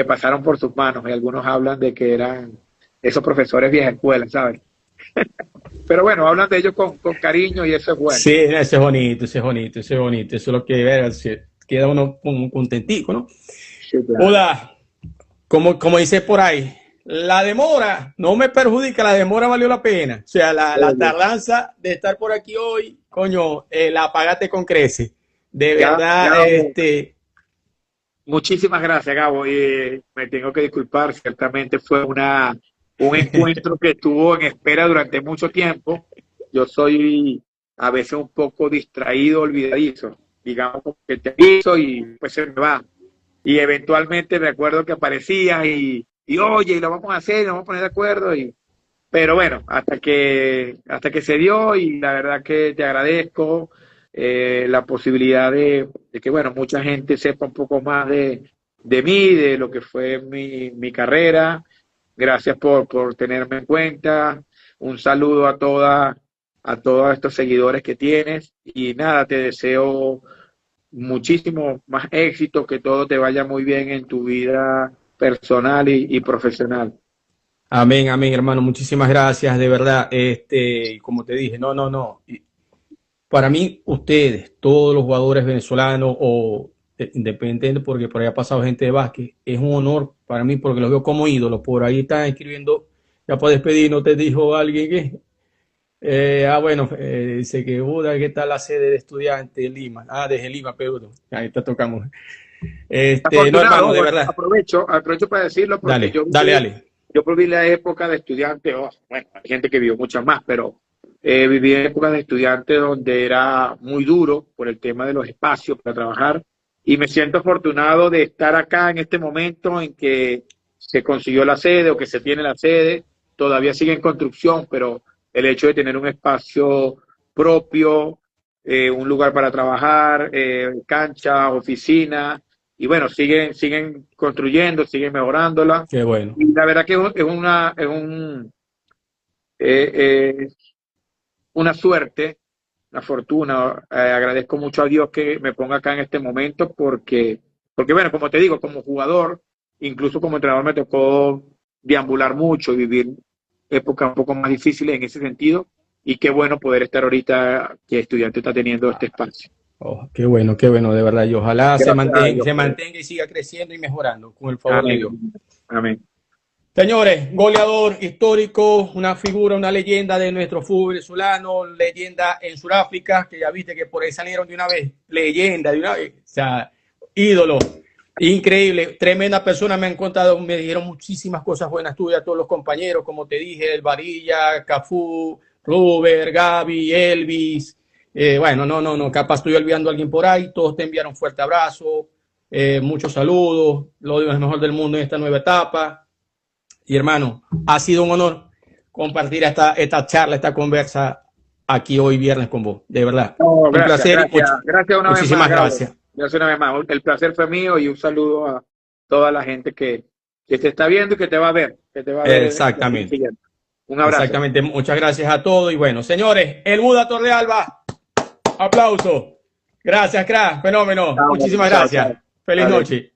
pasaron por sus manos, y algunos hablan de que eran esos profesores vieja escuela, ¿sabes? Pero bueno, hablan de ellos con cariño y eso es bueno. Sí, eso es bonito, eso es bonito, eso es bonito. Eso es lo que queda uno contentico, ¿no? Sí, claro. Hola, como dice por ahí, la demora no me perjudica, la demora valió la pena. O sea, la tardanza de estar por aquí hoy, coño, la pagaste con crece. De verdad, muchísimas gracias, Gabo. Y me tengo que disculpar, ciertamente fue un encuentro que estuvo en espera durante mucho tiempo. Yo soy a veces un poco distraído, olvidadizo. Digamos que te aviso y pues se me va. Y eventualmente me acuerdo que aparecías y oye, y lo vamos a hacer, nos vamos a poner de acuerdo. Pero bueno, hasta que se dio y la verdad que te agradezco la posibilidad de que, bueno, mucha gente sepa un poco más de mí, de lo que fue mi carrera. Gracias por tenerme en cuenta. Un saludo a todos estos seguidores que tienes y nada, te deseo muchísimo más éxito, que todo te vaya muy bien en tu vida personal y profesional. amén, amén, hermano. Muchísimas gracias, de verdad. Como te dije, no. Para mí, ustedes, todos los jugadores venezolanos o independientes, porque por ahí ha pasado gente de básquet, es un honor para mí porque los veo como ídolos. Por ahí están escribiendo, ya para despedir, ¿no te dijo alguien que? Bueno, dice que Buda, ¿qué tal la sede de estudiantes de Lima? Desde Lima, Perú. Ahí está tocamos. No, hermano, de verdad. Aprovecho para decirlo porque Dale. Yo viví la época de estudiante, bueno, hay gente que vivió muchas más, pero viví en época de estudiante donde era muy duro por el tema de los espacios para trabajar y me siento afortunado de estar acá en este momento en que se consiguió la sede o que se tiene la sede, todavía sigue en construcción, pero el hecho de tener un espacio propio, un lugar para trabajar, cancha, oficina, y bueno, siguen construyendo, siguen mejorándola. Qué bueno. Y la verdad que es una suerte, una fortuna. Agradezco mucho a Dios que me ponga acá en este momento porque bueno, como te digo, como jugador, incluso como entrenador me tocó deambular mucho y vivir épocas un poco más difíciles en ese sentido. Y qué bueno poder estar ahorita que Estudiante está teniendo este espacio. Oh, qué bueno, de verdad. Y ojalá Gracias se mantenga y siga creciendo y mejorando con el favor Amén. de Dios. Amén. Señores, goleador histórico, una figura, una leyenda de nuestro fútbol venezolano, leyenda en Sudáfrica, que ya viste que por ahí salieron de una vez, leyenda de una vez, o sea, ídolo, increíble, tremenda persona, me han contado, me dijeron muchísimas cosas buenas tuyas, todos los compañeros, como te dije, el Varilla, Cafú, Ruber, Gaby, Elvis, bueno, no, capaz estoy olvidando a alguien por ahí, todos te enviaron fuerte abrazo, muchos saludos, lo digo, es mejor del mundo en esta nueva etapa. Y hermano, ha sido un honor compartir esta charla, esta conversa aquí hoy viernes con vos. De verdad. Un placer. Gracias una vez más. Muchísimas gracias. Gracias una vez más. El placer fue mío y un saludo a toda la gente que te está viendo y que te va a ver. Exactamente. Un abrazo. Exactamente. Muchas gracias a todos. Y bueno, señores, el Buda Torrealba. Aplauso. Gracias, crack. Fenómeno. Muchísimas gracias. Feliz noche.